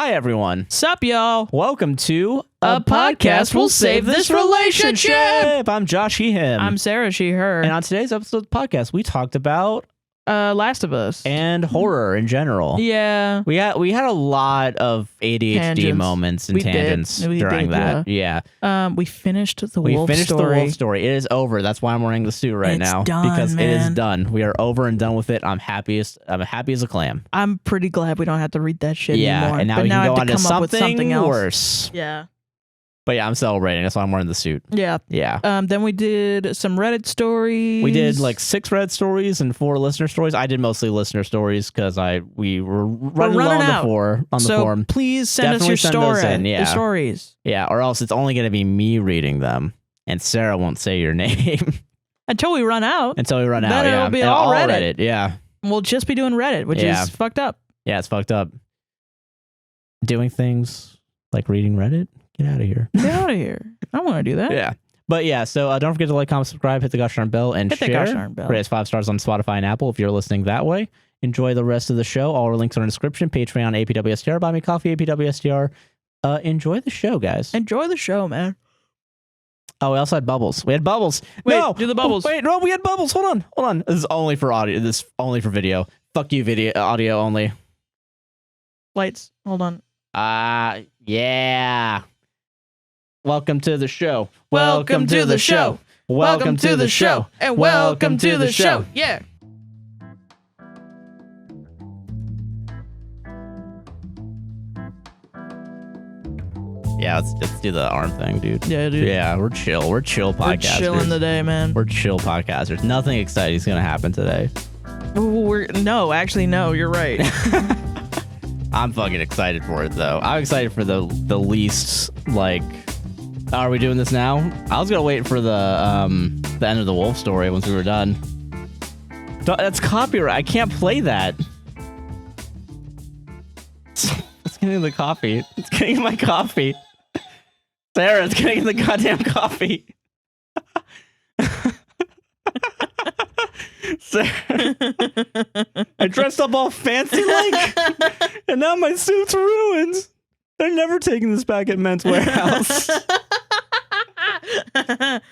Hi, everyone. Sup, y'all? Welcome to A Podcast Will Save This Relationship. I'm Josh, he, him. I'm Sarah, she, her. And on today's episode of the podcast, we talked about Last of Us. and horror in general. Yeah. We had a lot of ADHD Tangents. moments and tangents during that. Yeah. We finished the We wolf finished story. the wolf story. It is over. That's why I'm wearing the suit right It's now. done, because man. it is done. We are over and done with it. I'm happy as a clam. I'm pretty glad we don't have to read that shit anymore. And now but we now can I go have on to to come up with something something else. worse. Yeah. But yeah, I'm celebrating. That's why I'm wearing the suit. Yeah. Yeah. Then we did some Reddit stories. We did like 6 Reddit stories and 4 listener stories. I did mostly listener stories because we were running low on the forum. Please send Definitely us your send those story. in, yeah. Your stories. Yeah, or else it's only going to be me reading them, and Sarah won't say your name Until we run out. until we run out. Then Yeah, it'll be And all Reddit. Yeah, We'll just be doing Reddit, which Yeah. is fucked up. yeah, it's fucked up. Doing things like reading Reddit. Get out of here. Get out of here. I want to do that. Yeah. But yeah, so don't forget to like, comment, subscribe, hit the gosh darn bell, and Hit that share. gosh darn bell. Rate us 5 stars on Spotify and Apple if you're listening that way. Enjoy the rest of the show. All our links are in the description. Patreon, APWSTR. Buy me coffee, APWSTR. Enjoy the show, guys. Enjoy the show, man. Oh, we also had bubbles. We had bubbles. Wait, no, do the bubbles. Oh, wait, no, we had bubbles. Hold on. This is only for audio. This is only for video. Fuck you, video, audio only. Lights. Hold on. Yeah. Welcome to the show. Welcome to the show. Welcome to the show. And welcome to the show. Yeah. Yeah, let's do the arm thing, dude. Yeah, dude. Yeah, we're chill. We're chill We're podcasters. chilling today, man. We're chill podcasters. Nothing exciting is going to happen today. No, actually, no. You're right. I'm fucking excited for it, though. I'm excited for the least, like... Are we doing this now? I was going to wait for the end of the wolf story once we were done. That's copyright. I can't play that. It's getting the coffee. It's getting my coffee. Sarah, it's getting the goddamn coffee. Sarah, I dressed up all fancy like, and now my suit's ruined. They're never taking this back at Men's Warehouse.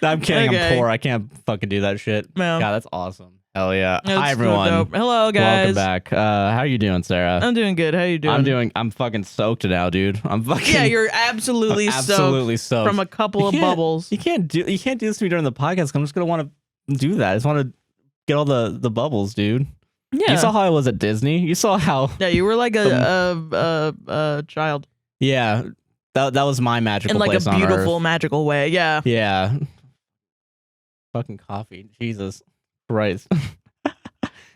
I'm kidding. Okay. I'm poor. I can't fucking do that shit. No. God, that's awesome. Hell yeah. That's Hi, so everyone. dope. Hello, guys. Welcome back. How are you doing, Sarah? I'm doing good. How you doing? I'm fucking soaked now, dude. I'm fucking. Yeah, you're absolutely, absolutely soaked from a couple of bubbles. You can't do this to me during the podcast. I'm just gonna want to do that. I just want to get all the bubbles, dude. Yeah. You saw how I was at Disney. You saw how. Yeah, you were like a child. Yeah, that was my magical in like place a on beautiful, Earth. magical way. Yeah. Yeah. Fucking coffee. Jesus Christ.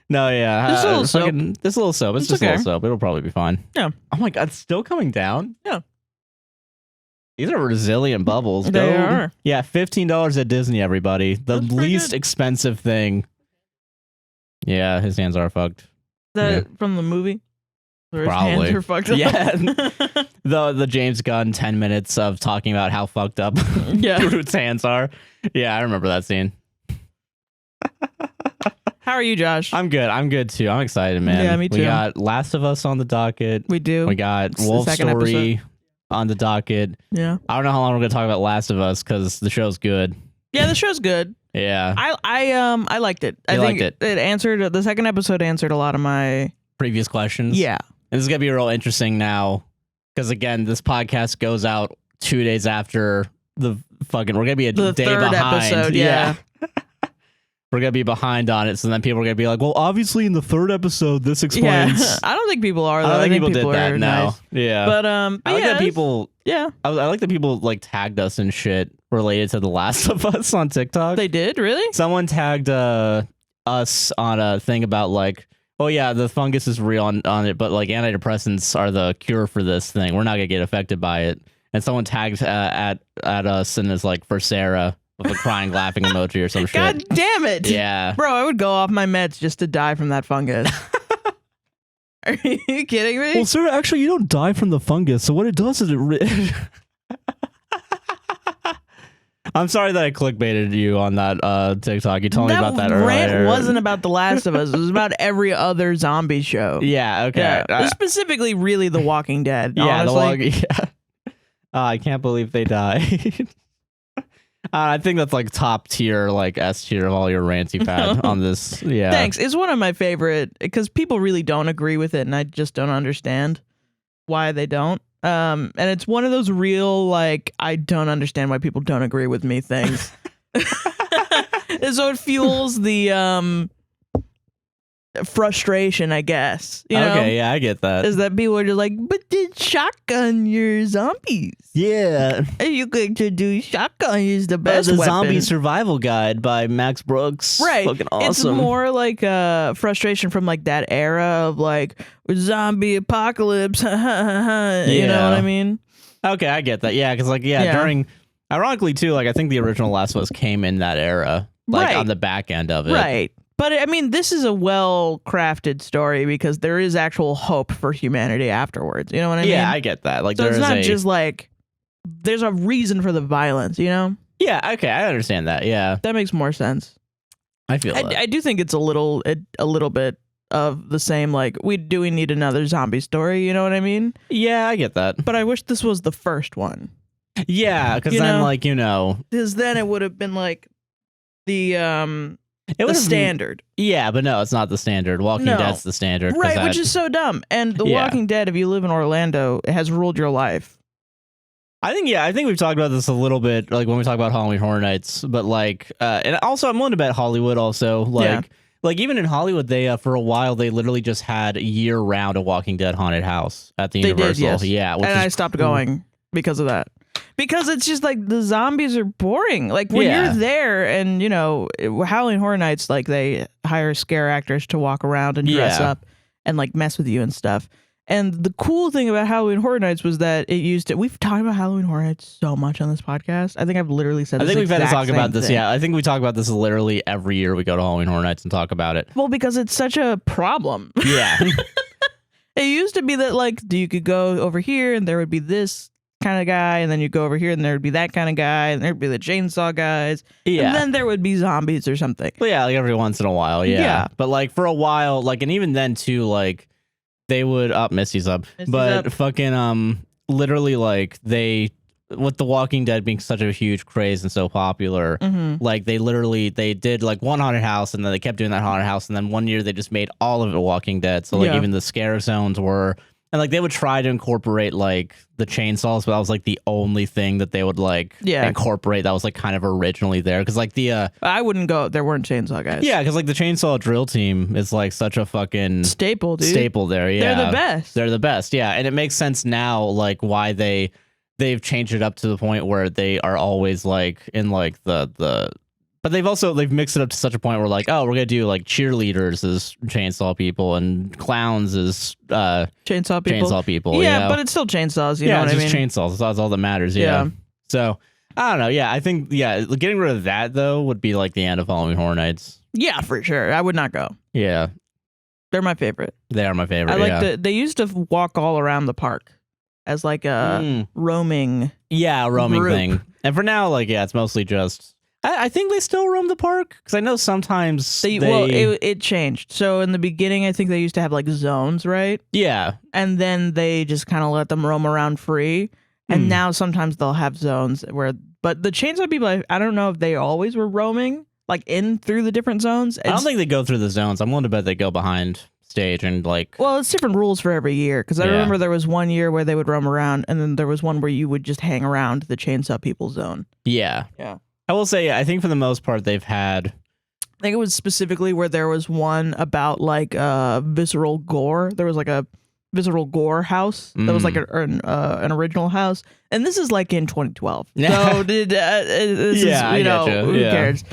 No, yeah. Just a little soap. This little soap. It's just a okay. little soap. It'll probably be fine. Yeah. Oh my God, it's still coming down? Yeah. These are resilient bubbles. They are. Yeah, $15 at Disney, everybody. The That's pretty least good. expensive thing. Yeah, his hands are fucked. Is that from the movie? Where his Probably. hands are fucked up? Yeah. The James Gunn 10 minutes of talking about how fucked up Yeah. Groot's hands are. Yeah, I remember that scene. How are you, Josh? I'm good. I'm good too. I'm excited, man. Yeah, me too. We got Last of Us on the docket. We do. We got It's the Wolf second Story on the docket. Yeah. I don't know how long we're gonna talk about Last of Us because the show's good. Yeah, the show's good. Yeah. I liked it. I You think liked it answered the second episode answered a lot of my Previous questions. Yeah. And this is gonna be real interesting now because again, this podcast goes out 2 days after the fucking. We're gonna be a The day third behind. episode, yeah. We're gonna be behind on it, so then people are gonna be like, "Well, obviously in the third episode, this explains." Yeah. I don't think people are though. I don't think people did are that. No, nice. yeah. But I like that people. Yeah. I like that people like tagged us and shit related to The Last of Us on TikTok. They did? Really? Someone tagged us on a thing about like, oh yeah, the fungus is real on it, but like antidepressants are the cure for this thing. We're not gonna get affected by it. And someone tagged at us and is like for Sarah with a crying laughing emoji or some shit. God damn it. Yeah. Bro, I would go off my meds just to die from that fungus. Are you kidding me? Well, sir, actually, you don't die from the fungus. So what it does is I'm sorry that I clickbaited you on that TikTok. You told me about that earlier. That rant wasn't about The Last of Us. It was about every other zombie show. Yeah, okay. Yeah, specifically, really, The Walking Dead. Yeah, honestly. I can't believe they died. I think that's like top tier, like S tier of all your rants you've had on this. Yeah. Thanks. It's one of my favorite because people really don't agree with it, and I just don't understand why they don't. And it's one of those real, like, I don't understand why people don't agree with me things. And so it fuels the frustration, I guess. You know? Okay, yeah, I get that. Is that people are just like, but did shotgun your zombies? Yeah. Are you going to do shotgun is the best the weapon. Zombie Survival Guide by Max Brooks. Right. Fucking awesome. It's more like frustration from like that era of like zombie apocalypse. You know what I mean? Okay, I get that. Yeah, because like, during, ironically too, like I think the original Last of Us came in that era, like on the back end of it. Right. But I mean, this is a well-crafted story because there is actual hope for humanity afterwards. You know what I mean? Yeah, I get that. Like, so it's not just like there's a reason for the violence. You know? Yeah. Okay, I understand that. Yeah, that makes more sense. I feel that. I do think it's a little bit of the same. Like, we need another zombie story. You know what I mean? Yeah, I get that. But I wish this was the first one. Yeah, because then, like, because then it would have been like the standard. Yeah, but no, it's not the standard. Walking Dead's the standard. Right, which is so dumb. And The Walking Dead, if you live in Orlando, it has ruled your life. I think we've talked about this a little bit, like when we talk about Halloween Horror Nights, but like, and also I'm willing to bet Hollywood also, like even in Hollywood, they for a while they literally just had year round a Walking Dead haunted house at the Universal. Did, yes. Yeah, and I stopped going because of that. Because it's just like the zombies are boring. Like when you're there and, Halloween Horror Nights, like they hire scare actors to walk around and dress up and like mess with you and stuff. And the cool thing about Halloween Horror Nights was that it used to, we've talked about Halloween Horror Nights so much on this podcast. I think I've literally said this. I think we've had to talk about this. Yeah. I think we talk about this literally every year we go to Halloween Horror Nights and talk about it. Well, because it's such a problem. Yeah. It used to be that like you could go over here and there would be this kind of guy, and then you go over here and there'd be that kind of guy, and there'd be the chainsaw guys, and then there would be zombies or something. Well, yeah, like every once in a while, but like for a while, like, and even then too, like they would Missy's up, fucking literally like they, with The Walking Dead being such a huge craze and so popular, like they did like one haunted house, and then they kept doing that haunted house, and then one year they just made all of it Walking Dead, so like even the scare zones were. And like they would try to incorporate like the chainsaws, but that was like the only thing that they would like incorporate that was like kind of originally there. Because like the I wouldn't go. There weren't chainsaw guys. Yeah, because like the chainsaw drill team is like such a fucking staple, dude. Staple there. Yeah, they're the best. They're the best. Yeah, and it makes sense now like why they've changed it up to the point where they are always like in like the. But they've mixed it up to such a point where like, oh, we're gonna do like cheerleaders as chainsaw people and clowns as chainsaw people. Yeah, but it's still chainsaws. You know what I mean? Yeah, it's just chainsaws. That's all that matters. Yeah. So I don't know. Yeah, I think getting rid of that though would be like the end of Halloween Horror Nights. Yeah, for sure. I would not go. Yeah, they're my favorite. They are my favorite. I like they used to walk all around the park as like a roaming. Yeah, a roaming group. thing. And for now, like it's mostly just. I think they still roam the park because I know sometimes it changed. So in the beginning, I think they used to have like zones, right? Yeah, and then they just kind of let them roam around free. And now sometimes they'll have zones but the chainsaw people, I don't know if they always were roaming like in through the different zones. I don't think they go through the zones. I'm willing to bet they go behind stage and like. Well, it's different rules for every year because I remember there was one year where they would roam around, and then there was one where you would just hang around the chainsaw people zone. Yeah. I will say, I think for the most part, they've had. I think it was specifically where there was one about like visceral gore. There was like a visceral gore house that was like an original house, and this is like in 2012. So who cares?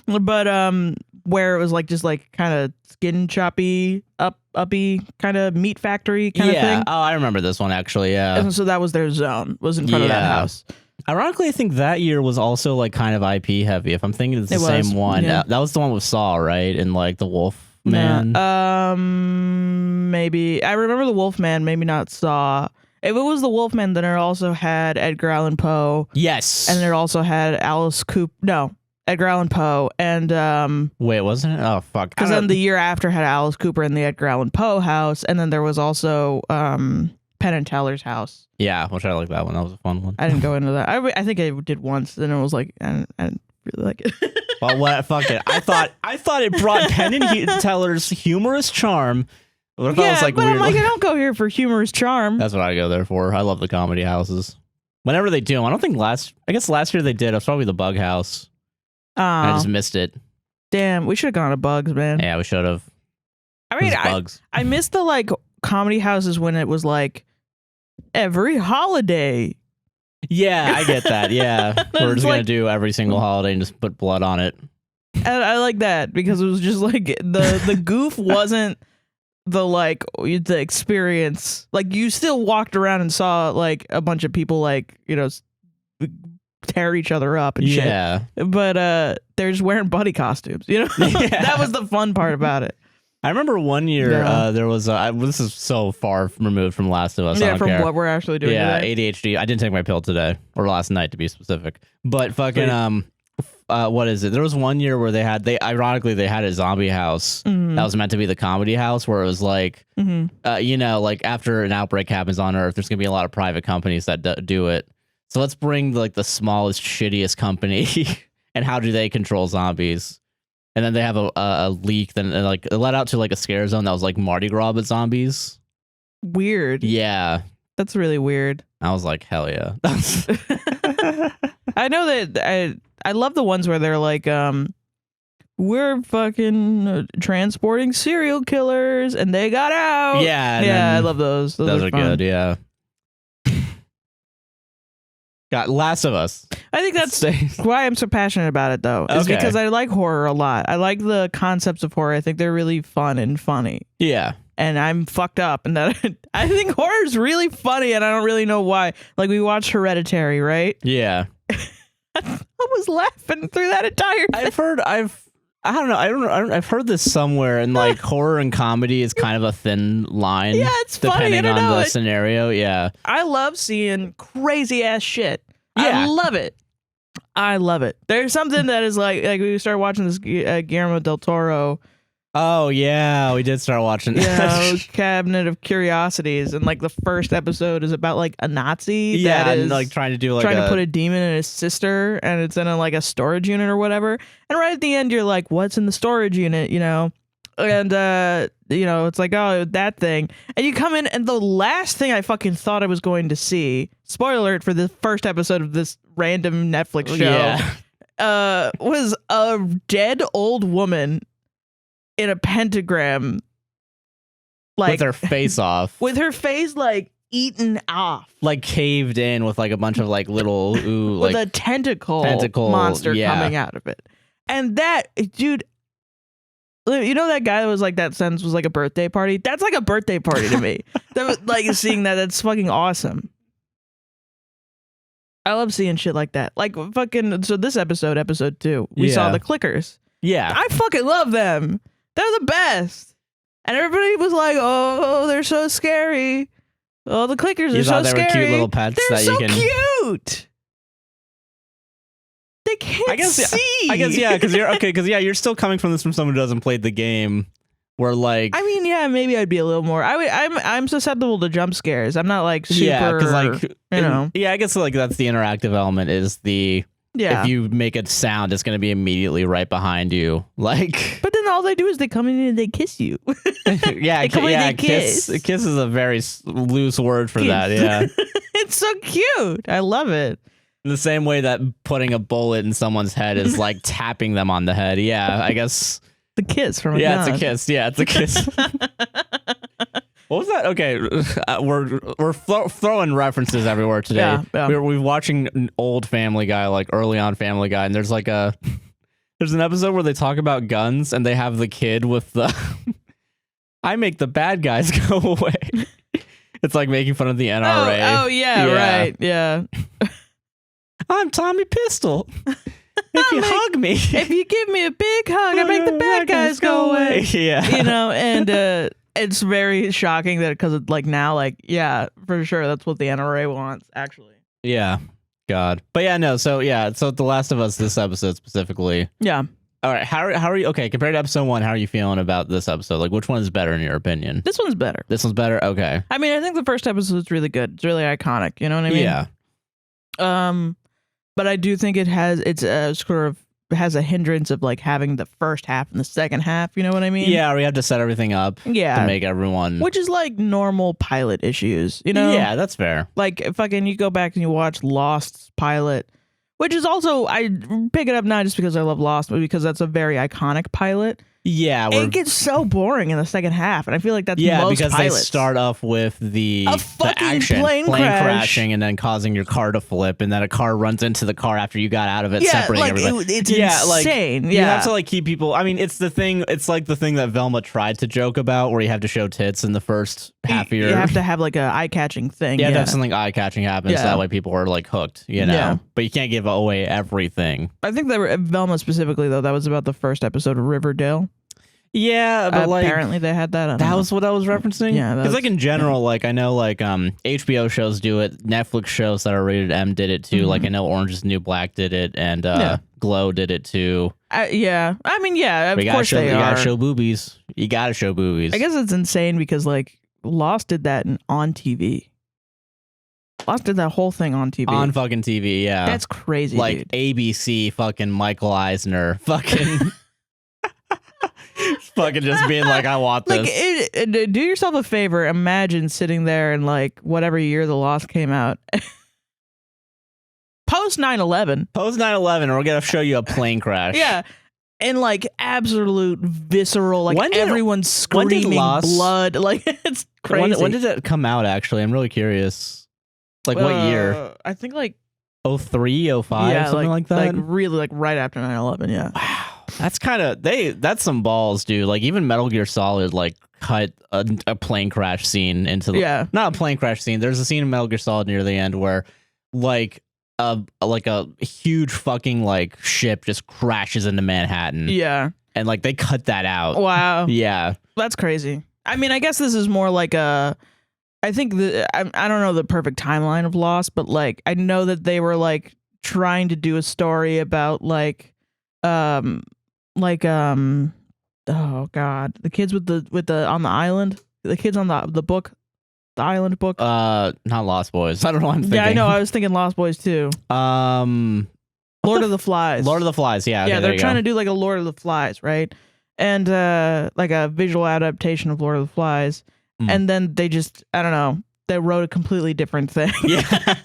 But where it was like just like kind of skin choppy, uppy kind of meat factory kind of thing. Oh, I remember this one actually. Yeah, and so that was their zone. Was in front of that house. Ironically, I think that year was also like kind of IP heavy. If I'm thinking it's the same one, that was the one with Saw, right? And like the Wolf Man. Maybe I remember the Wolf Man. Maybe not Saw. If it was the Wolfman, then it also had Edgar Allan Poe. Yes. And it also had Alice Cooper. No, Edgar Allan Poe. And wait, wasn't it? Oh, fuck. Because then the year after had Alice Cooper in the Edgar Allan Poe house. And then there was also Penn and Teller's house. Yeah, which I like that one. That was a fun one. I didn't go into that. I think I did once, and it was like, I didn't really like it. Well, what? Fuck it. I thought it brought Penn and Teller's humorous charm. What if I was like but weird? I'm like, I don't go here for humorous charm. That's what I go there for. I love the comedy houses. Whenever they do, I don't think last year they did. It was probably the Bug House. I just missed it. Damn, we should have gone to Bugs, man. Yeah, we should have. I mean, Bugs. I missed the like comedy houses when it was like every holiday. Yeah, I get that. Yeah, we're just like, gonna do every single holiday and just put blood on it. And I like that because it was just like the goof wasn't the experience. Like you still walked around and saw like a bunch of people like, you know, tear each other up and shit. But they're just wearing buddy costumes, you know? That was the fun part about it. I remember one year there was this is so far removed from Last of Us. Yeah, from what we're actually doing. Yeah, today. ADHD. I didn't take my pill today or last night to be specific. But fucking what is it? There was one year where they had a zombie house that was meant to be the comedy house, where it was like you know, like after an outbreak happens on Earth, there's gonna be a lot of private companies that do it. So let's bring like the smallest, shittiest company, and how do they control zombies? And then they have a leak, then like it led out to like a scare zone that was like Mardi Gras but zombies. Weird. Yeah, that's really weird. I was like, hell yeah. I know that I love the ones where they're like, we're fucking transporting serial killers and they got out. Yeah, I love those. Those are good. Yeah. Got Last of Us. I think that's why I'm so passionate about it, though. Is because I like horror a lot. I like the concepts of horror. I think they're really fun and funny. Yeah. And I'm fucked up, and that I think horror is really funny, and I don't really know why. Like we watched Hereditary, right? Yeah. I was laughing through that entire thing. I've heard this somewhere, and like horror and comedy is kind of a thin line. Yeah, it's funny. Depending on the scenario. Yeah. I love seeing crazy ass shit. Yeah. I love it. I love it. There's something that is like we started watching this Guillermo del Toro. Oh yeah, we did start watching. Yeah, Cabinet of Curiosities, and like the first episode is about like a Nazi. Yeah, that is like trying to put a demon in his sister, and it's in like a storage unit or whatever. And right at the end, you're like, "What's in the storage unit?" You know, and you know, it's like, "Oh, that thing." And you come in, and the last thing I fucking thought I was going to see, spoiler alert for the first episode of this random Netflix show, was a dead old woman in a pentagram, like with her face off, with her face like eaten off, like caved in, with like a bunch of like little with like a tentacle monster coming out of it. And that dude, you know, that guy that was like, that sentence was like a birthday party. That's like a birthday party to me. That was like seeing that's fucking awesome. I love seeing shit like that. Like fucking, so this episode 2, we saw the clickers. Yeah, I fucking love them. They're the best. And everybody was like, oh, they're so scary. Oh, the clickers are so scary. They were cute little pets. They're so cute. They can't see. I guess, yeah, because you're still coming from this from someone who doesn't play the game. Where like, I mean, yeah, maybe I'd be a little more. I'm susceptible to jump scares. I'm not like super, because like, you know. Yeah, I guess like that's the interactive element is the. Yeah. If you make a sound, it's going to be immediately right behind you. Like, but then all they do is they come in and they kiss you. Yeah, kiss is a very loose word for that. Yeah, it's so cute. I love it. In the same way that putting a bullet in someone's head is like tapping them on the head. Yeah, I guess the kiss from it's a kiss. Yeah, it's a kiss. What was that? Okay, we're throwing references everywhere today. Yeah. We're watching an old Family Guy, like early on Family Guy, and there's like there's an episode where they talk about guns, and they have the kid with the I make the bad guys go away. It's like making fun of the NRA. Oh yeah, right, yeah. I'm Tommy Pistol. If you hug me, if you give me a big hug, I make the bad guys go away. Yeah, you know, and it's very shocking that because like now, like, yeah, for sure, that's what the NRA wants, actually. Yeah. God. But yeah, no. So yeah. So The Last of Us, this episode specifically. Yeah. All right. How are you? Okay. Compared to episode 1, how are you feeling about this episode? Like, which one is better in your opinion? This one's better. This one's better. Okay. I mean, I think the first episode is really good. It's really iconic. You know what I mean? Yeah. But I do think it's sort of has a hindrance of like having the first half and the second half. You know what I mean? Yeah. We have to set everything up. Yeah. To make everyone. Which is like normal pilot issues. You know? Yeah, that's fair. Like fucking, you go back and you watch Lost's pilot, which is also, I pick it up not just because I love Lost, but because that's a very iconic pilot. Yeah, it gets so boring in the second half, and I feel like that's most because pilots. they start off with the action, plane crashing, and then causing your car to flip, and then a car runs into the car after you got out of it, separating everybody. It's insane. You have to like keep people. I mean, it's the thing. It's like the thing that Velma tried to joke about, where you have to show tits in the first half of your. You have to have like a eye-catching thing. You have to have something eye-catching happen, so that way people are like hooked. You know, Yeah. But you can't give away everything. I think that Velma specifically, though, that was about the first episode of Riverdale. Yeah, but like apparently they had that. That was what I was referencing. Yeah, because like in general, like I know like HBO shows do it. Netflix shows that are rated M did it too. Like I know Orange Is the New Black did it, and Glow did it too. Yeah, I mean, yeah, of course you they are. You gotta show boobies. You gotta show boobies. I guess it's insane because like Lost did that on TV. Lost did that whole thing on TV. On fucking TV, yeah. That's crazy, like dude. ABC, fucking Michael Eisner, fucking. Fucking just being like, I want this. Like, do yourself a favor. Imagine sitting there in like whatever year The Lost came out. Post 9/11. Post 9/11, and we're gonna show you a plane crash. Yeah. And like absolute visceral, like everyone's screaming blood. Like it's crazy. When did it come out, actually? I'm really curious. Like what year? I think like 03, 05, something like that. Like really like right after 9/11, yeah. Wow. That's kind of that's some balls, dude. Like even Metal Gear Solid like cut a plane crash scene into the not a plane crash scene. There's a scene in Metal Gear Solid near the end where like a huge fucking like ship just crashes into Manhattan. Yeah. And like they cut that out. Wow. Yeah. That's crazy. I mean, I guess this is more like I think I don't know the perfect timeline of Lost, but like I know that they were like trying to do a story about oh god, the kids with the on the island, the kids on the book, the island book. Not Lost Boys. I don't know what I'm thinking. Yeah, I know. I was thinking Lost Boys too. Lord of the Flies. Lord of the Flies. Yeah. Yeah, okay, they're trying to do like a Lord of the Flies, right? And like a visual adaptation of Lord of the Flies, and then they just I don't know. They wrote a completely different thing. Yeah.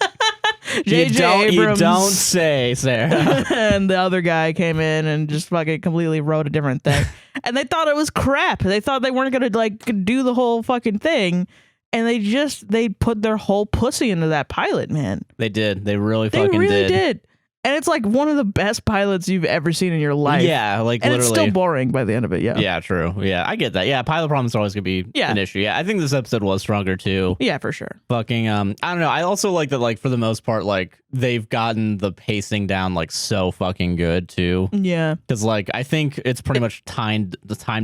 J.J. Abrams. You don't say, Sarah. And the other guy came in and just fucking completely wrote a different thing. And they thought it was crap. They thought they weren't going to like do the whole fucking thing. And they put their whole pussy into that pilot, man. They did. They really fucking did. And it's like one of the best pilots you've ever seen in your life. Yeah, like and literally. It's still boring by the end of it, yeah. Yeah, true. Yeah, I get that. Yeah, pilot problems are always going to be an issue. Yeah, I think this episode was stronger too. Yeah, for sure. Fucking, I don't know. I also like that, like, for the most part, like, they've gotten the pacing down, like, so fucking good too. Yeah. Because, like, I think it's pretty much timed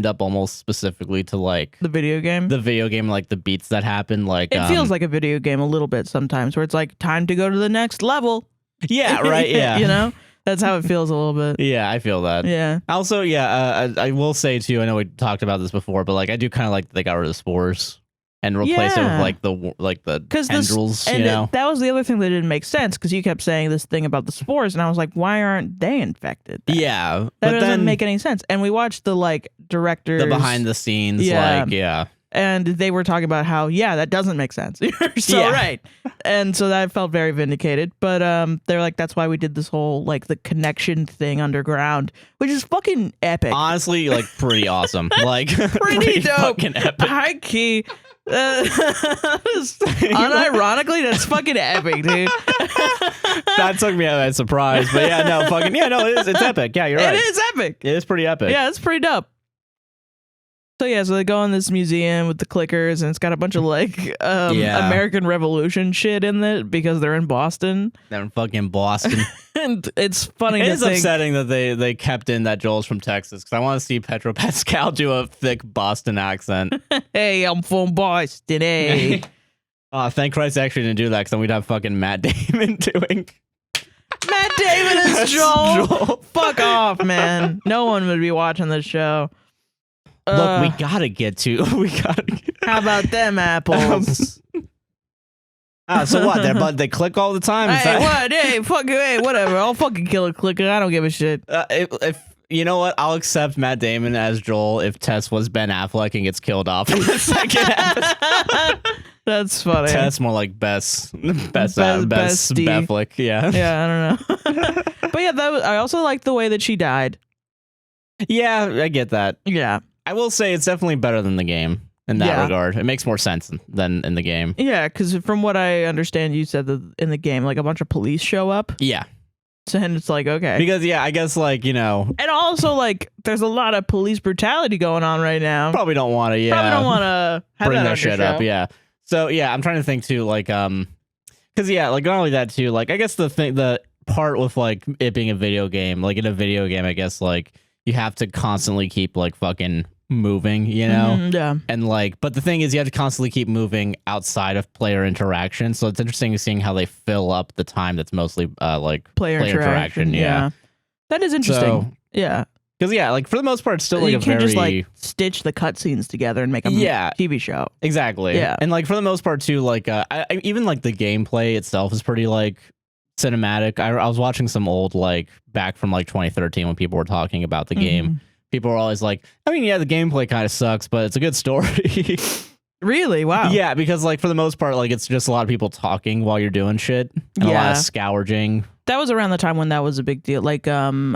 up almost specifically to, like, the video game, like, the beats that happen. Like, it feels like a video game a little bit sometimes where it's like, time to go to the next level. Yeah, right. Yeah. You know? That's how it feels a little bit. Yeah, I feel that. Yeah. Also, I will say too. I know we talked about this before, but like I do kind of like that they got rid of the spores and replaced it with like the tendrils. That was the other thing that didn't make sense because you kept saying this thing about the spores, and I was like, why aren't they infected? Yeah, that doesn't make any sense. And we watched the like directors, the behind the scenes, and they were talking about how, that doesn't make sense. You're so right. And so that felt very vindicated. But they're like, that's why we did this whole, like, the connection thing underground, which is fucking epic. Honestly, like, pretty awesome. Like, pretty dope. Fucking epic. High key. Unironically, that's fucking epic, dude. That took me by surprise. But it's epic. Yeah, you're right. It is epic. It is pretty epic. Yeah, it's pretty dope. So they go in this museum with the clickers, and it's got a bunch of like American Revolution shit in it because they're in Boston. They're in fucking Boston. And it's funny. It is upsetting that they kept in that Joel's from Texas, because I want to see Pedro Pascal do a thick Boston accent. Hey, I'm from Boston. Hey. Oh, thank Christ I actually didn't do that, because then we'd have fucking Matt Damon doing. Matt Damon is Joel. Fuck off, man. No one would be watching this show. Look, we gotta get to. How about them apples? So what? They click all the time. Hey, what? Hey, fuck. Hey, whatever. I'll fucking kill a clicker. I don't give a shit. If you know what, I'll accept Matt Damon as Joel if Tess was Ben Affleck and gets killed off in the second episode. That's funny. Tess more like Bess Affleck. Yeah. Yeah, I don't know. But yeah, I also like the way that she died. Yeah, I get that. Yeah. I will say it's definitely better than the game in that regard. It makes more sense than in the game. Yeah, because from what I understand, you said that in the game, like a bunch of police show up. Yeah. So, and it's like, okay. Because, I guess, like, And also, like, there's a lot of police brutality going on right now. Probably don't want to, Probably don't want to bring that shit up, yeah. So, I'm trying to think, too, like, because, like, not only that, too, like, I guess the part with, like, it being a video game, like, in a video game, I guess, like, you have to constantly keep, like, fucking moving, yeah. And like, but the thing is, you have to constantly keep moving outside of player interaction. So it's interesting seeing how they fill up the time that's mostly like player interaction. Yeah, that is interesting. So, yeah, because like for the most part, it's still like you can't just like stitch the cutscenes together and make a TV show. Exactly. Yeah, and like for the most part too, like even like the gameplay itself is pretty like cinematic. I was watching some old like back from like 2013 when people were talking about the game. People are always like, I mean, the gameplay kind of sucks, but it's a good story. Really? Wow. Yeah, because like for the most part, like it's just a lot of people talking while you're doing shit and a lot of scourging. That was around the time when that was a big deal. Like the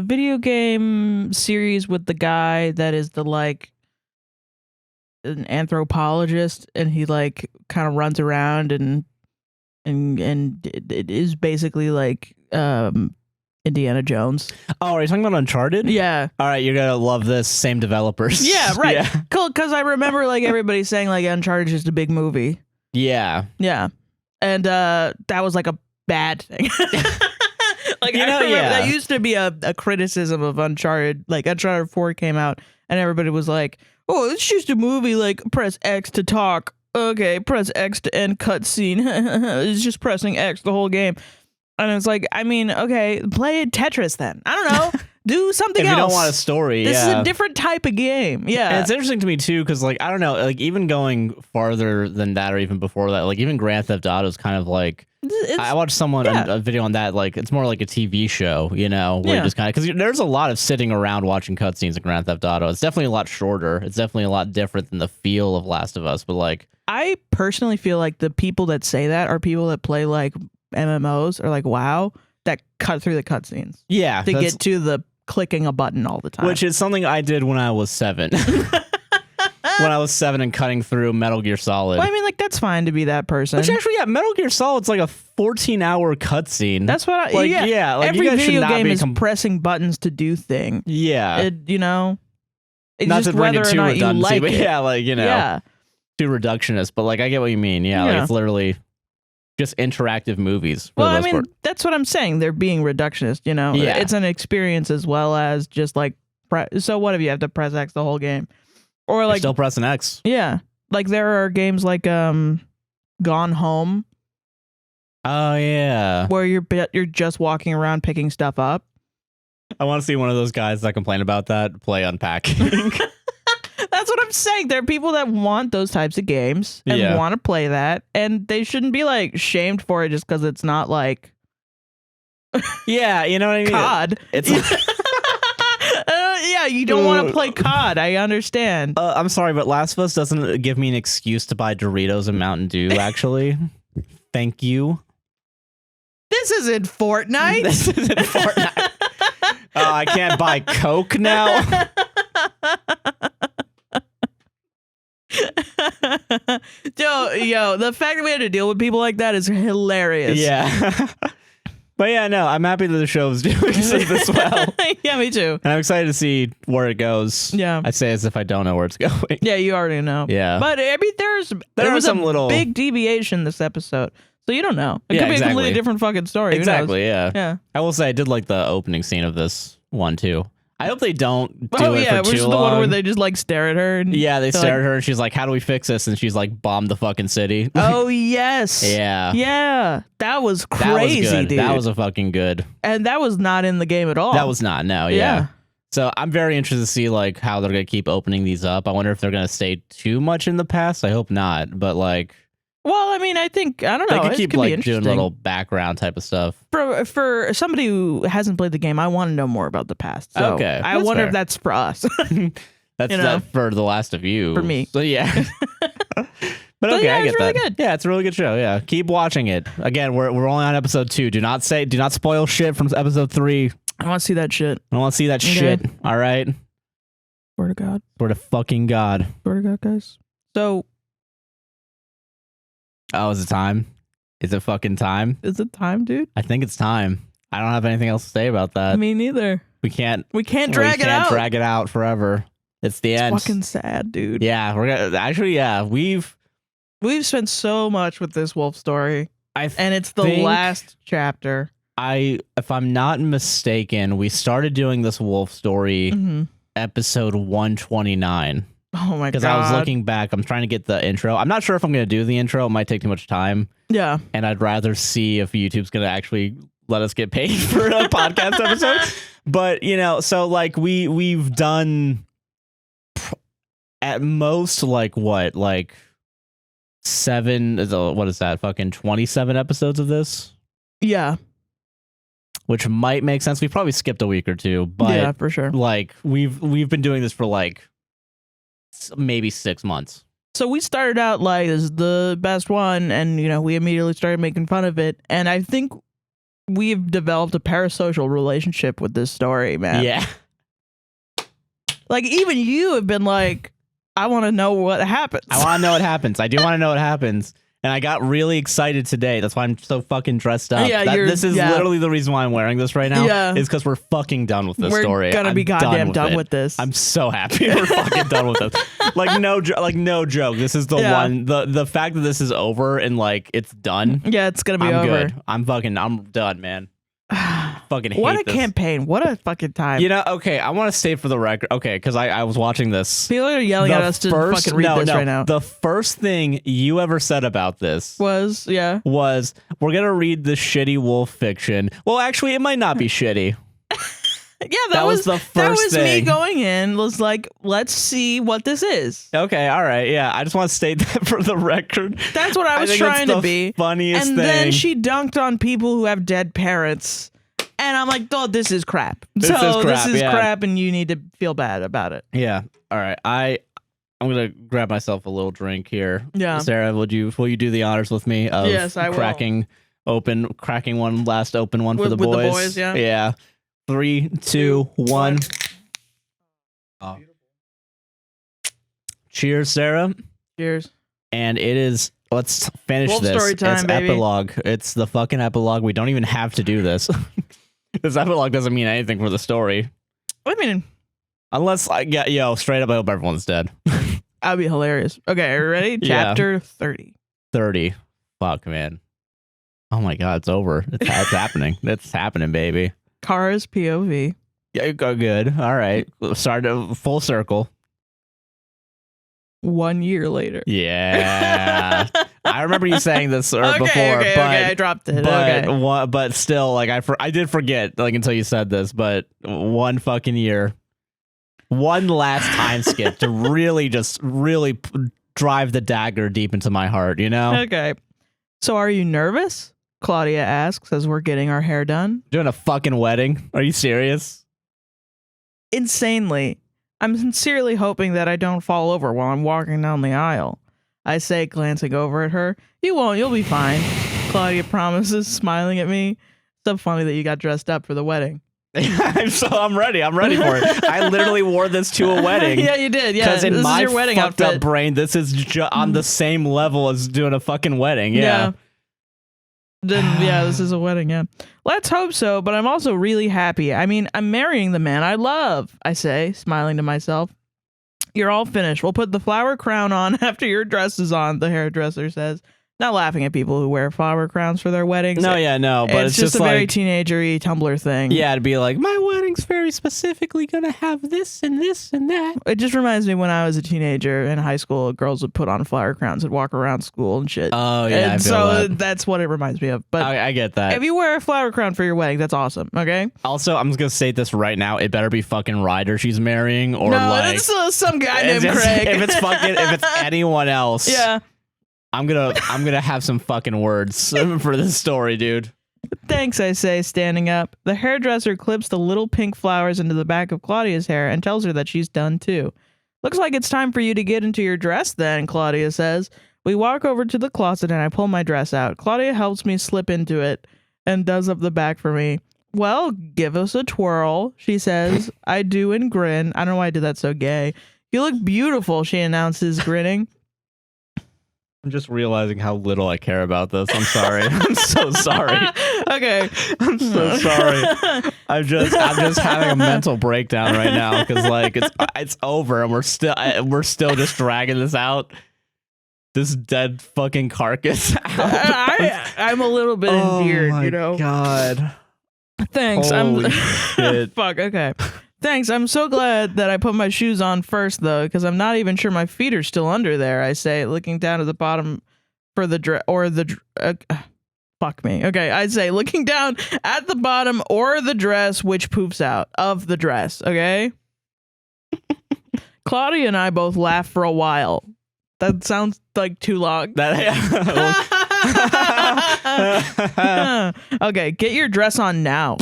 video game series with the guy that is the like an anthropologist, and he like kind of runs around and it is basically like Indiana Jones. Oh, are you talking about Uncharted? Yeah. All right, you're gonna love this. Same developers. Yeah, right. Yeah. Cool, because I remember like everybody saying like Uncharted is just a big movie. Yeah. Yeah. And that was like a bad thing. Like I remember that used to be a criticism of Uncharted. Like Uncharted 4 came out and everybody was like, oh, it's just a movie, like press X to talk. Okay, press X to end cutscene. It's just pressing X the whole game. And it's like, I mean, okay, play Tetris then. I don't know. Do something else. If you don't want a story, this is a different type of game. Yeah. And it's interesting to me, too, because, like, I don't know, like, even going farther than that or even before that, like, even Grand Theft Auto is kind of like, I watched a video on that, like, it's more like a TV show, where you just kind of, because there's a lot of sitting around watching cutscenes in Grand Theft Auto. It's definitely a lot shorter. It's definitely a lot different than the feel of Last of Us, but, like, I personally feel like the people that say that are people that play, like, MMOs or like WoW that cut through the cutscenes. Yeah. To get to the clicking a button all the time. Which is something I did when I was 7. When I was 7 and cutting through Metal Gear Solid. Well, I mean, like, that's fine to be that person. Which actually, Metal Gear Solid's like a 14-hour cutscene. That's what like, like every video game is pressing buttons to do thing. Yeah. It's not just to bring whether it too or not you like but it. Yeah, like, too reductionist. But, like, I get what you mean. Yeah, like, it's literally just interactive movies. Well, I mean, that's what I'm saying. They're being reductionist, Yeah. It's an experience as well as just like, so what if you have to press X the whole game? Or like, you're still pressing X. Yeah. Like there are games like Gone Home. Oh, yeah. Where you're just walking around picking stuff up. I want to see one of those guys that complain about that play Unpacking. That's what I'm saying. There are people that want those types of games and want to play that, and they shouldn't be like shamed for it just because it's not like. Yeah, you know what I mean. COD. It's. Yeah, you don't want to play COD. I understand. I'm sorry, but Last of Us doesn't give me an excuse to buy Doritos and Mountain Dew. Actually, thank you. This isn't Fortnite. This isn't Fortnite. I can't buy Coke now. Yo, the fact that we had to deal with people like that is hilarious. Yeah. But yeah, no, I'm happy that the show's doing this well. Yeah, me too. And I'm excited to see where it goes. Yeah. I say as if I don't know where it's going. Yeah, you already know. Yeah. But I mean, there was some little big deviation this episode. So you don't know. It Yeah, could be exactly. a completely different fucking story. Who knows? Exactly, yeah. Yeah. I will say I did like the opening scene of this one too. I hope they don't do Oh it yeah, for which too is the one long. where they just like stare at her. And Yeah, they they're stare like, at her and she's like, "How do we fix this?" And she's like, "Bomb the fucking city." Oh yes. Yeah. Yeah. That was That was crazy, good. dude. That was a fucking good. And that was not in the game at all. That was not. No. Yeah. Yeah. So I'm very interested to see like how they're gonna keep opening these up. I wonder if they're gonna stay too much in the past. I hope not. But like, Well, I mean, I think I don't know. they could It keep could be like interesting. doing little background type of stuff. For somebody who hasn't played the game, I want to know more about the past. So Okay, I that's wonder fair. if that's for us. That's You know? that for The Last of You. For me. So yeah. But So, okay, yeah, I get it's really that. good. Yeah, it's a really good show. Yeah, keep watching it. Again, we're only on episode 2. Do not spoil shit from episode 3. I want to see that shit. I want to see that Okay. shit. All right, Swear to God. swear to fucking God. Swear to God, guys. So, Oh, is it time? Is it fucking time? is it time, dude? I think it's time. I don't have anything else to say about that. Me neither. We can't Drag it out. Drag it out forever. It's the end. It's fucking sad, dude. Yeah, we're gonna actually. Yeah, we've We've spent so much with this wolf story, and it's the think- last chapter. if I'm not mistaken, we started doing this wolf story Mm-hmm. episode 129. Oh my god! Because I was looking back, I'm trying to get the intro. I'm not sure if I'm going to do the intro. It might take too much time. Yeah. And I'd rather see if YouTube's going to actually let us get paid for a podcast episode. But, you know, so like we've done at most like what? Like 7, what is that? Fucking 27 episodes of this? Yeah. Which might make sense. We probably skipped a week or two, but yeah, for sure. like we've been doing this for like maybe 6 months. So we started out like this is the best one, and you know we immediately started making fun of it, and I think we've developed a parasocial relationship with this story, man. Yeah. Like even you have been like, I want to know what happens. I want to know what happens. I do want to know what happens. And I got really excited today. That's why I'm so fucking dressed up. Yeah, This is yeah. literally the reason why I'm wearing this right now. Yeah. Is because we're fucking done with this We're story. gonna be goddamn done it. with this. I'm so happy we're fucking done with this. Like no joke. This is the Yeah. one. The fact that this is over and like it's done. Yeah, it's gonna be I'm over. good. I'm done, man. Fucking hate What a this. campaign! What a fucking time! You know, okay, I want to state for the record. Okay, because I was watching this. People are yelling at us to fucking read this right now. The first thing you ever said about this was we're gonna read the shitty wolf fiction. Well, actually, it might not be shitty. yeah, That was the first that was thing. me going in. Was like, let's see what this is. Okay, all right, yeah. I just want to state that for the record. That's what I was think trying that's to the be. funniest And thing. then she dunked on people who have dead parents, and I'm like, oh, this is crap. This is crap, yeah. and you need to feel bad about it. Yeah. All right. I'm gonna grab myself a little drink here. Yeah. Sarah, will you do the honors with me of Yes, I will. cracking one last open one for the With boys? the boys, yeah. Yeah. 3, 2, 1. Oh. Cheers, Sarah. Cheers. And it is. Let's finish Wolf this. story time, it's baby. epilogue. It's the fucking epilogue. We don't even have to do this. This epilogue doesn't mean anything for the story. I mean, Unless I get straight up. I hope everyone's dead. that'd be hilarious. Okay, are you ready? Yeah. Chapter 30. 30. Fuck, man. Oh my God, it's over. It's happening. It's happening, baby. Kara's POV. Yeah, go good. All right. Start a full circle. 1 year later. Yeah. I remember you saying this before, Okay, but I dropped it. but Okay. but still, like I did forget like until you said this, but 1 fucking year, one last time skip to really drive the dagger deep into my heart, you know? Okay. So are you nervous? Claudia asks as we're getting our hair done. Doing a fucking wedding? Are you serious? Insanely. I'm sincerely hoping that I don't fall over while I'm walking down the aisle. I say, glancing over at her. You won't, you'll be fine. Claudia promises, smiling at me. So funny that you got dressed up for the wedding. I'm ready. I'm ready for it. I literally wore this to a wedding. Yeah, you did. Yeah, Because in this my is your wedding fucked outfit. up brain, this is on the same level as doing a fucking wedding. Yeah. Then yeah, this is a wedding, yeah. Let's hope so, but I'm also really happy. I mean, I'm marrying the man I love, I say, smiling to myself. You're all finished. We'll put the flower crown on after your dress is on, the hairdresser says. Not laughing at people who wear flower crowns for their weddings. No, yeah, no, but it's just a like, very teenager-y Tumblr thing. Yeah, to be like, my wedding's very specifically gonna have this and this and that. It just reminds me when I was a teenager in high school, girls would put on flower crowns and walk around school and shit. Oh, yeah, and so that's what it reminds me of. But I get that. If you wear a flower crown for your wedding, that's awesome, okay? Also, I'm just gonna state this right now. It better be fucking Ryder she's marrying, or no, like it's some guy named Craig. If it's anyone else, yeah. I'm gonna have some fucking words for this story, dude. Thanks, I say, standing up. The hairdresser clips the little pink flowers into the back of Claudia's hair and tells her that she's done too. Looks like it's time for you to get into your dress then, Claudia says. We walk over to the closet and I pull my dress out. Claudia helps me slip into it and does up the back for me. Well, give us a twirl, she says. I do and grin. I don't know why I did that so gay. You look beautiful, she announces, grinning. I'm just realizing how little I care about this. I'm sorry. I'm so sorry. Okay. I'm so sorry. I'm just having a mental breakdown right now because like it's over and we're still just dragging this out. This dead fucking carcass. I'm a little bit endeared, you know. God. Thanks. Holy shit. Fuck. Okay. Thanks. I'm so glad that I put my shoes on first, though, because I'm not even sure my feet are still under there, I say, looking down at the bottom for the dress, fuck me. Okay, I say, looking down at the bottom or the dress, which poofs out of the dress, okay? Claudia and I both laugh for a while. That sounds like too long. Okay, get your dress on now.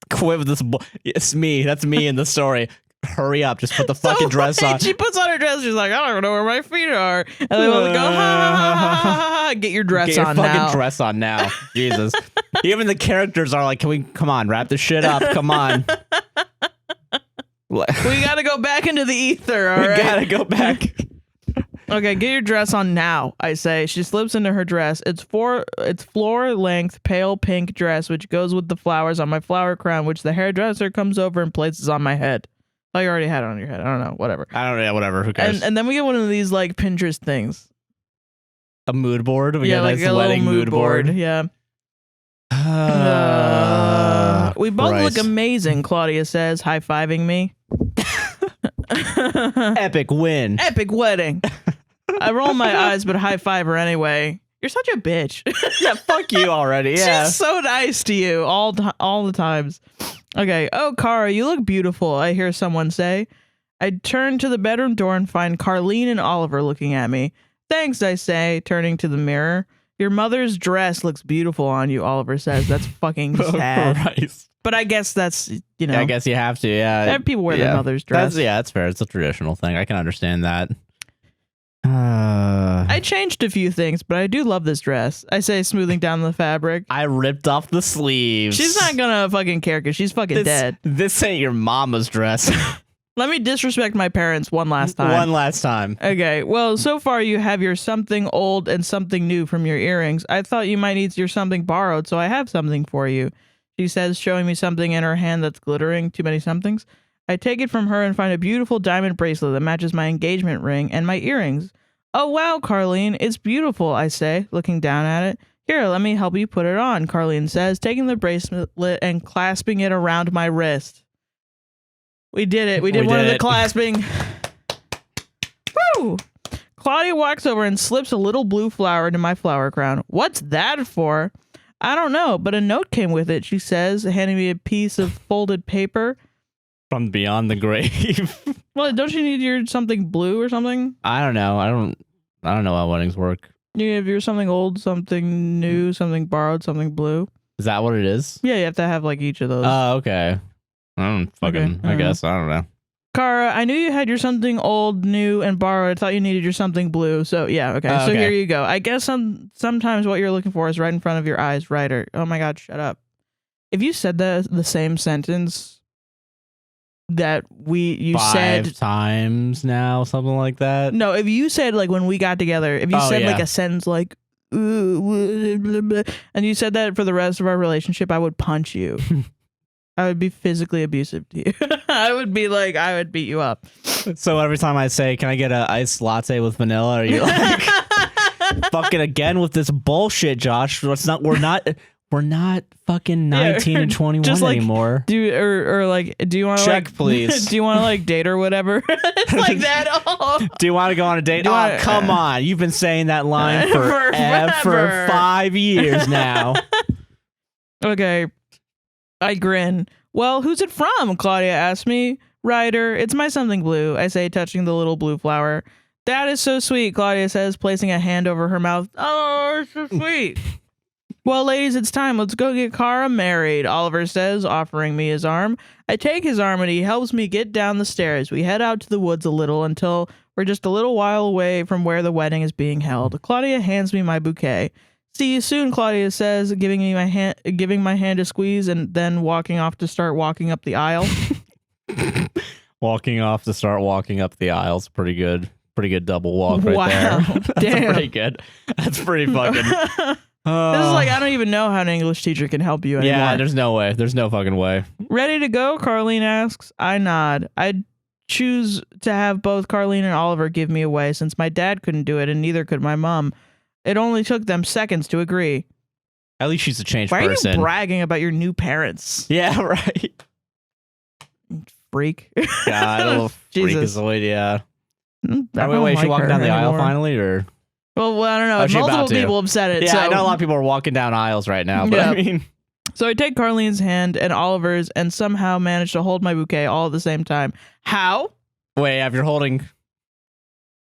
Quit this. It's me. That's me in the story. Hurry up. Just put the fucking dress on. She puts on her dress. She's like, I don't know where my feet are. And they both go, ha, ha, ha, ha, ha. Get your dress on now. Get your fucking dress on now. Jesus. Even the characters are like, come on, wrap this shit up. Come on. We gotta go back into the ether, all right? We gotta go back. Okay, get your dress on now, I say. She slips into her dress. It's floor-length, pale pink dress, which goes with the flowers on my flower crown, which the hairdresser comes over and places on my head. Oh, you already had it on your head. I don't know. Whatever. Whatever. Who cares? And then we get one of these, like, Pinterest things. A mood board? We got like a wedding mood board. Yeah. We both look amazing, Claudia says, high-fiving me. Epic win. Epic wedding. I roll my eyes, but high five her anyway. You're such a bitch. Yeah, fuck you already. Yeah. She's so nice to you all the times. Okay. Oh, Cara, you look beautiful, I hear someone say. I turn to the bedroom door and find Carlene and Oliver looking at me. Thanks, I say, turning to the mirror. Your mother's dress looks beautiful on you, Oliver says. That's fucking sad. Christ. But I guess that's, you know. I guess you have to, yeah. People wear their mother's dress. That's fair. It's a traditional thing. I can understand that. I changed a few things, but I do love this dress. I say, smoothing down the fabric. I ripped off the sleeves. She's not gonna fucking care because she's fucking dead. This ain't your mama's dress. Let me disrespect my parents one last time. Okay, well, so far you have your something old and something new from your earrings. I thought you might need your something borrowed, so I have something for you. She says, showing me something in her hand that's glittering. Too many somethings. I take it from her and find a beautiful diamond bracelet that matches my engagement ring and my earrings. Oh, wow, Carlene, it's beautiful, I say, looking down at it. Here, let me help you put it on, Carlene says, taking the bracelet and clasping it around my wrist. We did it. We did one of the clasping. Woo! Claudia walks over and slips a little blue flower into my flower crown. What's that for? I don't know, but a note came with it, she says, handing me a piece of folded paper. From beyond the grave. Well, don't you need your something blue or something? I don't know. I don't know how weddings work. You have your something old, something new, something borrowed, something blue. Is that what it is? Yeah, you have to have like each of those. Oh, okay. I guess. I don't know. Cara, I knew you had your something old, new, and borrowed. I thought you needed your something blue. So yeah, okay. So here you go. I guess sometimes what you're looking for is right in front of your eyes, right? Or oh my God, shut up. If you said the same sentence that you said 5 times now, something like that. No, if you said like when we got together, if you said like a sentence like and you said that for the rest of our relationship, I would punch you. I would be physically abusive to you. I would be like, I would beat you up. So every time I say, can I get an iced latte with vanilla? Are you like, fucking again with this bullshit, Josh? We're not fucking 19 and 21 just like, anymore. Do you want to check, please? Do you want to like date or whatever? It's like that. Oh. Do you want to go on a date? Oh, come on! You've been saying that line for 5 years now. Okay, I grin. Well, who's it from? Claudia asks me. Ryder, it's my something blue, I say, touching the little blue flower. That is so sweet, Claudia says, placing a hand over her mouth. Oh, it's so sweet. Well, ladies, it's time. Let's go get Cara married, Oliver says, offering me his arm. I take his arm and he helps me get down the stairs. We head out to the woods a little until we're just a little while away from where the wedding is being held. Claudia hands me my bouquet. See you soon, Claudia says, giving my hand a squeeze and then walking off to start walking up the aisle. Walking off to start walking up the aisle's pretty good double walk right there. That's damn. pretty good. That's pretty fucking... This is like, I don't even know how an English teacher can help you anymore. Yeah, there's no way. There's no fucking way. Ready to go? Carlene asks. I nod. I'd choose to have both Carlene and Oliver give me away since my dad couldn't do it and neither could my mom. It only took them seconds to agree. At least she's a changed person. person. Why are you bragging about your new parents? Yeah, right. Freak. God, a little freakazoid, yeah. Wait, she walking down the aisle finally, or? Well, I don't know. Multiple people have said it. Yeah, so. I know a lot of people are walking down aisles right now, but I mean... So I take Carlene's hand and Oliver's and somehow manage to hold my bouquet all at the same time. How? Wait, if you're holding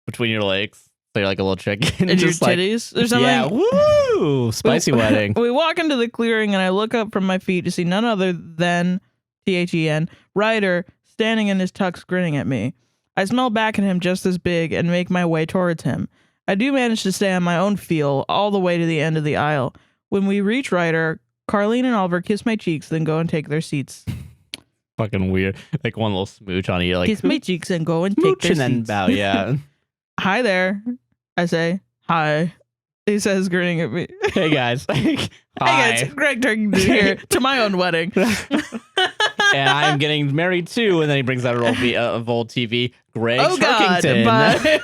between your legs, so you're like a little chicken. And your titties or something? Yeah, woo! Spicy wedding. We walk into the clearing and I look up from my feet to see none other than THEN, Ryder, standing in his tux grinning at me. I smell back at him just as big and make my way towards him. I do manage to stay on my own feel all the way to the end of the aisle. When we reach Ryder, Carlene and Oliver kiss my cheeks, then go and take their seats. Fucking weird. Like one little smooch on you. Like, kiss my cheeks and go and take their seats. And then bow, yeah. Hi there, I say. Hi. He says, grinning at me. Hey, guys. Hi. Hey, guys. Greg Turkington here to my own wedding. And I'm getting married, too. And then he brings out of old TV. Greg Turkington.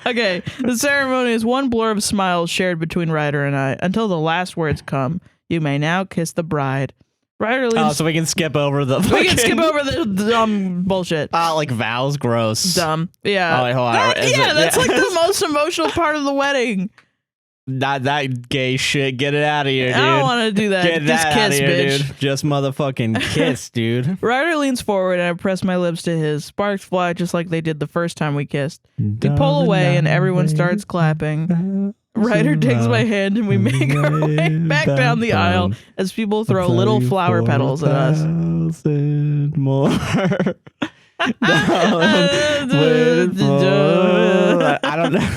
Okay, the ceremony is one blur of smiles shared between Ryder and I until the last words come. You may now kiss the bride. Ryder leaves. Oh, so we can skip over the. We can skip over the dumb bullshit. Like vows, gross. Dumb. Yeah. Oh, wait, hold on. That's like the most emotional part of the wedding. Not that gay shit. Get it out of here, dude. I don't want to do that. Get Just that kiss, out of here, bitch. Dude. Just motherfucking kiss, dude. Ryder leans forward and I press my lips to his. Sparks fly just like they did the first time we kissed. We pull away and everyone starts clapping. Ryder takes my hand and we make our way back down the aisle as people throw little flower petals at us. More. I don't know.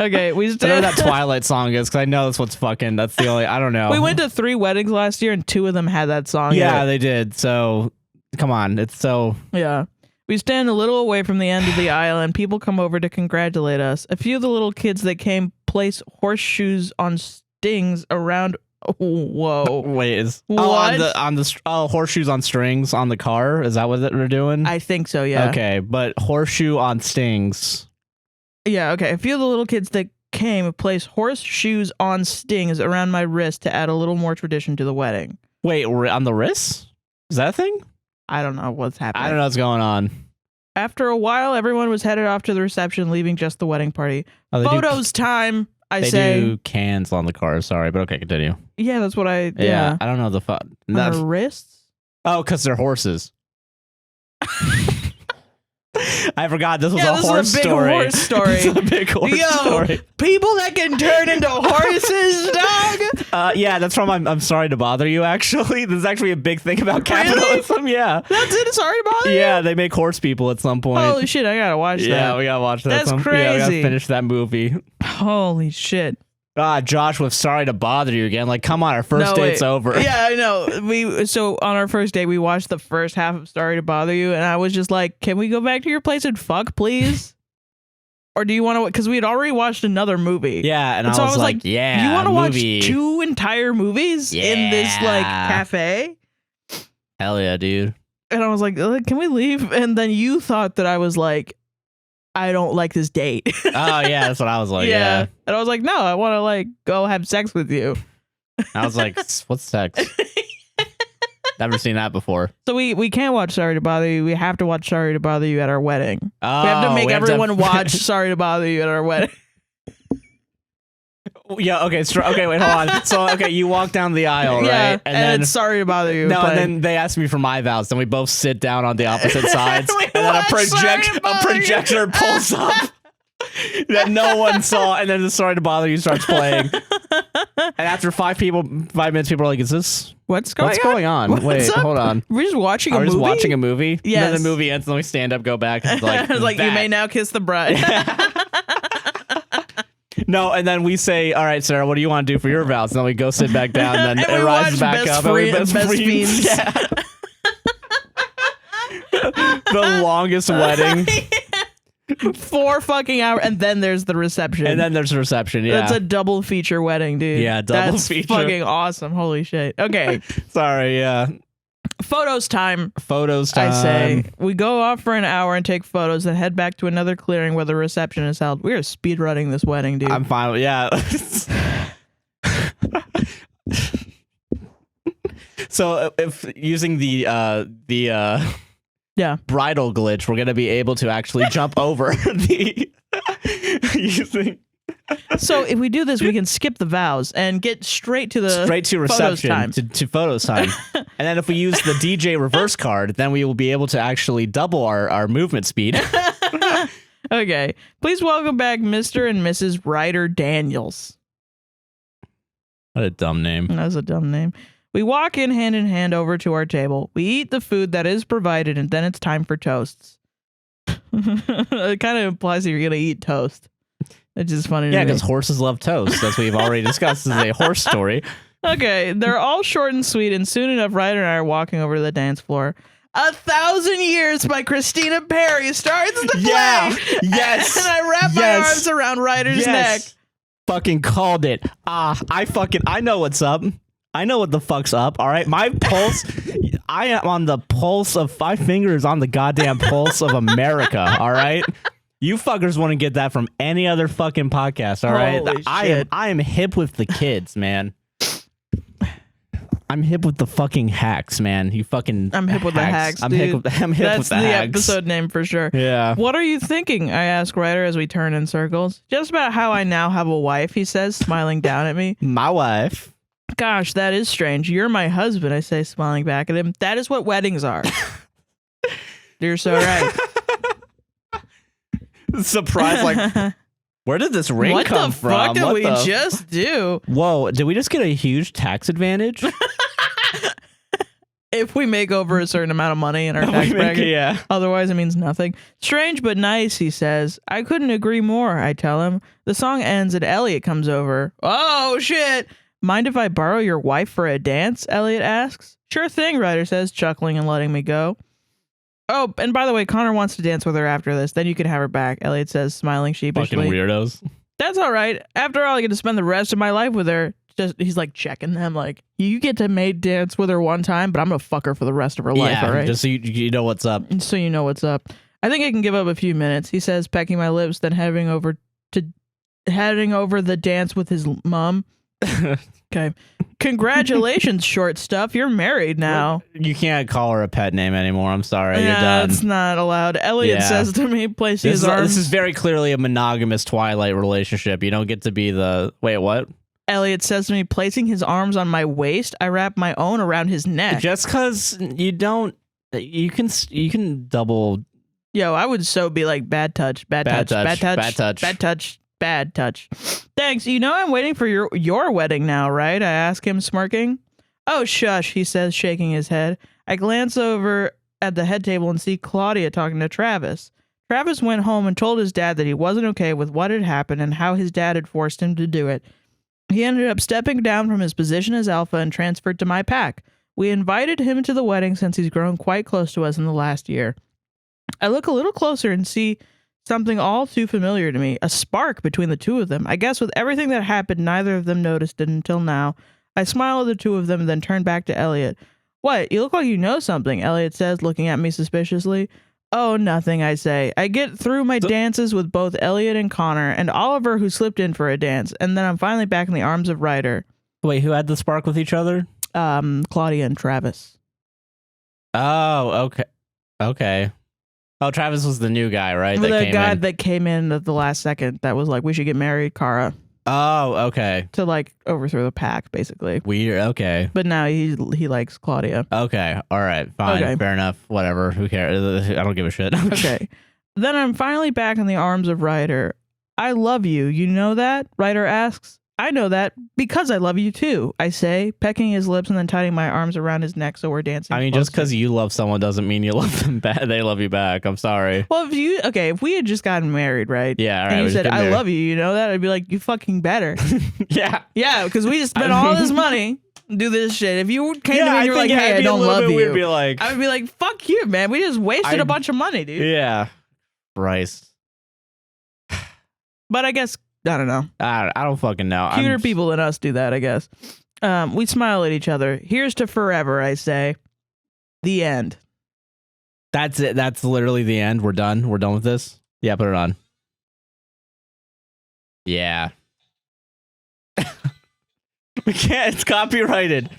Okay, we I know that Twilight song is because I know that's the only. I don't know. We went to 3 weddings last year and 2 of them had that song. Yeah, they did. So come on, it's so. Yeah. We stand a little away from the end of the aisle and people come over to congratulate us. A few of the little kids that came place horseshoes on stings around. Whoa! Wait, what? on the horseshoes on strings on the car? Is that what they're doing? I think so. Yeah. Okay, but horseshoe on stings. Yeah. Okay. A few of the little kids that came placed horseshoes on stings around my wrist to add a little more tradition to the wedding. Wait, on the wrist? Is that a thing? I don't know what's happening. I don't know what's going on. After a while, everyone was headed off to the reception, leaving just the wedding party. Photos time. They do cans on the car. Sorry, but okay, continue. Yeah, that's what I. Yeah, I don't know the fun. On their wrists. Oh, because they're horses. I forgot this was a horse story. Horse story. This is a big horse story. People that can turn into horses, dog. Yeah, that's from I'm Sorry to Bother You, actually. This is actually a big thing about capitalism. Really? Yeah. That's it? Sorry to Bother You? Yeah, they make horse people at some point. Holy shit, I gotta watch that. Yeah, we gotta watch that. That's crazy. Yeah, we gotta finish that movie. Holy shit. Josh was Sorry to Bother You again. Like, come on, our first date's over. Yeah, I know. So on our first date, we watched the first half of Sorry to Bother You, and I was just like, can we go back to your place and fuck, please? Or do you want to? Because we had already watched another movie. Yeah, and I was like, yeah, you want to watch movie. 2 entire movies in this like cafe? Hell yeah, dude. And I was like, can we leave? And then you thought that I was like, I don't like this date. Oh yeah, that's what I was like. Yeah. And I was like, no, I want to like go have sex with you. I was like, what's sex? Never seen that before. So we can't watch Sorry to Bother You. We have to watch Sorry to Bother You at our wedding. Oh, we have to make everyone watch Sorry to Bother You at our wedding. Yeah, okay, wait, hold on. So, okay, you walk down the aisle, right? And then it's Sorry to Bother You. No, and then they ask me for my vows. Then we both sit down on the opposite sides. And then a projector pulls up that no one saw. And then the Sorry to Bother You starts playing. And after 5 minutes, people are like, what's going on? Wait, hold on. We're just watching a movie? We're just watching a movie? Yes. And then the movie ends, and then we stand up, go back. And it's like, it's like, you may now kiss the bride. No, and then we say, all right, Sarah, what do you want to do for your vows? And then we go sit back down, and then it rises back up. And we best fiends. Yeah. The longest wedding. 4 fucking hours, and then there's the reception. Yeah. That's a double feature wedding, dude. Yeah, double feature. Fucking awesome. Holy shit. Okay. Sorry, yeah. Photos time. I say. We go off for an hour and take photos, then head back to another clearing where the reception is held. We are speed running this wedding, dude. I'm fine with yeah. So if using the bridal glitch, we're gonna be able to actually jump over the using. So if we do this, we can skip the vows and get straight to reception to photos time. And then if we use the DJ reverse card, then we will be able to actually double our movement speed. Okay, please welcome back Mr. and Mrs. Ryder Daniels. What a dumb name. That's a dumb name. We walk in hand over to our table. We eat the food that is provided, and then it's time for toasts. It kind of implies that you're going to eat toast. It's just funny to me. Yeah, because horses love toast, as we've already discussed. This is a horse story. Okay, they're all short and sweet, and soon enough, Ryder and I are walking over to the dance floor. 1,000 Years by Christina Perri starts to play. Yeah, yes. And I wrap my arms around Ryder's neck. Fucking called it. I know what's up. I know what the fuck's up, all right? My pulse, I am on the pulse of 5 fingers on the goddamn pulse of America, all right? You fuckers want to get that from any other fucking podcast, all right? Holy shit. I am hip with the kids, man. I'm hip with the fucking hacks, man. You fucking I'm hip with the hacks, dude. I'm hip with the hacks. That's the episode name for sure. Yeah. What are you thinking? I ask Ryder as we turn in circles. Just about how I now have a wife, he says, smiling down at me. My wife. Gosh, that is strange. You're my husband, I say, smiling back at him. That is what weddings are. You're so right. Surprise, like, where did this ring come from? What the fuck did we just do? Whoa, did we just get a huge tax advantage? If we make over a certain amount of money in our tax bracket. Yeah. Otherwise, it means nothing. Strange but nice, he says. I couldn't agree more, I tell him. The song ends and Elliot comes over. Oh, shit. Mind if I borrow your wife for a dance? Elliot asks. Sure thing, Ryder says, chuckling and letting me go. Oh, and by the way, Connor wants to dance with her after this. Then you can have her back, Elliot says, smiling sheepishly. Fucking weirdos. That's all right. After all, I get to spend the rest of my life with her. He's like checking them, like, you get to dance with her one time, but I'm gonna fuck her for the rest of her life, all right? Just so you know what's up. So you know what's up. I think I can give up a few minutes, he says, pecking my lips, then heading over the dance with his mom. Okay. Congratulations, short stuff. You're married now. You can't call her a pet name anymore. I'm sorry. You're Yeah, done. it's not allowed. Elliot says to me, placing his arms. This is very clearly a monogamous Twilight relationship. You don't get to be the... Wait, what? Elliot says to me, placing his arms on my waist. I wrap my own around his neck. Just because you don't... You can double... Yo, I would so be like, bad touch, bad touch, bad touch, bad touch, bad touch, bad touch. Thanks. You know I'm waiting for your wedding now, right? I ask him, smirking. Oh, shush, he says, shaking his head. I glance over at the head table and see Claudia talking to Travis. Travis went home and told his dad that he wasn't okay with what had happened and how his dad had forced him to do it. He ended up stepping down from his position as alpha and transferred to my pack. We invited him to the wedding since he's grown quite close to us in the last year. I look a little closer and see Something all too familiar to me. A spark between the two of them. I guess with everything that happened, neither of them noticed it until now. I smile at the two of them and then turn back to Elliot. What? You look like you know something, Elliot says, looking at me suspiciously. Oh, nothing, I say. I get through my dances with both Elliot and Connor, and Oliver, who slipped in for a dance, and then I'm finally back in the arms of Ryder. Wait, who had the spark with each other? Claudia and Travis. Oh, okay. Okay. Oh, Travis was the new guy, right? The guy that came in at the last second that was like, we should get married, Kara. Oh, okay. To like overthrow the pack, basically. Weird. Okay. But now he likes Claudia. Okay. All right. Fine. Okay. Fair enough. Whatever. Who cares? I don't give a shit. Okay. Then I'm finally back in the arms of Ryder. I love you. You know that? Ryder asks. I know that because I love you too, I say, pecking his lips and then tying my arms around his neck so we're dancing. I mean, just because you love someone doesn't mean you love them back. They love you back. I'm sorry. Well, if we had just gotten married, right? Yeah. All right, and you said, I love you, you know that? I'd be like, you fucking better. Yeah. Yeah, because we just spent all this money do this shit. If you came to me and you were like, hey, I don't love you. I would be like, fuck you, man. We just wasted a bunch of money, dude. Yeah. Christ. But I guess... I don't know. I don't fucking know. Cuter people than us do that, I guess. We smile at each other. Here's to forever, I say. The end. That's it. That's literally the end. We're done. We're done with this. Yeah, put it on. Yeah. We can't. It's copyrighted.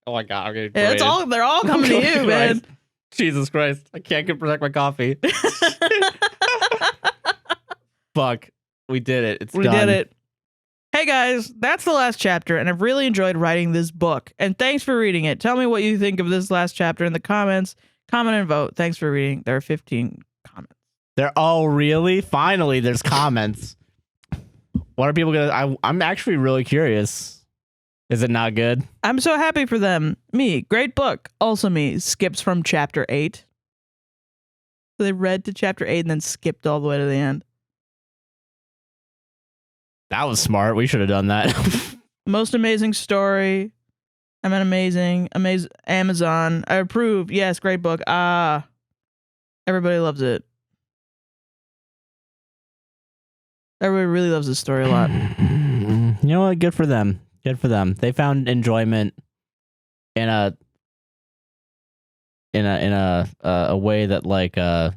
Oh my God. I'm getting they're all coming to you, man. Jesus Christ. I can't protect my coffee. Fuck. We did it. It's done. We did it. Hey guys, that's the last chapter, and I've really enjoyed writing this book. And thanks for reading it. Tell me what you think of this last chapter in the comments. Comment and vote. Thanks for reading. There are 15 comments. Really? Finally, there's comments. What are people gonna... I'm actually really curious. Is it not good? I'm so happy for them. Me, great book. Also me, skips from chapter 8. So they read to chapter 8 and then skipped all the way to the end. That was smart. We should have done that. Most amazing story. I'm an amazing Amazon. I approve. Yes, great book. Everybody loves it. Everybody really loves this story a lot. You know what? Good for them. Good for them. They found enjoyment in a way that like no,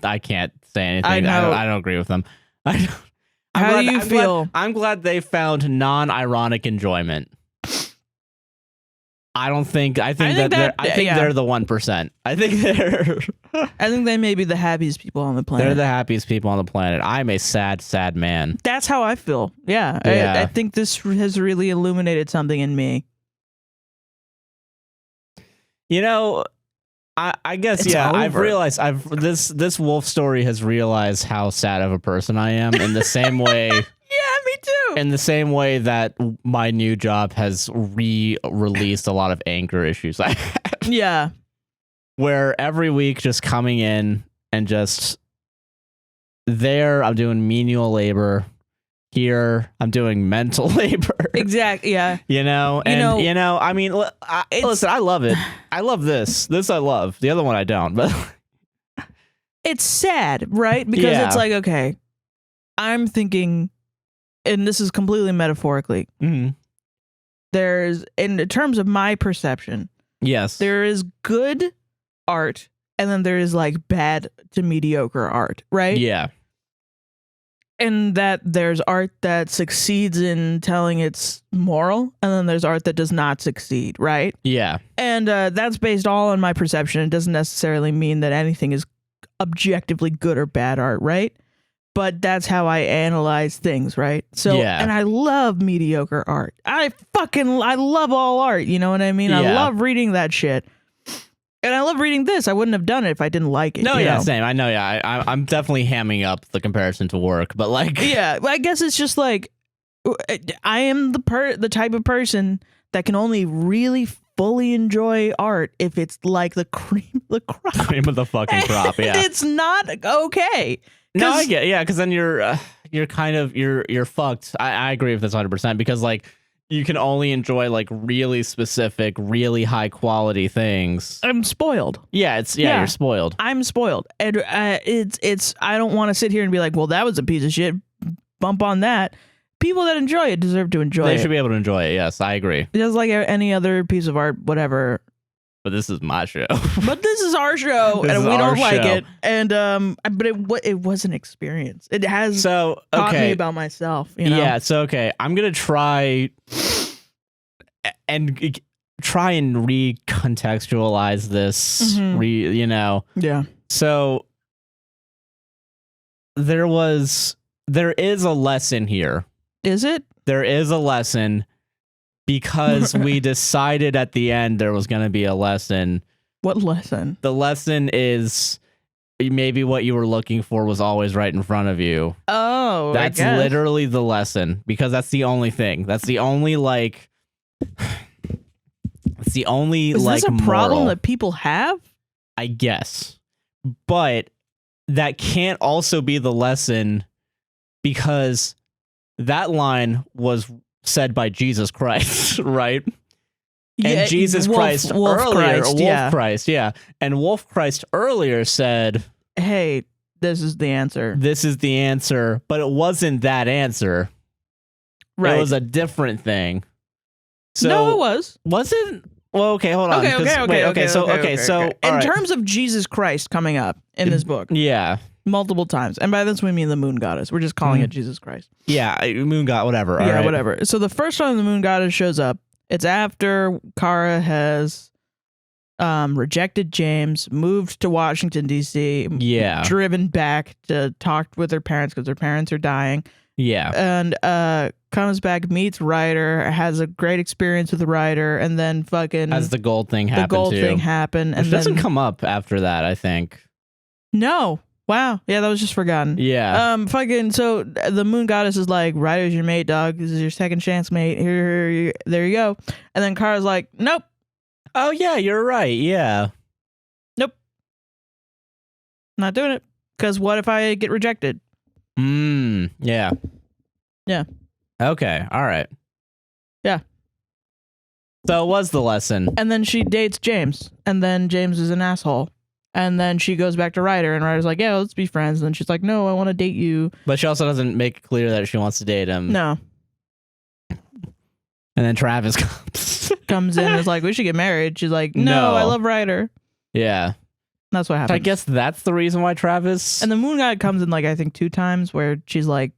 I can't say anything. I don't agree with them. How do you feel? I'm glad they found non-ironic enjoyment. I think they're the 1%. I think they may be the happiest people on the planet. They're the happiest people on the planet. I'm a sad, sad man. That's how I feel. Yeah. I think this has really illuminated something in me. You know, I guess I've realized this wolf story has realized how sad of a person I am in the same way. Yeah, me too. In the same way that my new job has released a lot of anger issues I had. Yeah. Where every week just coming in and just there I'm doing menial labor. Here I'm doing mental labor. Exactly. Yeah. You know, I mean, listen, I love it. I love this. This I love. The other one I don't, but it's sad, right? Because it's like, okay, I'm thinking, and this is completely metaphorically. Mm-hmm. There's, in terms of my perception, yes, there is good art, and then there is like bad to mediocre art, right? Yeah. And that there's art that succeeds in telling its moral, and then there's art that does not succeed, right? Yeah. And that's based all on my perception. It doesn't necessarily mean that anything is objectively good or bad art, right? But that's how I analyze things, right? So, and I love mediocre art. I love all art, you know what I mean? Yeah. I love reading that shit. And I love reading this. I wouldn't have done it if I didn't like it. No, yeah, same. I know, yeah. I'm definitely hamming up the comparison to work, but like... Yeah, I guess it's just like, I am the type of person that can only really fully enjoy art if it's like the cream of the crop. Cream of the fucking crop, yeah. It's not okay. No, I get, yeah, because then you're kind of, you're fucked. I agree with this 100% because like, you can only enjoy like really specific, really high quality things. I'm spoiled. Yeah, you're spoiled. I'm spoiled. And it's I don't want to sit here and be like, well, that was a piece of shit. Bump on that. People that enjoy it deserve to enjoy it. They should be able to enjoy it. Yes, I agree. Just like any other piece of art, whatever. But this is my show. But this is our show, and we don't like it. And but it was an experience. It has taught me about myself. You know? Yeah. So I'm gonna try and recontextualize this. Mm-hmm. Yeah. So there is a lesson here. Is it? There is a lesson. Because we decided at the end there was going to be a lesson. What lesson? The lesson is maybe what you were looking for was always right in front of you. Oh, that's literally the lesson, because that's the only thing. That's the only like. It's the only is like. Is this a moral, problem that people have? I guess, but that can't also be the lesson, because that line was said by Jesus Christ, right? Yeah, and Jesus Christ Wolf earlier, Christ, Wolf Christ, yeah. And Wolf Christ earlier said, hey, this is the answer. This is the answer, but it wasn't that answer. Right. It was a different thing. So no, it was. Was it? Well, okay, hold on. Okay. So in terms of Jesus Christ coming up in this book. Yeah. Multiple times. And by this we mean the moon goddess. We're just calling it Jesus Christ. Yeah, moon god, whatever. Yeah, whatever. So the first time the moon goddess shows up, it's after Kara has rejected James, moved to Washington, D.C., driven back to talk with her parents because her parents are dying. Yeah. And comes back, meets Ryder, has a great experience with Ryder, and then fucking... Has the gold thing happen, and which doesn't come up after that, I think. No. Wow. Yeah, that was just forgotten. Yeah. So the moon goddess is like, Ryder's your mate, dog. This is your second chance, mate. Here, there you go. And then Kara's like, nope. Oh, yeah, you're right. Yeah. Nope. Not doing it. Because what if I get rejected? Yeah. Yeah. Okay. All right. Yeah. So it was the lesson. And then she dates James. And then James is an asshole. And then she goes back to Ryder, and Ryder's like, yeah, let's be friends. And then she's like, no, I want to date you. But she also doesn't make it clear that she wants to date him. No. And then Travis comes in and is like, we should get married. She's like, no, I love Ryder. Yeah. That's what happens. I guess that's the reason why Travis... And the moon god comes in, like, I think 2 times where she's like,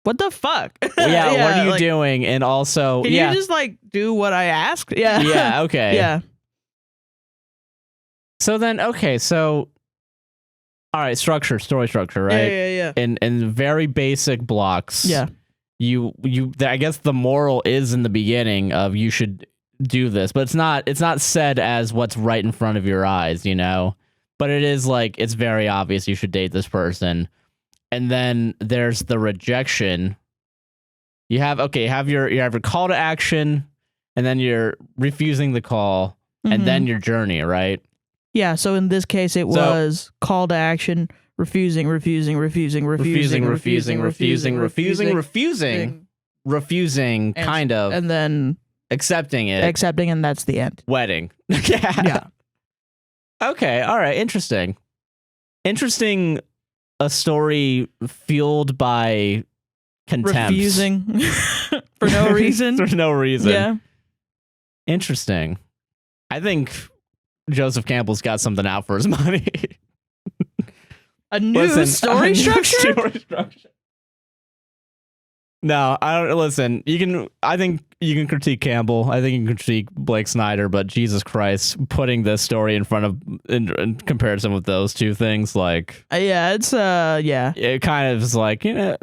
what the fuck? Yeah, what are you doing? And also... Can you just, like, do what I asked? Yeah. Yeah, okay. Yeah. So then, okay, so... All right, story structure, right? Yeah. In very basic blocks. Yeah. I guess the moral is in the beginning of you should do this, but it's not said as what's right in front of your eyes, you know? But it is like, it's very obvious you should date this person. And then there's the rejection. You have your call to action, and then you're refusing the call, and then your journey, right? Yeah, so in this case it was call to action, refusing, kind of. And then accepting, and that's the end. Wedding. Yeah. Okay, all right, interesting. A story fueled by contempt. Refusing for no reason. For no reason. Yeah. Interesting. I think Joseph Campbell's got something out for his money. A new story structure? No, I don't listen. I think you can critique Campbell. I think you can critique Blake Snyder, but Jesus Christ, putting this story in front of in comparison with those two things, like it's it kind of is like, you know,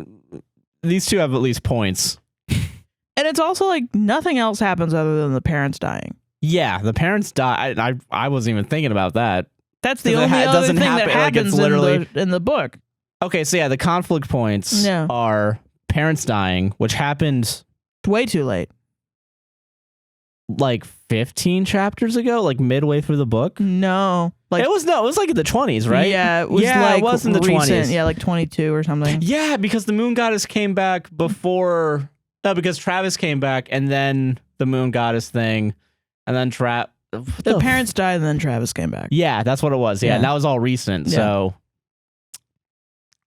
these two have at least points. And it's also like nothing else happens other than the parents dying. Yeah, the parents die. I wasn't even thinking about that. That's the only other thing that happens in the book. Okay, so yeah, the conflict points are parents dying, which happened way too late. Like 15 chapters ago, like midway through the book. No, like it was like in the 20s, right? Yeah, it was it was in the 20s. Yeah, like 22 or something. Yeah, because the moon goddess came back before No, because Travis came back, and then the moon goddess thing, and then the parents died, and then Travis came back. Yeah, that's what it was. Yeah, and that was all recent. Yeah. So,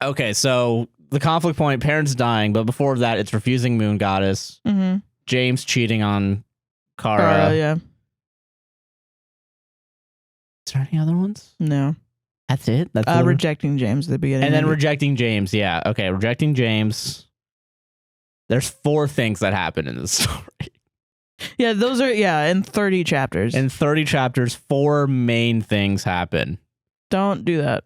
okay, so the conflict point, parents dying, but before that, it's refusing moon goddess, James cheating on Kara. Yeah. Is there any other ones? No. That's it? That's rejecting James at the beginning. And then rejecting James, yeah. Okay, rejecting James. There's 4 things that happen in this story. Yeah, those are, in 30 chapters. In 30 chapters, 4 main things happen. Don't do that.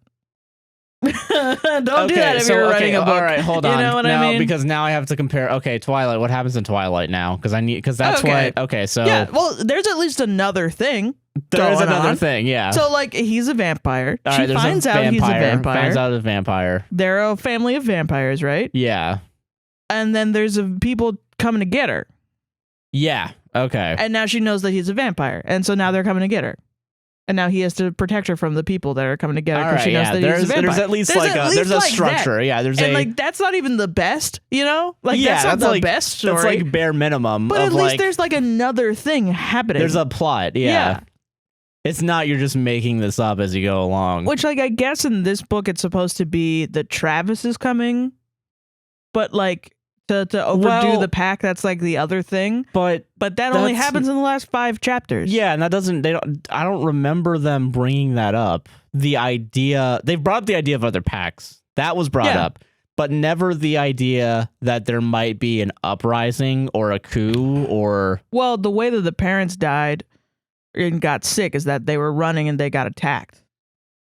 Don't do that if you're writing a book. All right, hold on. You know what I mean? Because now I have to compare. Okay, Twilight. What happens in Twilight now? Because that's what. Okay, so yeah. Well, there's at least another thing. There's another thing. Yeah. So like, he's a vampire. She finds out he's a vampire. Finds out he's a vampire. They're a family of vampires, right? Yeah. And then there's people coming to get her. Yeah. Okay. And now she knows that he's a vampire, and so now they're coming to get her. And now he has to protect her from the people that are coming to get her because she knows that he's a vampire. There's at least there's a structure. That. Yeah, and like that's not even the best, you know? Like that's not the best story. That's like bare minimum. But at least there's like another thing happening. There's a plot. Yeah. It's not you're just making this up as you go along. Which like I guess in this book it's supposed to be that Travis is coming, but like to overdo the pack, that's like the other thing. But that only happens in the last 5 chapters. Yeah, and that doesn't. I don't remember them bringing that up. The idea they've brought up the idea of other packs that was brought up, but never the idea that there might be an uprising or a coup or. Well, the way that the parents died and got sick is that they were running and they got attacked.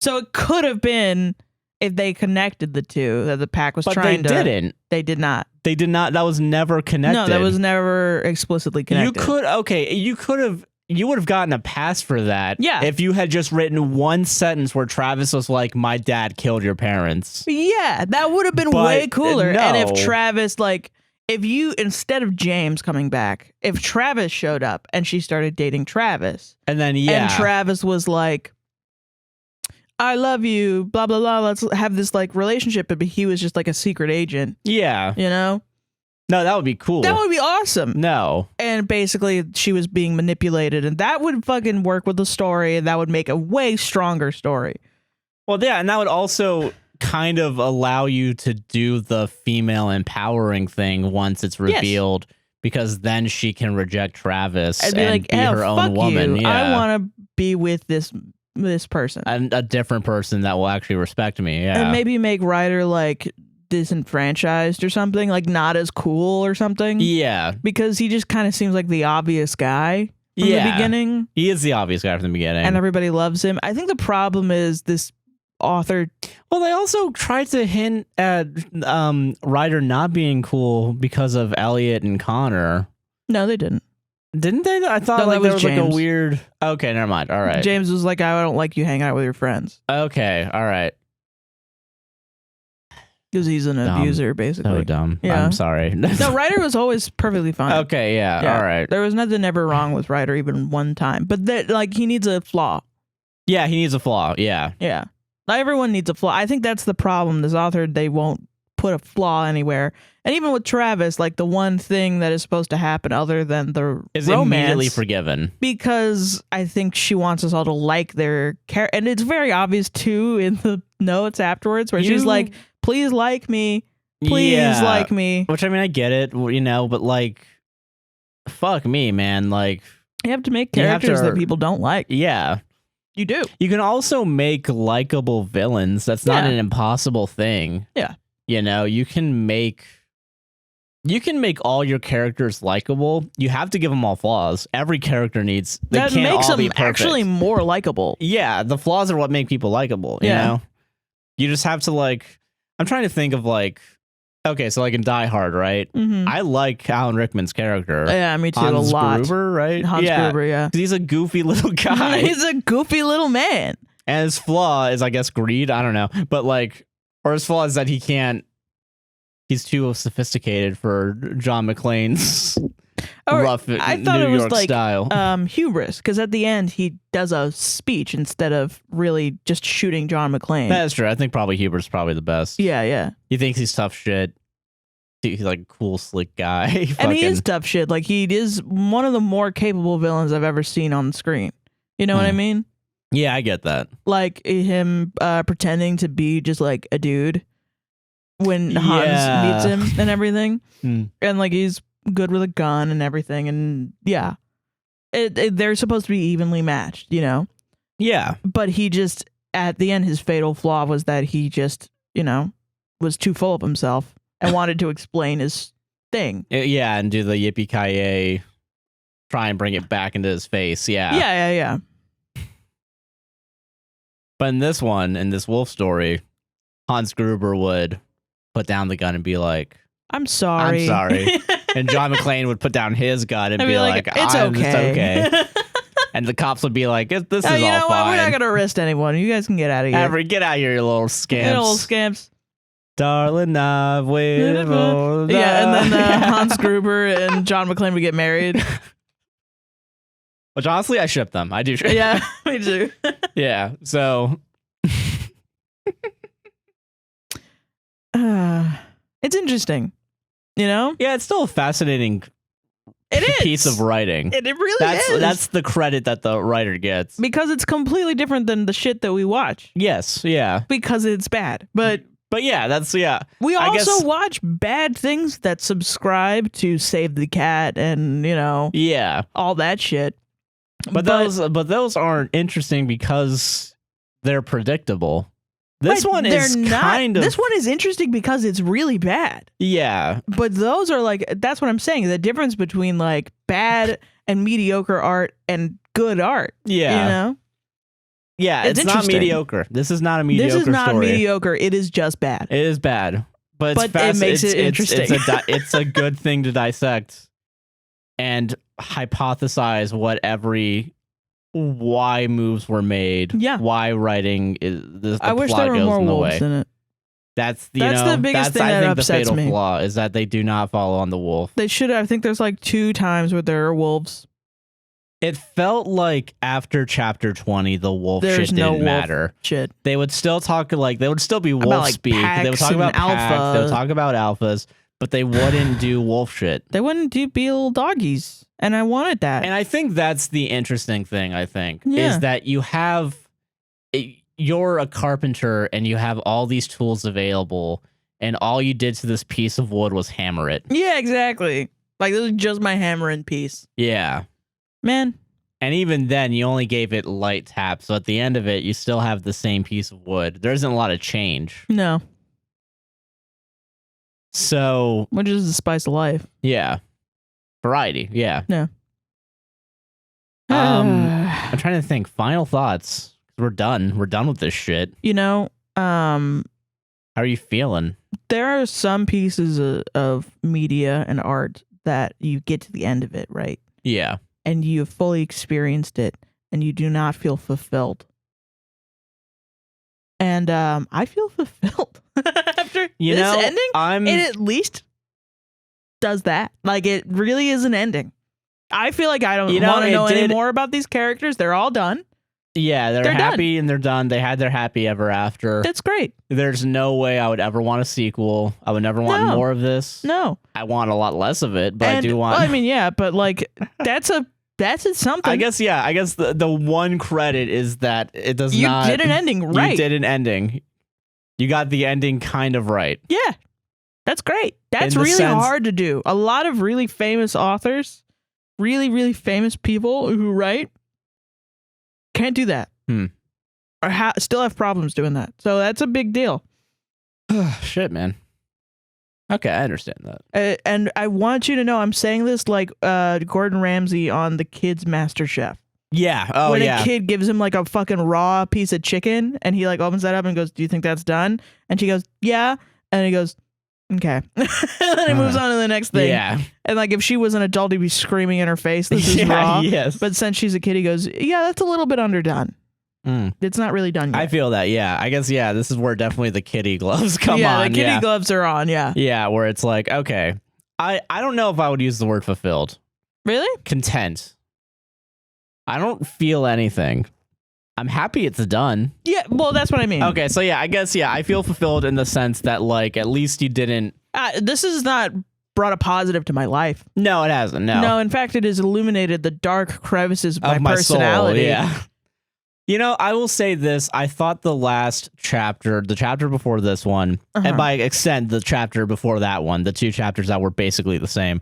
So it could have been. If they connected the two, that the pack was trying to. But they didn't. They did not. They did not. That was never connected. No, that was never explicitly connected. You would have gotten a pass for that. Yeah. If you had just written one sentence where Travis was like, "My dad killed your parents." Yeah, that would have been way cooler. No. And if Travis, if you, instead of James coming back, if Travis showed up and she started dating Travis. And then, and Travis was like, I love you, blah, blah, blah. Let's have this like relationship. But he was just like a secret agent. Yeah. You know? No, that would be cool. That would be awesome. No. And basically she was being manipulated, and that would fucking work with the story, and that would make a way stronger story. Well, yeah. And that would also kind of allow you to do the female empowering thing once it's revealed, because then she can reject Travis and be her own woman. Yeah. I want to be with this person, and a different person that will actually respect me. Yeah, and maybe make Ryder like disenfranchised or something, like not as cool or something. Yeah, because he just kind of seems like the obvious guy from the beginning. He is the obvious guy from the beginning, and everybody loves him. I think the problem is this author. Well, they also tried to hint at Ryder not being cool because of Elliot and Connor. No, they didn't. Didn't they? I thought like there was like a weird. Okay, never mind. All right. James was like, I don't like you hanging out with your friends. Okay, all right. Because he's an abuser, basically. So dumb. Yeah. I'm sorry. No, Ryder was always perfectly fine. Okay, yeah, all right. There was nothing ever wrong with Ryder, even one time. But like he needs a flaw. Yeah, he needs a flaw. Yeah. Yeah. Not everyone needs a flaw. I think that's the problem. This author, they won't put a flaw anywhere. And even with Travis, like the one thing that is supposed to happen other than the is romance, immediately forgiven, because I think she wants us all to like their character, and it's very obvious too in the notes afterwards where she's like, "Please like me, please like me." Which I mean, I get it, you know, but like, fuck me, man. Like, you have to make characters that people don't like. Yeah. You do. You can also make likable villains. That's not an impossible thing. Yeah. You know, you can make all your characters likable. You have to give them all flaws. Every character needs. That makes them actually more likable. Yeah, the flaws are what make people likable. You know, you just have to like. I'm trying to think of like. Okay, so like in Die Hard, right? Mm-hmm. I like Alan Rickman's character. Yeah, me too. Hans a lot. Gruber, right? Hans Gruber, yeah. He's a goofy little guy. He's a goofy little man. And his flaw is, I guess, greed. I don't know, but like, or his flaw is that he can't. He's too sophisticated for John McClane's rough New York style. Hubris, because at the end he does a speech instead of really just shooting John McClane. That's true. I think probably Hubris is probably the best. Yeah, yeah. He thinks he's tough shit. he's like a cool, slick guy. And he is tough shit. Like, he is one of the more capable villains I've ever seen on the screen. You know what I mean? Yeah, I get that. Like him pretending to be just like a dude when Hans meets him and everything. And like he's good with a gun and everything. And yeah, they're supposed to be evenly matched, you know? Yeah. But he just, at the end, his fatal flaw was that he just, you know, was too full of himself and wanted to explain his thing. Yeah, and do the yippee-ki-yay, try and bring it back into his face. Yeah. Yeah. But in this one, in this wolf story, Hans Gruber would put down the gun and be like, I'm sorry. And John McClane would put down his gun and be like, it's okay. And the cops would be like, this is all you know fine. What? We're not going to arrest anyone. You guys can get out of here. Get out of here, you little scamps. Little scamps. Darling, I've waited for Yeah, and then Hans Gruber and John McClane would get married. Which honestly, I ship them. I do. Yeah, me too. Yeah, so it's interesting, you know? Yeah, it's still a fascinating piece of writing. It really is. That's the credit that the writer gets. Because it's completely different than the shit that we watch. Yes, yeah. Because it's bad. But yeah, we also watch bad things that subscribe to Save the Cat and, you know, all that shit. But those aren't interesting because they're predictable. This one is This one is interesting because it's really bad. Yeah. But those are like, that's what I'm saying. The difference between like bad and mediocre art and good art. Yeah. You know? Yeah, it's not mediocre. This is not a mediocre story. This is not mediocre. It is just bad. It is bad. But it makes it interesting. It's a good thing to dissect and hypothesize why moves were made. Yeah. Why writing is this. I wish there were more wolves in it. That's the biggest thing that upsets me. The fatal flaw is that they do not follow on the wolf. They should. I think there's like 2 times where there are wolves. It felt like after chapter 20, the wolf shit didn't matter. Shit. They would still talk they would still be wolf about, speak. They would talk about alpha. They would talk about alphas, but they wouldn't do wolf shit. They wouldn't be little doggies. And I wanted that. And I think that's the interesting thing, is that you're a carpenter and you have all these tools available and all you did to this piece of wood was hammer it. Yeah, exactly. Like, this is just my hammering piece. Yeah. Man. And even then, you only gave it light taps. So at the end of it, you still have the same piece of wood. There isn't a lot of change. No. So. Which is the spice of life. Yeah. Variety. Yeah. No. I'm trying to think. Final thoughts. We're done. We're done with this shit. You know, how are you feeling? There are some pieces of media and art that you get to the end of it, right? Yeah. And you have fully experienced it and you do not feel fulfilled. And I feel fulfilled after this ending. It at least does that. Like, it really is an ending. I feel like I don't want to know any more about these characters. They're all done. Yeah, they're happy and they're done. They had their happy ever after. That's great. There's no way I would ever want a sequel. I would never want more of this. No. I want a lot less of it, but I do want. Well, I mean, yeah, but like that's something. I guess the one credit is that it does not. You did an ending right. You did an ending. You got the ending kind of right. Yeah. That's great. That's really hard to do. A lot of really famous authors, really, really famous people who write can't do that. Or still have problems doing that. So that's a big deal. Shit, man. Okay, I understand that. And I want you to know, I'm saying this like Gordon Ramsay on The Kid's Master Chef. Yeah. Oh, when a kid gives him like a fucking raw piece of chicken and he like opens that up and goes, "Do you think that's done?" And she goes, "Yeah." And he goes, "Okay." And then he moves on to the next thing. Yeah. And like if she was an adult, he'd be screaming in her face, "This is raw." Yes. But since she's a kid, he goes, "Yeah, that's a little bit underdone. It's not really done yet." I feel that. Yeah. I guess. Yeah. This is where definitely the kiddie gloves come on. Yeah, the kiddie gloves are on. Yeah. Yeah. Where it's like, okay, I don't know if I would use the word fulfilled. Really? Content. I don't feel anything. I'm happy it's done. Yeah, well, that's what I mean. Okay, so yeah, I guess, I feel fulfilled in the sense that, like, at least you didn't This has not brought a positive to my life. No, it hasn't. No, in fact, it has illuminated the dark crevices of my personality. Soul, yeah. You know, I will say this. I thought the last chapter, the chapter before this one, and by extent, the chapter before that one, the two chapters that were basically the same,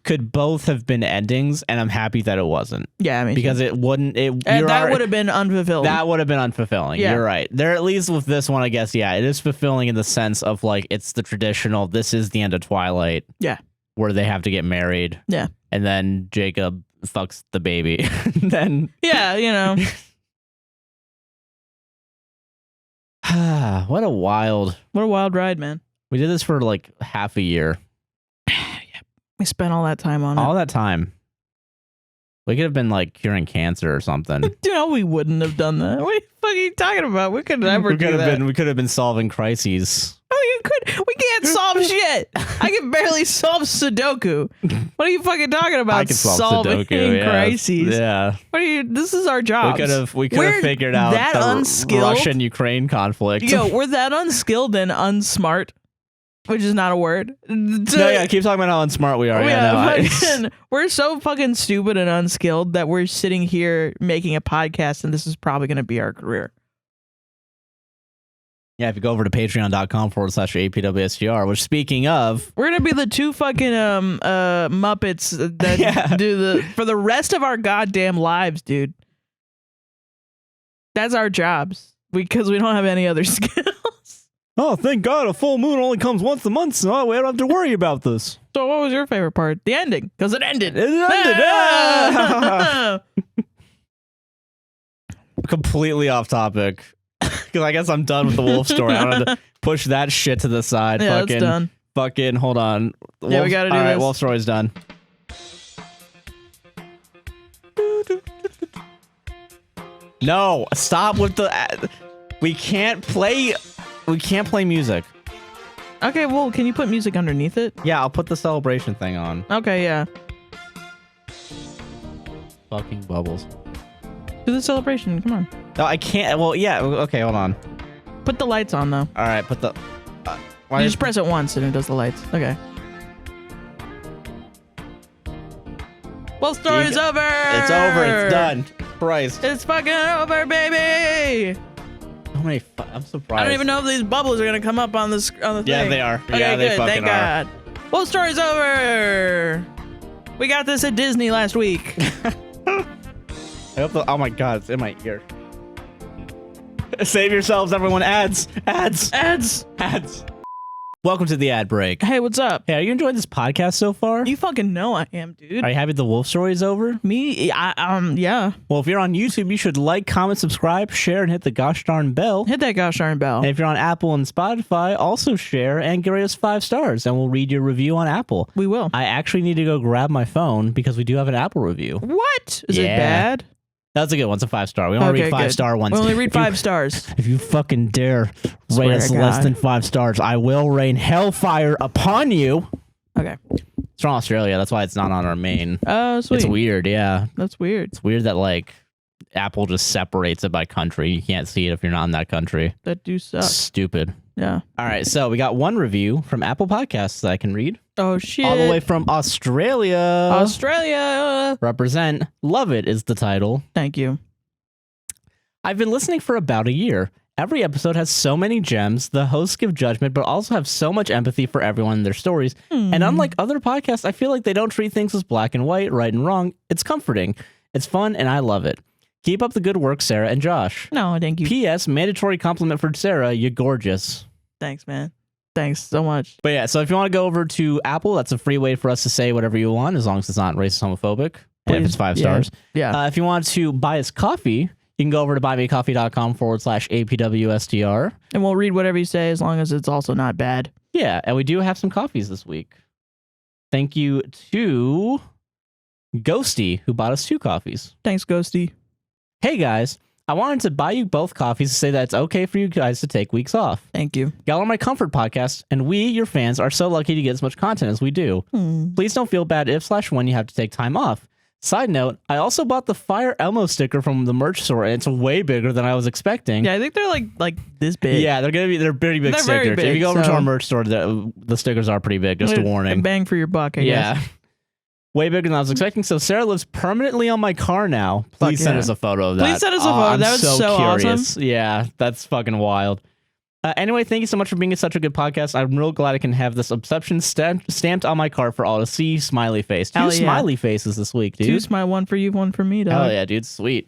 could both have been endings, and I'm happy that it wasn't. Yeah, I mean, because it wouldn't. That would have been unfulfilling. That would have been unfulfilling. Yeah. You're right. There, at least with this one, I guess, yeah, it is fulfilling in the sense of like it's the traditional. This is the end of Twilight. Yeah, where they have to get married. Yeah, and then Jacob fucks the baby. Then you know. What a wild ride, man. We did this for like half a year. We spent all that time on it. All that time. We could have been like curing cancer or something. You know, we wouldn't have done that. What the fuck are you talking about? We could never do that. We could have been solving crises. Oh, you could. We can't solve shit. I can barely solve Sudoku. What are you fucking talking about? I can solve Sudoku, crises. Yeah. What are you? This is our job. We could have figured out that the Russian-Ukraine conflict. Yo, we're that unskilled and unsmart, which is not a word. No, yeah, keep talking about how unsmart we are. We're so fucking stupid and unskilled that we're sitting here making a podcast, and this is probably going to be our career. Yeah, if you go over to patreon.com/APWSTR, which speaking of... We're going to be the two fucking Muppets that do for the rest of our goddamn lives, dude. That's our jobs. Because we don't have any other skills. Oh, thank God, a full moon only comes once a month, so we don't have to worry about this. So what was your favorite part? The ending, because it ended. It ended. Completely off topic. Because I guess I'm done with the wolf story. I don't have to push that shit to the side. Yeah, it's done. Fucking, hold on. Yeah, we gotta do this. All right, wolf story's done. No, stop with the... We can't play music. Okay, well, can you put music underneath it? Yeah, I'll put the celebration thing on. Okay, yeah. Fucking bubbles. Do the celebration, come on. No, I can't. Well, yeah, okay, hold on. Put the lights on, though. All right, put the... you just press it once and it does the lights. Okay. Well, story's over! It's over, it's done. Christ. It's fucking over, baby! How many... I'm surprised. I don't even know if these bubbles are gonna come up on the thing. Yeah, they are. Okay, yeah, they good. fucking Thank God. Well, story's over! We got this at Disney last week. I hope oh my God, it's in my ear. Save yourselves, everyone. Ads. Welcome to the ad break. Hey, what's up? Hey, are you enjoying this podcast so far? You fucking know I am, dude. Are you happy the wolf story's over? Me? Yeah. Well, if you're on YouTube, you should like, comment, subscribe, share, and hit the gosh darn bell. Hit that gosh darn bell. And if you're on Apple and Spotify, also share and give us 5 stars, and we'll read your review on Apple. We will. I actually need to go grab my phone because we do have an Apple review. What? Is it bad? That's a good one. It's a 5-star. We only read 5-star ones. We only read 5 stars. If you fucking dare rate us less than 5 stars, I will rain hellfire upon you. Okay. It's from Australia. That's why it's not on our main. Oh, sweet. It's weird, yeah. That's weird. It's weird that, like, Apple just separates it by country. You can't see it if you're not in that country. That do suck. Stupid. Yeah. All right, so we got one review from Apple Podcasts that I can read. Oh, shit. All the way from Australia. Australia. Represent. Love it is the title. Thank you. I've been listening for about a year. Every episode has so many gems. The hosts give judgment, but also have so much empathy for everyone in their stories. And unlike other podcasts, I feel like they don't treat things as black and white, right and wrong. It's comforting. It's fun, and I love it. Keep up the good work, Sarah and Josh. No, thank you. P.S. Mandatory compliment for Sarah. You're gorgeous. Thanks, man. Thanks so much. But yeah, so if you want to go over to Apple, that's a free way for us to say whatever you want, as long as it's not racist, homophobic, and if it's 5 stars. Yeah. If you want to buy us coffee, you can go over to buymeacoffee.com/APWSTR. And we'll read whatever you say as long as it's also not bad. Yeah, and we do have some coffees this week. Thank you to Ghosty, who bought us 2 coffees. Thanks, Ghosty. Hey, guys. I wanted to buy you both coffees to say that it's okay for you guys to take weeks off. Thank you. Y'all are my comfort podcast, and we, your fans, are so lucky to get as much content as we do. Please don't feel bad if/when you have to take time off. Side note, I also bought the Fire Elmo sticker from the merch store, and it's way bigger than I was expecting. Yeah, I think they're like this big. Yeah, they're pretty big stickers. Very big, if you go over to our merch store, the stickers are pretty big, just a warning. Bang for your buck, I guess. Way bigger than I was expecting. So Sarah lives permanently on my car now. Please send us a photo of that. Please send us a photo. That was so curious. awesome. Yeah, that's fucking wild. Anyway, thank you so much for being such a good podcast. I'm real glad I can have this obsession stamped on my car for all to see. Smiley face. Two smiley faces this week, dude. One for you, one for me, dog. Hell yeah, dude. Sweet.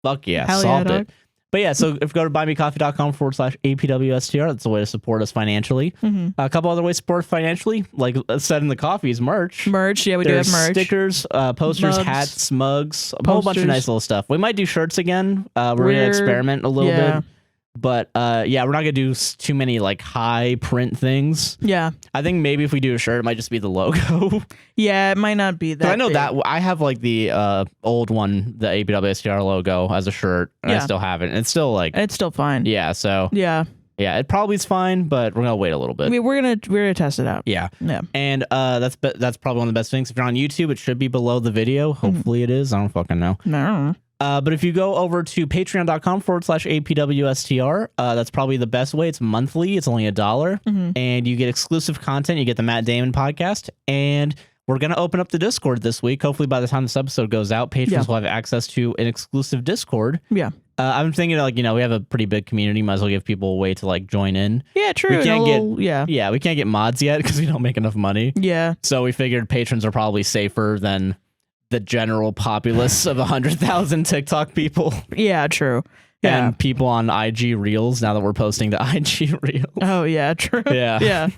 Fuck yeah. Hell Solved yeah, it. But yeah, so if you go to buymecoffee.com/APWSTR, that's a way to support us financially. A couple other ways to support financially, like said in the coffee, is merch. Merch, yeah, we do have merch. Stickers, posters, hats, mugs, a whole bunch of nice little stuff. We might do shirts again. We're going to experiment a little bit. But yeah, we're not gonna do too many like high print things. Yeah, I think maybe if we do a shirt, it might just be the logo. Yeah, it might not be that. I know big. that I have like the old one, the APWSTR logo as a shirt, and I still have it. And it's still like it's still fine. Yeah, so yeah, it probably is fine, but we're gonna wait a little bit. I mean, we're gonna test it out. Yeah. And that's probably one of the best things. If you're on YouTube, it should be below the video. Hopefully, it is. I don't fucking know. No. But if you go over to patreon.com/APWSTR, that's probably the best way. It's monthly. It's only $1. And you get exclusive content. You get the Matt Damon podcast. And we're going to open up the Discord this week. Hopefully by the time this episode goes out, patrons will have access to an exclusive Discord. Yeah. I'm thinking like, we have a pretty big community. Might as well give people a way to like join in. Yeah, true. We can't we can't get mods yet because we don't make enough money. Yeah. So we figured patrons are probably safer than the general populace of 100,000 TikTok people. Yeah, true. Yeah. And people on IG Reels now that we're posting to IG Reels. Oh, yeah, true. Yeah. Yeah.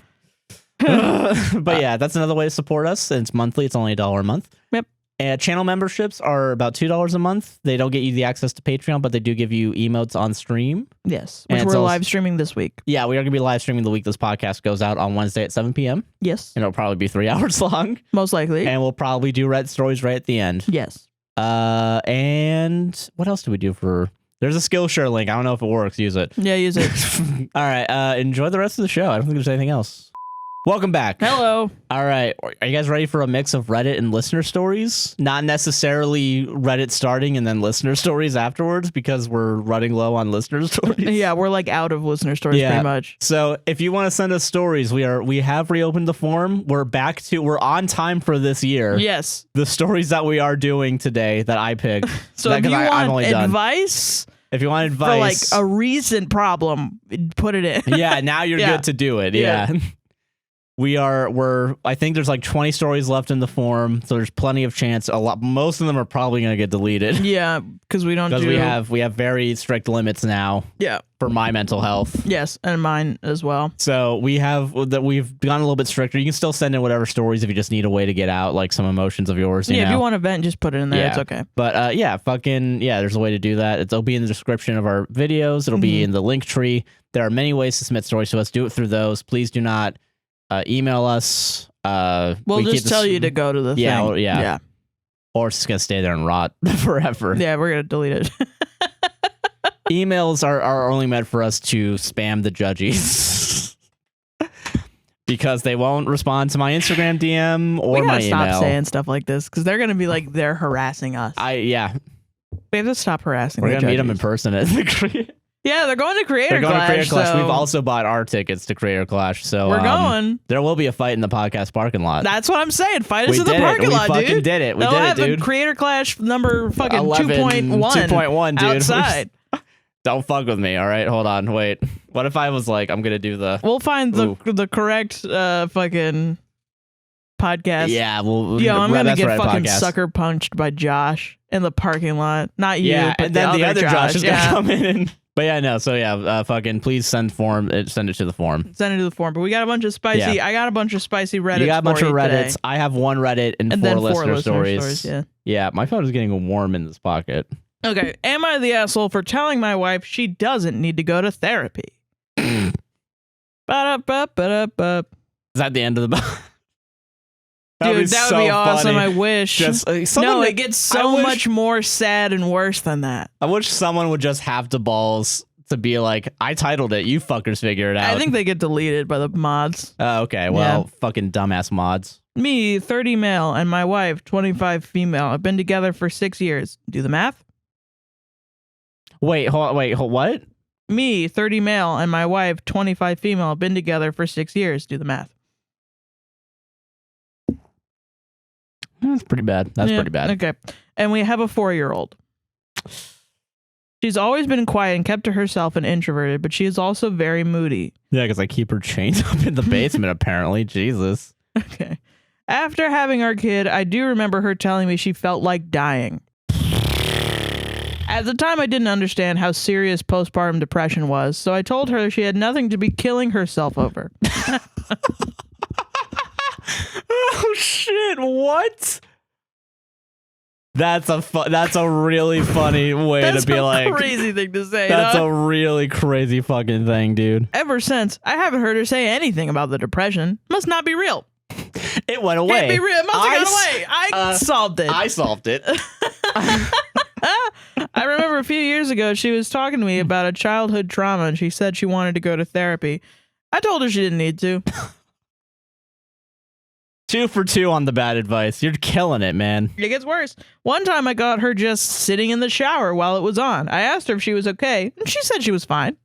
But yeah, that's another way to support us. It's monthly. It's only $1 a month. Yep. And channel memberships are about $2 a month. They don't get you the access to Patreon, but they do give you emotes on stream. Yes, which we're live streaming this week. Yeah, we are going to be live streaming the week this podcast goes out on Wednesday at 7 p.m. Yes. And it'll probably be 3 hours long. Most likely. And we'll probably do Reddit stories right at the end. Yes. And what else do we do for... There's a Skillshare link. I don't know if it works. Use it. Yeah, use it. All right. Enjoy the rest of the show. I don't think there's anything else. Welcome back. Hello. All right. Are you guys ready for a mix of Reddit and listener stories? Not necessarily Reddit starting and then listener stories afterwards because we're running low on listener stories. Yeah, we're like out of listener stories pretty much. So if you want to send us stories, we have reopened the form. We're on time for this year. Yes. The stories that we are doing today that I picked. So if you want advice... If you want advice... For like a recent problem, put it in. Yeah, now you're good to do it. Yeah. I think there's like 20 stories left in the form, so there's plenty of chance. Most of them are probably going to get deleted. Yeah, because we have very strict limits now. Yeah, for my mental health. Yes, and mine as well. So we've gone a little bit stricter. You can still send in whatever stories if you just need a way to get out like some emotions of yours. If you want to vent, just put it in there. It's okay. But there's a way to do that. It'll be in the description of our videos. It'll be in the link tree. There are many ways to submit stories to us. Do it through those. Please do not. Email us. We'll just tell you to go to the thing. Yeah. Or it's just going to stay there and rot forever. Yeah, we're going to delete it. Emails are only meant for us to spam the judges. Because they won't respond to my Instagram DM or my email. We gotta stop saying stuff like this because they're going to be like, they're harassing us. We have to stop harassing We're going to meet them in person at the Yeah, they're going to Creator Clash. So we've also bought our tickets to Creator Clash. So we're going. There will be a fight in the podcast parking lot. That's what I'm saying. Fight us in the parking lot, dude. We fucking did it. We did it, dude. Creator Clash number fucking 2.1. Dude. Outside. Don't fuck with me, all right? Hold on, wait. What if I was like, I'm going to do the... We'll find the correct fucking podcast. Yeah, I'm going to get fucking sucker punched by Josh in the parking lot. Not you, but and then the other Josh is going to come in and... But fucking please send it to the form. Send it to the form. But we got a bunch of spicy. Yeah. I got a bunch of spicy Reddits. You got a bunch of Reddits. Today. I have one Reddit and four listener stories. Yeah, my phone is getting warm in this pocket. Okay, am I the asshole for telling my wife she doesn't need to go to therapy? Ba-da-ba-ba-da-ba. Is that the end of the? Dude, that would be awesome. I wish. No, it gets so much more sad and worse than that. I wish someone would just have the balls to be like, I titled it. You fuckers figure it out. I think they get deleted by the mods. Oh, okay. Well, fucking dumbass mods. Me, 30 male, and my wife, 25 female, have been together for 6 years. Do the math. Wait, what? Me, 30 male, and my wife, 25 female, have been together for 6 years. Do the math. That's pretty bad. That's pretty bad. Okay. And we have a 4-year-old. She's always been quiet and kept to herself and introverted, but she is also very moody. Yeah, because I keep her chained up in the basement, apparently. Jesus. Okay. After having our kid, I do remember her telling me she felt like dying. At the time, I didn't understand how serious postpartum depression was, so I told her she had nothing to be killing herself over. Oh, shit. What? That's a really funny way to be like. That's a crazy thing to say. That's a really crazy fucking thing, dude. Ever since, I haven't heard her say anything about the depression. Must not be real. It went away. Can't be real. It must have gone away. I solved it. I solved it. I remember a few years ago, she was talking to me about a childhood trauma, and she said she wanted to go to therapy. I told her she didn't need to. 2 for 2 on the bad advice. You're killing it, man. It gets worse. One time I got her just sitting in the shower while it was on. I asked her if she was okay, and she said she was fine.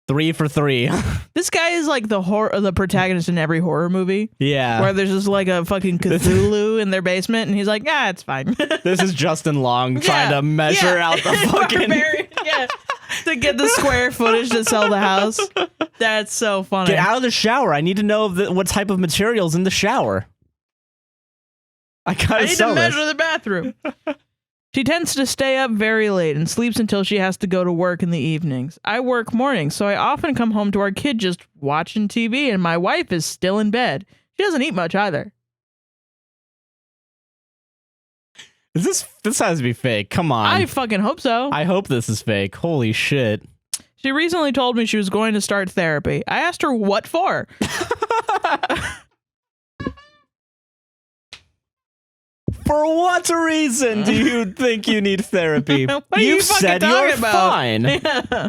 3 for 3. This guy is like the protagonist in every horror movie. Yeah. Where there's just like a fucking Cthulhu in their basement, and he's like, yeah, it's fine. This is Justin Long trying to measure out the fucking... to get the square footage to sell the house. That's so funny. Get out of the shower. I need to know what type of material's in the shower. I need to measure the bathroom. She tends to stay up very late and sleeps until she has to go to work in the evenings. I work mornings, so I often come home to our kid just watching TV, and my wife is still in bed. She doesn't eat much either. This has to be fake. Come on. I fucking hope so. I hope this is fake. Holy shit. She recently told me she was going to start therapy. I asked her what for. For what reason do you think you need therapy? You said you're fine. Yeah.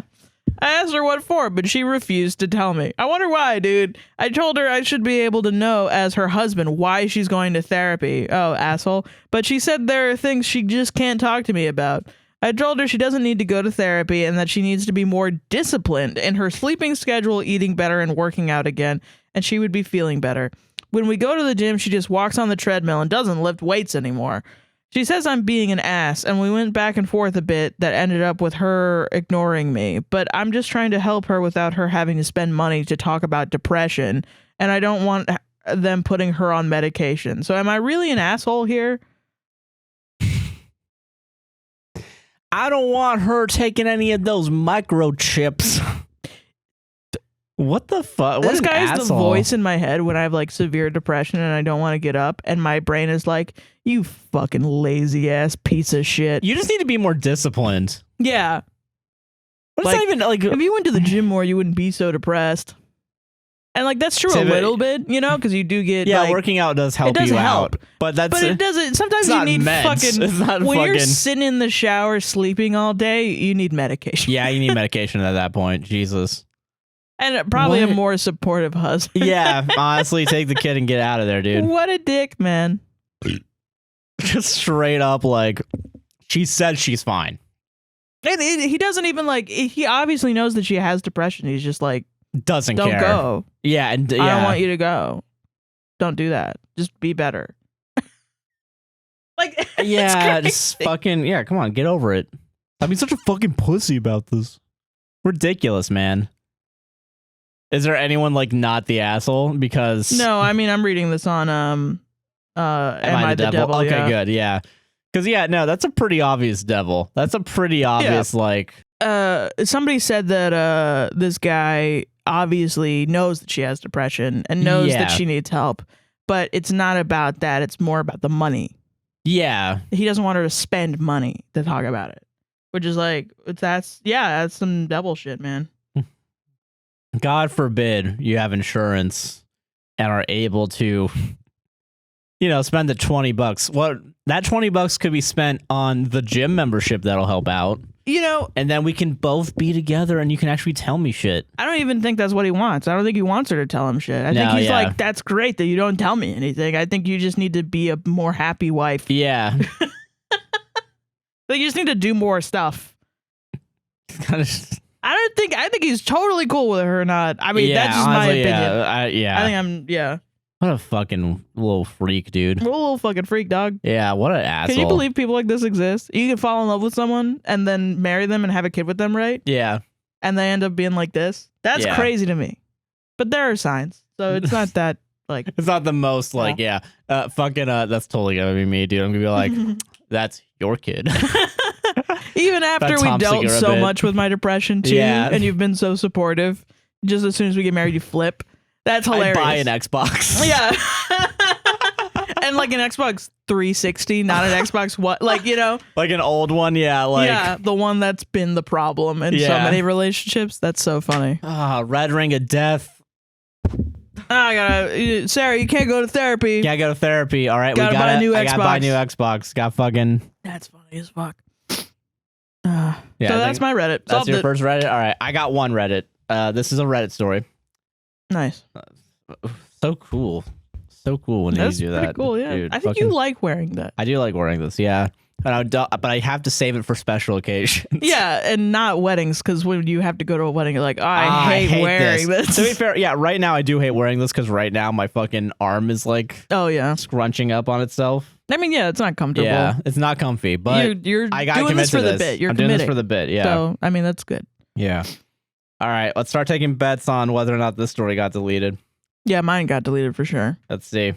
I asked her what for, but she refused to tell me. I wonder why, dude. I told her I should be able to know as her husband why she's going to therapy. Oh, asshole. But she said there are things she just can't talk to me about. I told her she doesn't need to go to therapy and that she needs to be more disciplined in her sleeping schedule, eating better, and working out again, and she would be feeling better. When we go to the gym, she just walks on the treadmill and doesn't lift weights anymore. She says I'm being an ass, and we went back and forth a bit that ended up with her ignoring me. But I'm just trying to help her without her having to spend money to talk about depression, and I don't want them putting her on medication. So am I really an asshole here? I don't want her taking any of those microchips. What the fuck? This guy is the voice in my head when I have like severe depression and I don't want to get up, and my brain is like, you fucking lazy ass piece of shit. You just need to be more disciplined. Yeah. But it's not even like, if you went to the gym more, you wouldn't be so depressed. And like that's true a little bit, you know, because you do get working out does help you out. But it doesn't. Sometimes you need when you're sitting in the shower sleeping all day, you need medication. Yeah, you need medication at that point. Jesus. And probably a more supportive husband. Yeah, honestly, take the kid and get out of there, dude. What a dick, man. Just straight up, like, she said she's fine. And he doesn't even, like, he obviously knows that she has depression. He's just like, don't care. Go. Yeah, I don't want you to go. Don't do that. Just be better. Like, yeah, just fucking, come on, get over it. I mean, such a fucking pussy about this. Ridiculous, man. Is there anyone like not the asshole? Because no, I mean I'm reading this on Am I the Devil? Okay, good, yeah. Because no, that's a pretty obvious devil. That's a pretty obvious like. Somebody said that this guy obviously knows that she has depression and knows that she needs help, but it's not about that. It's more about the money. Yeah, he doesn't want her to spend money to talk about it, which is like that's some devil shit, man. God forbid you have insurance and are able to, spend the $20. Well, that $20 could be spent on the gym membership that'll help out. you know, and then we can both be together and you can actually tell me shit. I don't even think that's what he wants. I don't think he wants her to tell him shit. I think he's like, that's great that you don't tell me anything. I think you just need to be a more happy wife. Yeah. Like, you just need to do more stuff. I think he's totally cool with her or not. I mean, that's just honestly, my opinion. I think What a fucking little freak, dude. We're a little fucking freak, dog. Yeah, what an asshole. Can you believe people like this exist? You can fall in love with someone and then marry them and have a kid with them, right? Yeah. And they end up being like this? That's crazy to me. But there are signs. So it's not that, like... It's not the most, like, that's totally gonna be me, dude. I'm gonna be like, that's your kid. Even after we dealt so much with my depression, too, and you've been so supportive, just as soon as we get married, you flip. That's hilarious. I buy an Xbox. Yeah. And like an Xbox 360, not an Xbox what? Like, you know? Like an old one, yeah. Like, yeah, the one that's been the problem in so many relationships. That's so funny. Red Ring of Death. Sarah, you can't go to therapy. Can't go to therapy. All right, I gotta buy a new Xbox. Got fucking... That's funny as fuck. So that's my Reddit. That's your first Reddit? All right, I got one Reddit. This is a Reddit story. Nice. So cool. So cool when you do that. That's cool, yeah. Dude, I think you like wearing that. I do like wearing this, yeah. But I have to save it for special occasions. Yeah, and not weddings, because when you have to go to a wedding, you're like, I hate wearing this. To be fair, yeah, right now I do hate wearing this, because right now my fucking arm is like scrunching up on itself. I mean, yeah, it's not comfortable. Yeah, it's not comfy, but you're I gotta doing commit this for to the bit. You're I'm committing. doing this for the bit, yeah. So, I mean, that's good. Yeah. All right, let's start taking bets on whether or not this story got deleted. Yeah, mine got deleted for sure. Let's see.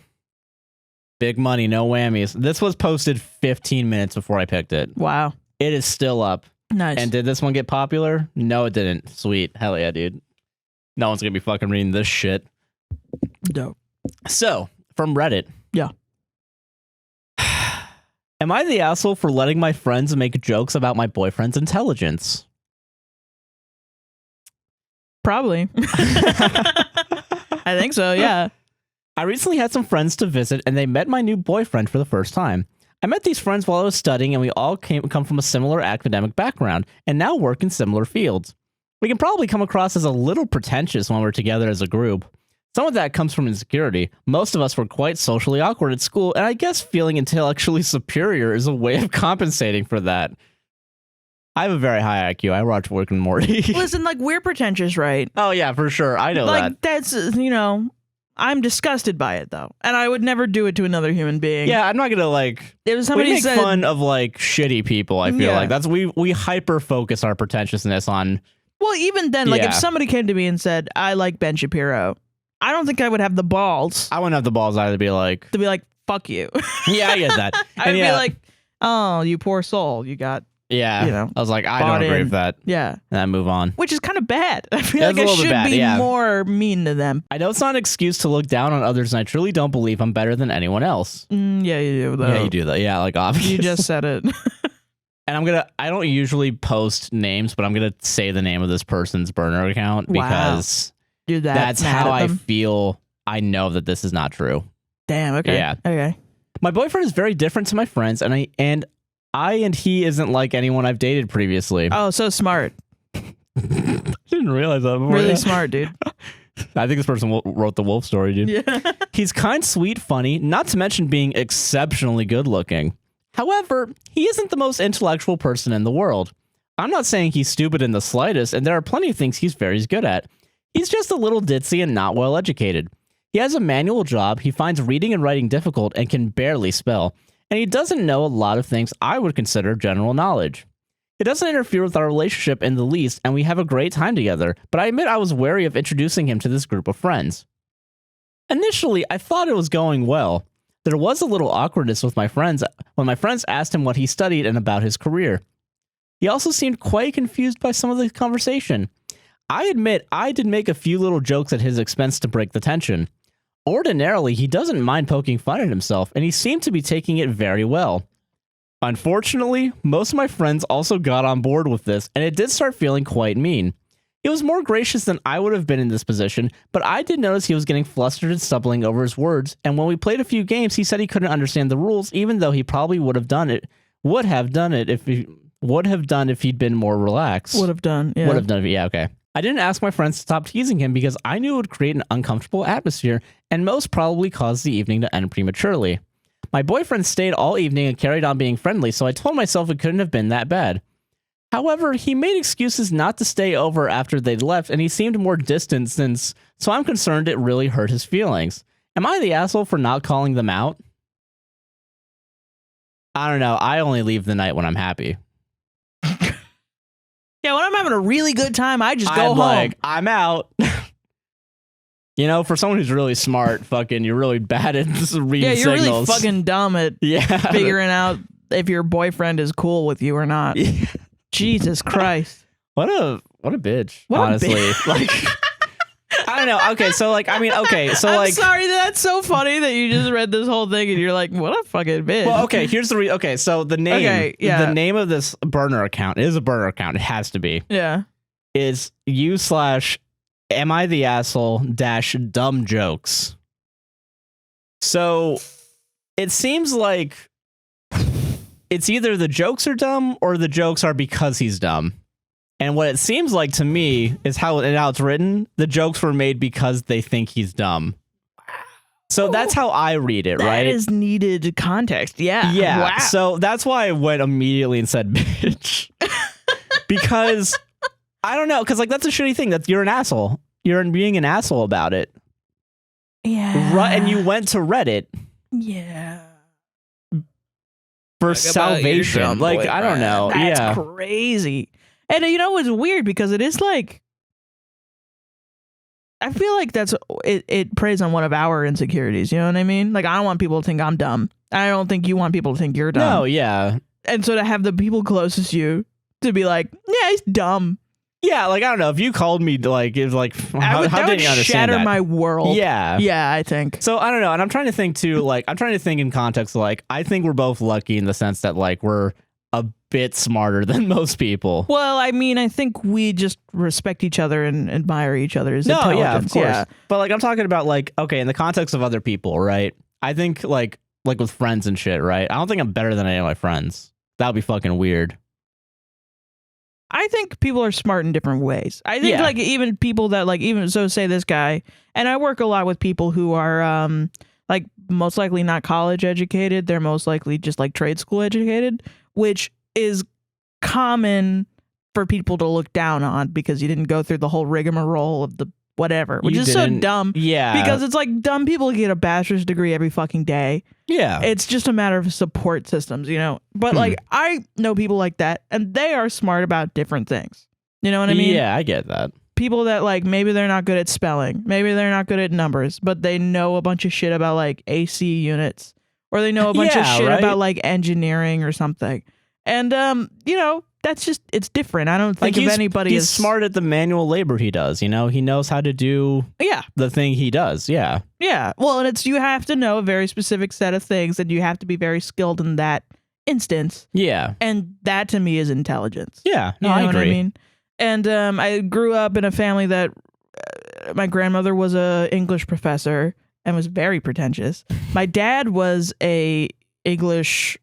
Big money, no whammies. This was posted 15 minutes before I picked it. Wow. It is still up. Nice. And did this one get popular? No, it didn't. Sweet. Hell yeah, dude. No one's going to be fucking reading this shit. Dope. So, from Reddit. Yeah. Am I the asshole for letting my friends make jokes about my boyfriend's intelligence? Probably. I think so, yeah. I recently had some friends to visit, and they met my new boyfriend for the first time. I met these friends while I was studying, and we all come from a similar academic background, and now work in similar fields. We can probably come across as a little pretentious when we're together as a group. Some of that comes from insecurity. Most of us were quite socially awkward at school, and I guess feeling intellectually superior is a way of compensating for that. I have a very high IQ. I watch Rick and Morty. Listen, like, we're pretentious, right? Oh, yeah, for sure. I know that. Like, that's, you know... I'm disgusted by it, though, and I would never do it to another human being. Yeah, I'm not gonna like. If somebody we make fun of like shitty people. I feel like that's we hyper focus our pretentiousness on. Well, even then, like if somebody came to me and said, "I like Ben Shapiro," I don't think I would have the balls. I wouldn't have the balls either to be like, "Fuck you." Yeah, I get that. I'd be like, "Oh, you poor soul, you got." Yeah, you know, I was like, I don't agree with that. Yeah, and I move on. Which is kind of bad. I feel like I should be more mean to them. I know it's not an excuse to look down on others, and I truly don't believe I'm better than anyone else. Yeah, you do. Though. Yeah, you do that. Yeah, like obviously. You just said it. And I don't usually post names, but I'm gonna say the name of this person's burner account because that's how I feel. I know that this is not true. Damn. Okay. Yeah. Okay. My boyfriend is very different to my friends, and he isn't like anyone I've dated previously. Oh, so smart. Didn't realize that before. Really smart, dude. I think this person wrote the wolf story, dude. Yeah. He's kind, sweet, funny, not to mention being exceptionally good looking. However, he isn't the most intellectual person in the world. I'm not saying he's stupid in the slightest, and there are plenty of things he's very good at. He's just a little ditzy and not well educated. He has a manual job, he finds reading and writing difficult, and can barely spell. And he doesn't know a lot of things I would consider general knowledge. It doesn't interfere with our relationship in the least, and we have a great time together, but I admit I was wary of introducing him to this group of friends. Initially, I thought it was going well. There was a little awkwardness with my friends when my friends asked him what he studied and about his career. He also seemed quite confused by some of the conversation. I admit I did make a few little jokes at his expense to break the tension. Ordinarily, he doesn't mind poking fun at himself, and he seemed to be taking it very well. Unfortunately, most of my friends also got on board with this, and it did start feeling quite mean. He was more gracious than I would have been in this position, but I did notice he was getting flustered and stumbling over his words, and when we played a few games, he said he couldn't understand the rules, even though he probably would have done it if he Would have done if he'd been more relaxed. Would have done. Yeah. Would have done. Yeah, okay. I didn't ask my friends to stop teasing him because I knew it would create an uncomfortable atmosphere and most probably cause the evening to end prematurely. My boyfriend stayed all evening and carried on being friendly, so I told myself it couldn't have been that bad. However, he made excuses not to stay over after they'd left, and he seemed more distant since, so I'm concerned it really hurt his feelings. Am I the asshole for not calling them out? I don't know. I only leave the night when I'm happy. Yeah, when I'm having a really good time, I just go home. Like, I'm out. You know, for someone who's really smart, fucking, you're really bad at reading signals. Yeah, you're really fucking dumb at figuring out if your boyfriend is cool with you or not. Yeah. Jesus Christ. What a bitch, honestly. Like, I don't know. Okay, so like, I mean, okay, so like, I'm sorry, that's so funny that you just read this whole thing and you're like, what a fucking bitch. Well, okay, here's the okay, so the name, the name of this burner account is a burner account. It has to be. Yeah. Is /am I the asshole -dumb jokes. So it seems like it's either the jokes are dumb or the jokes are because he's dumb. And what it seems like to me is how it's written. The jokes were made because they think he's dumb. So that's how I read it, right? That is needed context. Yeah. Yeah. Wow. So that's why I went immediately and said bitch. Because I don't know. Because like that's a shitty thing. You're an asshole. You're being an asshole about it. Yeah. And you went to Reddit. Yeah. For salvation. Like, I don't know. That's crazy. And you know, it's weird because it is like, I feel like it preys on one of our insecurities. You know what I mean? Like, I don't want people to think I'm dumb. I don't think you want people to think you're dumb. No, yeah. And so to have the people closest to you to be like, yeah, he's dumb. Yeah, like, I don't know. If you called me, like, it was like, how did you understand shatter that? my world. Yeah. Yeah, I think. So, I don't know. And I'm trying to think, too, like, I'm trying to think in context, like, I think we're both lucky in the sense that, like, we're a bit smarter than most people. Well, I mean, I think we just respect each other and admire each other's intelligence. Yeah, of course. Yeah. But, like, I'm talking about, like, okay, in the context of other people, right? I think, like with friends and shit, right? I don't think I'm better than any of my friends. That would be fucking weird. I think people are smart in different ways. I think like even people that like even so say this guy, and I work a lot with people who are like most likely not college educated. They're most likely just like trade school educated, which is common for people to look down on because you didn't go through the whole rigmarole of the whatever, which is so dumb. Yeah. Because it's like dumb people get a bachelor's degree every fucking day. Yeah. It's just a matter of support systems, you know? But like, I know people like that and they are smart about different things. You know what I mean? Yeah, I get that. People that like, maybe they're not good at spelling. Maybe they're not good at numbers, but they know a bunch of shit about like AC units or they know a bunch of shit about like engineering or something. And, you know, that's just, it's different. I don't think like of anybody he's as smart at the manual labor he does, you know? He knows how to do the thing he does. Yeah. Yeah. Well, and it's, you have to know a very specific set of things and you have to be very skilled in that instance. Yeah. And that to me is intelligence. Yeah. No, you know I agree. What I mean? And I grew up in a family that my grandmother was a English professor and was very pretentious. My dad was a English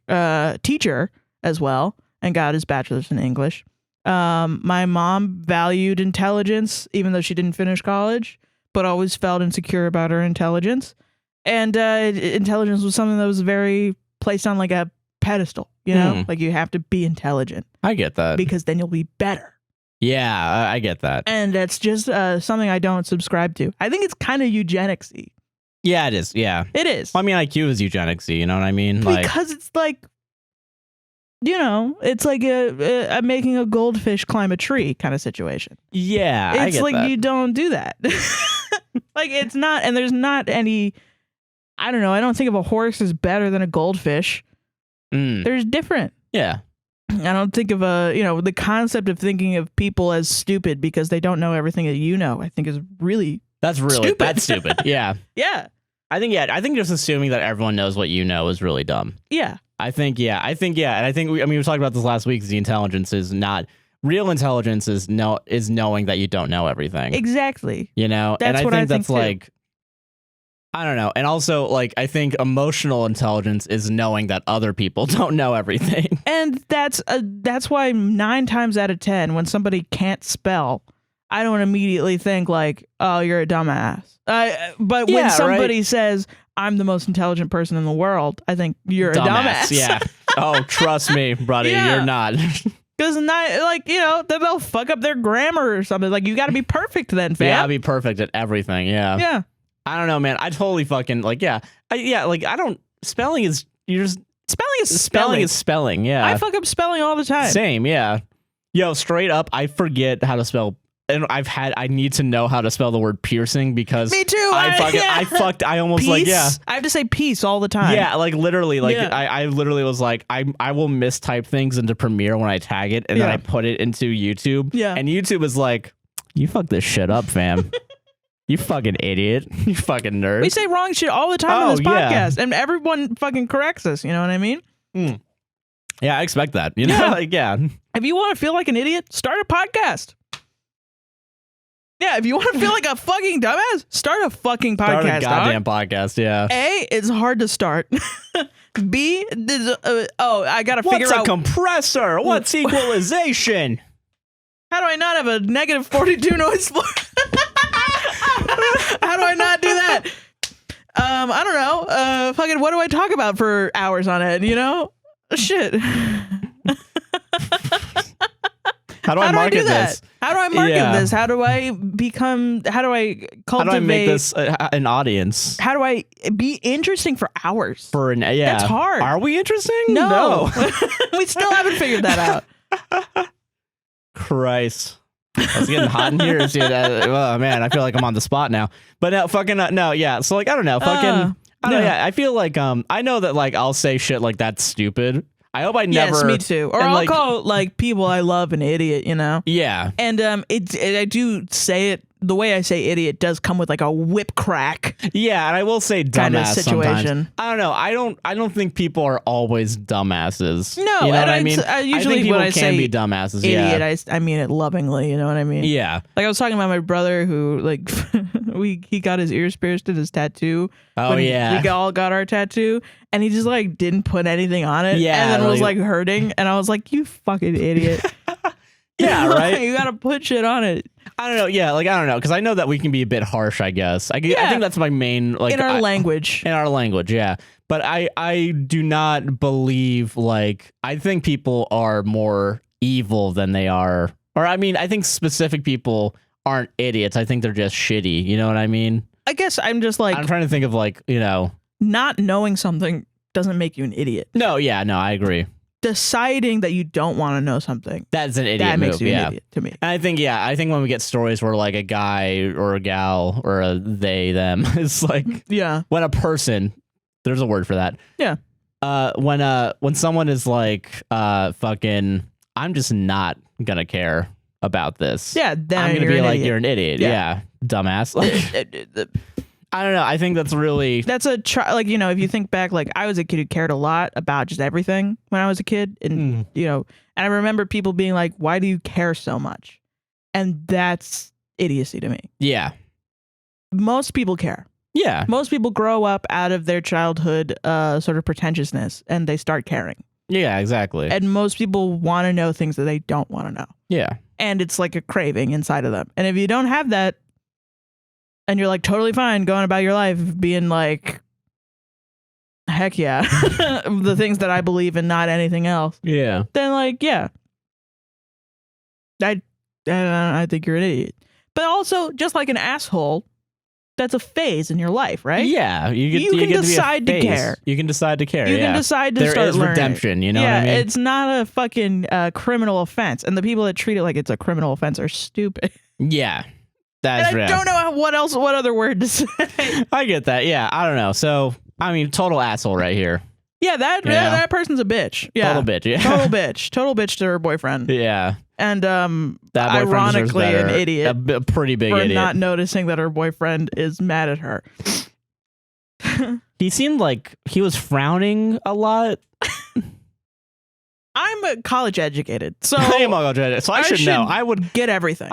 teacher as well and got his bachelor's in English. My mom valued intelligence, even though she didn't finish college, but always felt insecure about her intelligence. And intelligence was something that was very placed on like a pedestal, you know? Like you have to be intelligent. I get that. Because then you'll be better. Yeah, I get that. And that's just something I don't subscribe to. I think it's kind of eugenics-y. Yeah, it is. Yeah. It is. Well, I mean, IQ is eugenics-y, you know what I mean? Because it's like, you know, it's like a making a goldfish climb a tree kind of situation. Yeah, it's like that. You don't do that. Like it's not, and there's not any. I don't know. I don't think of a horse as better than a goldfish. There's different. Yeah. I don't think of the concept of thinking of people as stupid because they don't know everything that you know. I think is really stupid. That's stupid. Yeah. Yeah. I think just assuming that everyone knows what you know is really dumb. Yeah. I think, and I think we were talking about this last week. The intelligence is not real intelligence is knowing that you don't know everything. Exactly. You know, That's and I what think I that's think like, I don't know. And also, like, I think emotional intelligence is knowing that other people don't know everything. And that's why 9 times out of 10, when somebody can't spell, I don't immediately think like, oh, you're a dumbass. But when somebody says, I'm the most intelligent person in the world, I think you're a dumbass. Yeah. Oh, trust me, buddy, you're not. Because they'll fuck up their grammar or something. Like, you got to be perfect then, fam. You gotta be perfect at everything. Yeah. Yeah. I don't know, man. I totally fucking spelling is spelling. Yeah. I fuck up spelling all the time. Same. Yeah. Yo, straight up, I forget how to spell. And I need to know how to spell the word piercing because me too. I almost peace? like, yeah. I have to say peace all the time. Yeah, like literally, like I literally was like, I will mistype things into Premiere when I tag it and then I put it into YouTube. Yeah. And YouTube is like, you fucked this shit up, fam. You fucking idiot. You fucking nerd. We say wrong shit all the time on this podcast and everyone fucking corrects us. You know what I mean? Mm. Yeah, I expect that. You know, If you want to feel like an idiot, start a podcast. Yeah, if you want to feel like a fucking dumbass, start a fucking podcast. Start a goddamn podcast, yeah. A, it's hard to start. B, I gotta figure out. What's a compressor? What's equalization? How do I not have a negative 42 noise floor? How do I not do that? I don't know. Fucking, what do I talk about for hours on end? You know, shit. How do I market this? How do I market this? How do I cultivate? How do I make this an audience? How do I be interesting for hours? That's hard. Are we interesting? No. We still haven't figured that out. Christ. It's getting hot in here, dude. Oh man, I feel like I'm on the spot now. But no, fucking no, yeah. So like, I don't know, fucking, I don't know. Yeah, I feel like I know that like I'll say shit like that's stupid. I hope I never. Yes, me too. Or I'll call like people I love an idiot, you know? Yeah. And I do say it. The way I say idiot does come with like a whip crack. Yeah, and I will say dumbass kind of situation. Sometimes. I don't know. I don't think people are always dumbasses. No, you know what I mean. Usually people when I can say be dumbasses. Idiot, I mean it lovingly. You know what I mean? Yeah. Like I was talking about my brother who like he got his ears pierced at his tattoo. Oh yeah. We all got our tattoo, and he just like didn't put anything on it. Yeah. And then was like hurting, and I was like, "You fucking idiot." Yeah, right. You gotta put shit on it. I don't know. Yeah, like I don't know, because I know that we can be a bit harsh. I guess. I think that's my main like in our language. In our language, yeah. But I do not believe like I think people are more evil than they are, or I mean I think specific people aren't idiots. I think they're just shitty. You know what I mean? I guess I'm just like I'm trying to think of like not knowing something doesn't make you an idiot. No, yeah, no, I agree. Deciding that you don't want to know something. That's an idiot that move. Makes you an idiot to me. And I think when we get stories where like a guy or a gal or a they, them is like, when a person, there's a word for that. Yeah. When someone is like, fucking, I'm just not gonna care about this. Yeah. Then I'm gonna be like, idiot. you're an idiot. Yeah. Dumbass. Like, I don't know. I think that's like, you know, if you think back, like I was a kid who cared a lot about just everything when I was a kid. And, you know, and I remember people being like, why do you care so much? And that's idiocy to me. Yeah. Most people care. Yeah. Most people grow up out of their childhood sort of pretentiousness and they start caring. Yeah, exactly. And most people want to know things that they don't want to know. Yeah. And it's like a craving inside of them. And if you don't have that, and you're like totally fine going about your life being like, heck yeah, the things that I believe in, not anything else. Yeah. Then like, yeah, I think you're an idiot. But also, just like an asshole, that's a phase in your life, right? Yeah. You can decide to care. You can decide to care. You can decide to start learning. There is redemption, you know what I mean? It's not a fucking criminal offense. And the people that treat it like it's a criminal offense are stupid. Yeah. That's I don't know what other word to say. I get that. Yeah, I don't know. So, I mean, total asshole right here. Yeah, that person's a bitch. Yeah. Total bitch. Yeah. Total bitch. Total bitch to her boyfriend. Yeah. And that ironically an idiot. A pretty big for idiot. Not noticing that her boyfriend is mad at her. He seemed like he was frowning a lot. I'm college educated. So I am college educated. So I should know. I would get everything.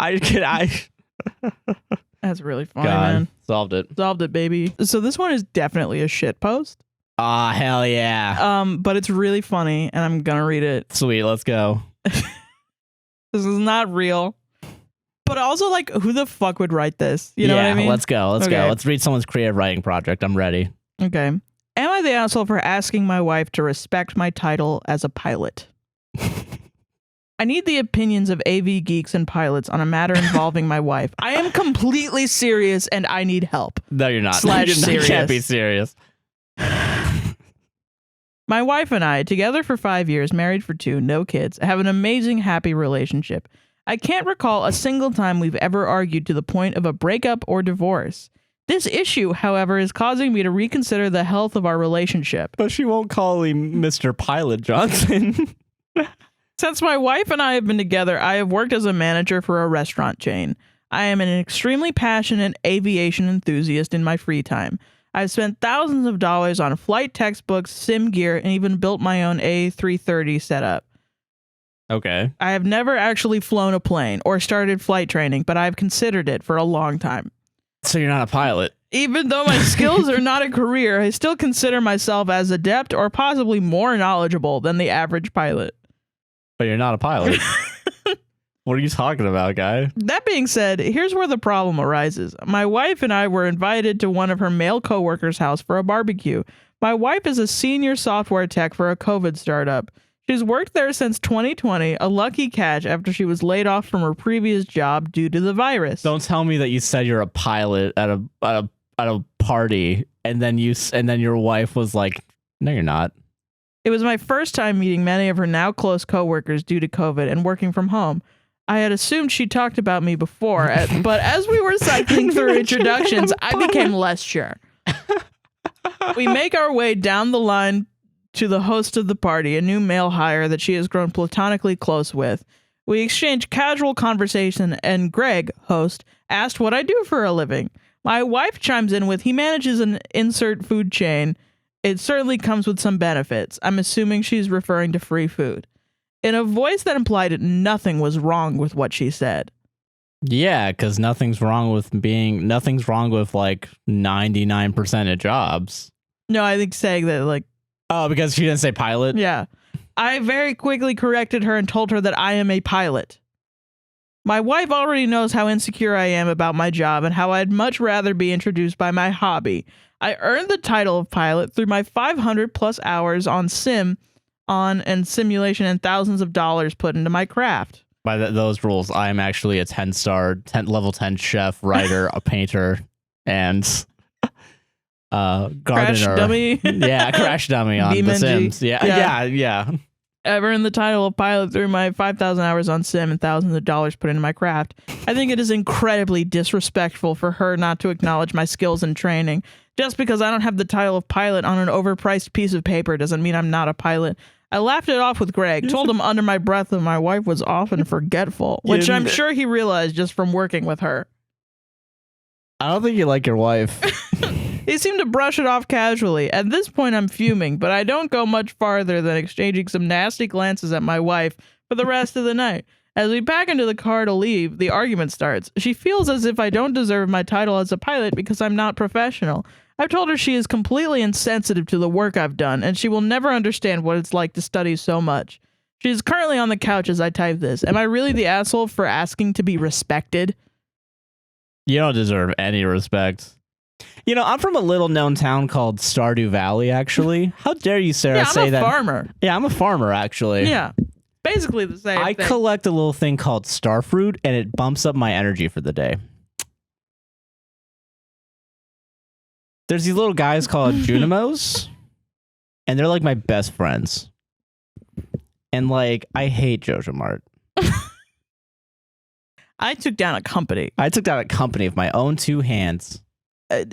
That's really funny, God, man. solved it. Solved it, baby. So this one is definitely a shit post. Ah, hell yeah. But it's really funny, and I'm gonna read it. Sweet, let's go. This is not real. But also, like, who the fuck would write this? You know what I mean? Let's go. Let's go. Let's read someone's creative writing project. I'm ready. Okay. Am I the asshole for asking my wife to respect my title as a pilot? I need the opinions of AV geeks and pilots on a matter involving my wife. I am completely serious and I need help. No, you're not. Serious. You can't be serious. My wife and I, together for 5 years, married for 2, no kids, have an amazing, happy relationship. I can't recall a single time we've ever argued to the point of a breakup or divorce. This issue, however, is causing me to reconsider the health of our relationship. But she won't call him Mr. Pilot Johnson. Since my wife and I have been together, I have worked as a manager for a restaurant chain. I am an extremely passionate aviation enthusiast in my free time. I've spent thousands of dollars on flight textbooks, sim gear, and even built my own A330 setup. Okay. I have never actually flown a plane or started flight training, but I've considered it for a long time. So you're not a pilot? Even though my skills are not a career, I still consider myself as adept or possibly more knowledgeable than the average pilot. But you're not a pilot. What are you talking about, guy? That being said, here's where the problem arises. My wife and I were invited to one of her male coworkers' house for a barbecue. My wife is a senior software tech for a COVID startup. She's worked there since 2020, a lucky catch after she was laid off from her previous job due to the virus. Don't tell me that you said you're a pilot at a party and then your wife was like, "No, you're not." It was my first time meeting many of her now close coworkers due to COVID and working from home. I had assumed she talked about me before, but as we were cycling through introductions, I became less sure. We make our way down the line to the host of the party, a new male hire that she has grown platonically close with. We exchange casual conversation, and Greg, host, asked what I do for a living. My wife chimes in with, he manages an insert food chain. It certainly comes with some benefits. I'm assuming she's referring to free food. In a voice that implied nothing was wrong with what she said. Yeah, because nothing's wrong with like 99% of jobs. No, I think saying that like... Oh, because she didn't say pilot? Yeah. I very quickly corrected her and told her that I am a pilot. My wife already knows how insecure I am about my job and how I'd much rather be introduced by my hobby. I earned the title of pilot through my 500 plus hours on simulation and thousands of dollars put into my craft. By those rules, I am actually a 10-star, level 10 chef, writer, a painter, and gardener. Crash dummy. Yeah, crash dummy on The Sims. Yeah. I've earned the title of pilot through my 5,000 hours on sim and thousands of dollars put into my craft. I think it is incredibly disrespectful for her not to acknowledge my skills and training. Just because I don't have the title of pilot on an overpriced piece of paper doesn't mean I'm not a pilot. I laughed it off with Greg, told him under my breath that my wife was often forgetful, which I'm sure he realized just from working with her. I don't think you like your wife. He seemed to brush it off casually. At this point, I'm fuming, but I don't go much farther than exchanging some nasty glances at my wife for the rest of the night. As we pack into the car to leave, the argument starts. She feels as if I don't deserve my title as a pilot because I'm not professional. I've told her she is completely insensitive to the work I've done, and she will never understand what it's like to study so much. She is currently on the couch as I type this. Am I really the asshole for asking to be respected? You don't deserve any respect. You know, I'm from a little known town called Stardew Valley, actually. How dare you, Sarah, say that? I'm a farmer. Yeah, I'm a farmer, actually. Yeah. Basically the same thing. I collect a little thing called starfruit, and it bumps up my energy for the day. There's these little guys called Junimos, and they're like my best friends. And like, I hate Jojo Mart. I took down a company. With my own 2 hands. It's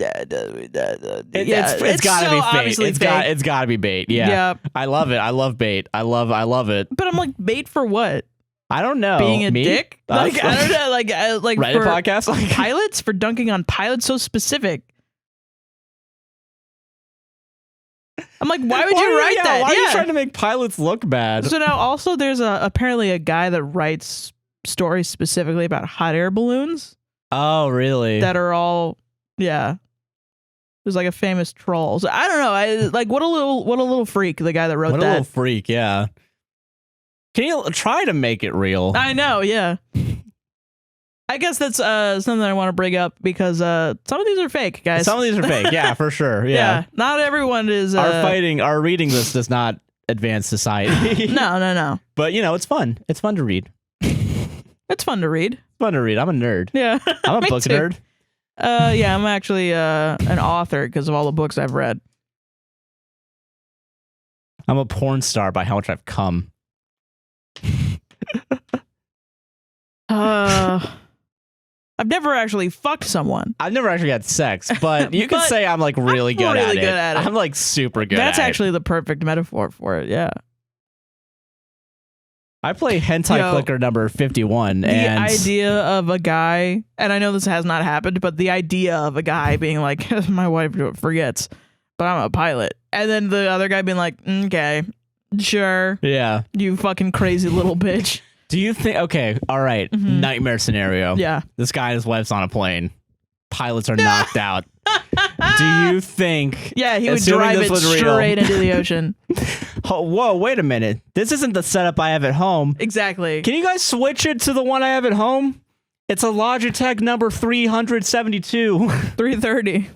gotta be bait. It's gotta be bait. Yeah. I love it. I love bait. I love it. But I'm like, bait for what? I don't know. Being a dick? Like, I don't know. Like Reddit for podcast? Like pilots, for dunking on pilots, so specific. I'm like, why would you write that? Why are you trying to make pilots look bad? So now also there's apparently a guy that writes stories specifically about hot air balloons. Oh, really? that are all, yeah. There's like a famous troll. So I don't know. I like what a little freak, the guy that wrote What that. a little freak, yeah. Can you try to make it real? I know, yeah. I guess that's something I want to bring up because some of these are fake, guys. Some of these are fake, yeah, for sure. Yeah. Not everyone is. Our reading this does not advance society. No. But it's fun. It's fun to read. It's fun to read. I'm a nerd. Yeah. I'm a book nerd. Yeah, I'm actually an author because of all the books I've read. I'm a porn star by how much I've come. I've never actually fucked someone. I've never actually had sex, but you could say I'm like really good at it. I'm like super good at it. That's actually the perfect metaphor for it, yeah. I play hentai clicker number 51. The idea of a guy, and I know this has not happened, but the idea of a guy being like, my wife forgets, but I'm a pilot. And then the other guy being like, okay, sure. Yeah. You fucking crazy little bitch. Do you think, okay, all right, nightmare scenario. Yeah. This guy and his wife's on a plane. Pilots are knocked out. Do you think... Yeah, he would drive it straight into the ocean. Oh, whoa, wait a minute. This isn't the setup I have at home. Exactly. Can you guys switch it to the one I have at home? It's a Logitech number 372. 330.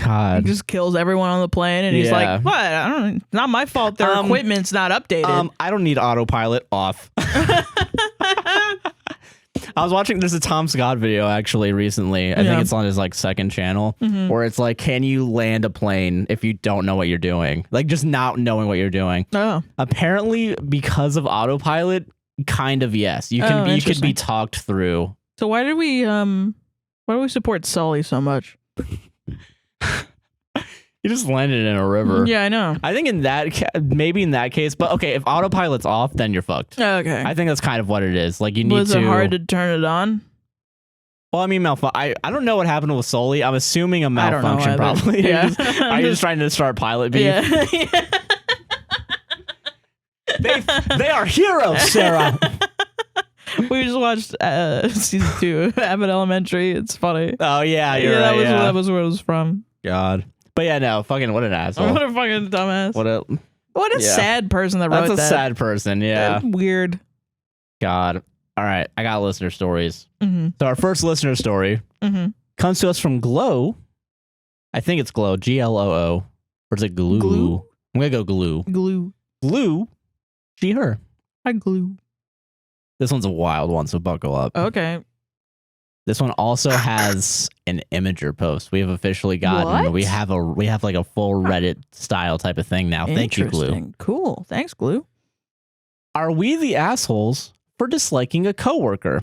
God. He just kills everyone on the plane, and he's like, what? I don't. It's not my fault their equipment's not updated. I don't need autopilot off. I was watching, there's a Tom Scott video actually recently. I think it's on his like second channel where it's like, can you land a plane if you don't know what you're doing? Like just not knowing what you're doing. Oh. Apparently because of autopilot, kind of yes. You can be talked through. So why do we support Sully so much? You just landed in a river. Yeah, I know. I think maybe in that case, but okay, if autopilot's off, then you're fucked. Okay. I think that's kind of what it is. Like you need to. Was it hard to turn it on? Well, I mean, I don't know what happened with Sully. I'm assuming a malfunction probably. Yeah. Are you just trying to start pilot beef? Yeah. They are heroes, Sarah. We just watched season 2 of Abbott Elementary. It's funny. Oh yeah, that was where it was from. God. But yeah, no, fucking what an asshole. What a fucking dumbass. What a sad person that wrote that. That's a sad person, yeah. That's weird. God. All right, I got listener stories. So our first listener story comes to us from Glow. I think it's Glow, Gloo. Or is it Glue? Glue? I'm going to go Glue. Glue, she, her. I glue. This one's a wild one, so buckle up. Okay. This one also has an imager post. We have officially gotten. What? We have like a full Reddit style type of thing now. Thank you, Glue. Cool. Thanks, Glue. Are we the assholes for disliking a coworker?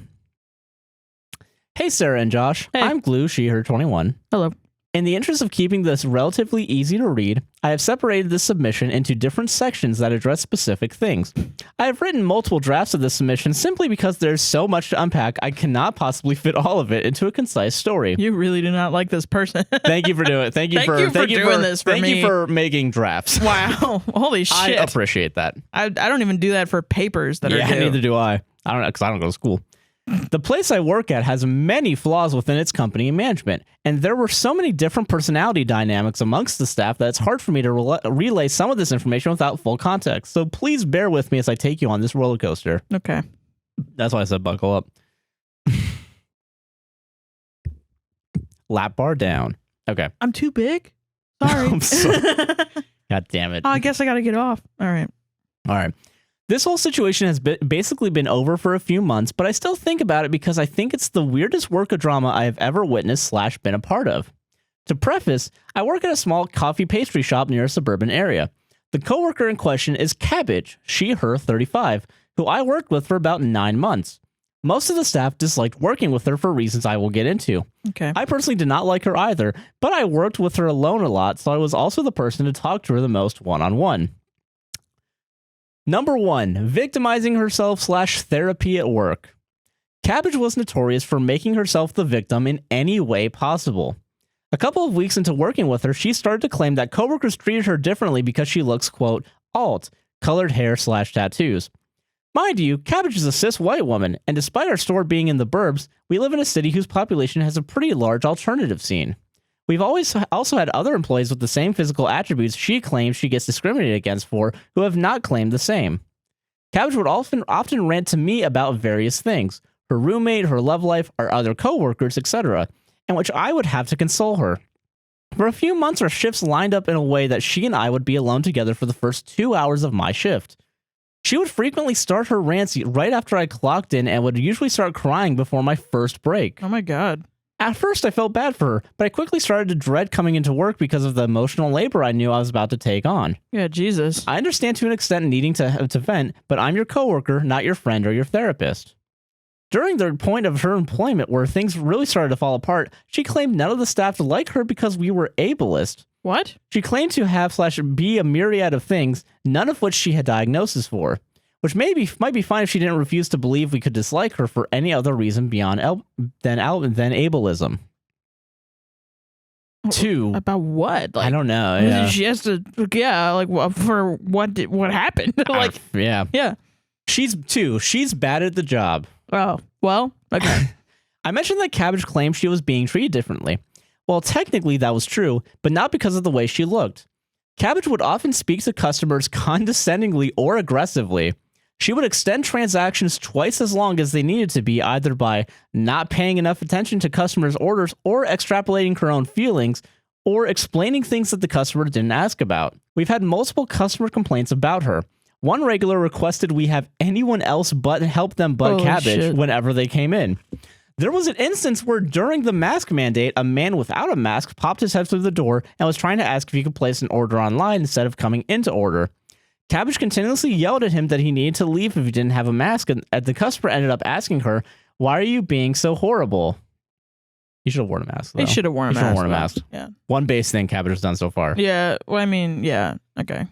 Hey, Sarah and Josh. Hey. I'm Glue, she, her 21. Hello. In the interest of keeping this relatively easy to read, I have separated this submission into different sections that address specific things. I have written multiple drafts of this submission simply because there's so much to unpack, I cannot possibly fit all of it into a concise story. You really do not like this person. Thank you for doing it. Thank you for doing this for me. Thank you for making drafts. Wow. Holy shit. I appreciate that. I don't even do that for papers that are due. Neither do I. I don't know, because I don't go to school. The place I work at has many flaws within its company and management, and there were so many different personality dynamics amongst the staff that it's hard for me to relay some of this information without full context. So please bear with me as I take you on this roller coaster. Okay. That's why I said buckle up. Lap bar down. Okay. I'm too big? Sorry. God damn it. Oh, I guess I gotta get off. All right. This whole situation has basically been over for a few months, but I still think about it because I think it's the weirdest work of drama I have ever witnessed / been a part of. To preface, I work at a small coffee pastry shop near a suburban area. The coworker in question is Cabbage, she, her 35, who I worked with for about 9 months. Most of the staff disliked working with her for reasons I will get into. Okay. I personally did not like her either, but I worked with her alone a lot, so I was also the person to talk to her the most one-on-one. Number 1, victimizing herself / therapy at work. Cabbage was notorious for making herself the victim in any way possible. A couple of weeks into working with her, she started to claim that coworkers treated her differently because she looks, quote, alt, colored hair / tattoos. Mind you, Cabbage is a cis white woman, and despite our store being in the burbs, we live in a city whose population has a pretty large alternative scene. We've always also had other employees with the same physical attributes she claims she gets discriminated against for who have not claimed the same. Cabbage would often rant to me about various things, her roommate, her love life, our other coworkers, etc., in which I would have to console her. For a few months, our shifts lined up in a way that she and I would be alone together for the first 2 hours of my shift. She would frequently start her rants right after I clocked in and would usually start crying before my first break. Oh my God. At first, I felt bad for her, but I quickly started to dread coming into work because of the emotional labor I knew I was about to take on. Yeah, Jesus. I understand to an extent needing to vent, but I'm your coworker, not your friend or your therapist. During the point of her employment where things really started to fall apart, she claimed none of the staff liked her because we were ableist. What? She claimed to have / be a myriad of things, none of which she had diagnosis for, which might be fine if she didn't refuse to believe we could dislike her for any other reason beyond than ableism. 2. About what? I don't know. Yeah. She has to. Yeah, like for what happened? Like yeah. She's bad at the job. Oh well. Okay. I mentioned that Cabbage claimed she was being treated differently. Well, technically that was true, but not because of the way she looked. Cabbage would often speak to customers condescendingly or aggressively. She would extend transactions twice as long as they needed to be, either by not paying enough attention to customers' orders or extrapolating her own feelings or explaining things that the customer didn't ask about. We've had multiple customer complaints about her. One regular requested we have anyone else but help them but Cabbage whenever they came in. There was an instance where during the mask mandate, a man without a mask popped his head through the door and was trying to ask if he could place an order online instead of coming into order. Cabbage continuously yelled at him that he needed to leave if he didn't have a mask, and the customer ended up asking her, "Why are you being so horrible?" He should have worn a mask, though. He should have worn a mask. Yeah. One base thing Cabbage has done so far. Yeah, well, I mean, yeah, okay.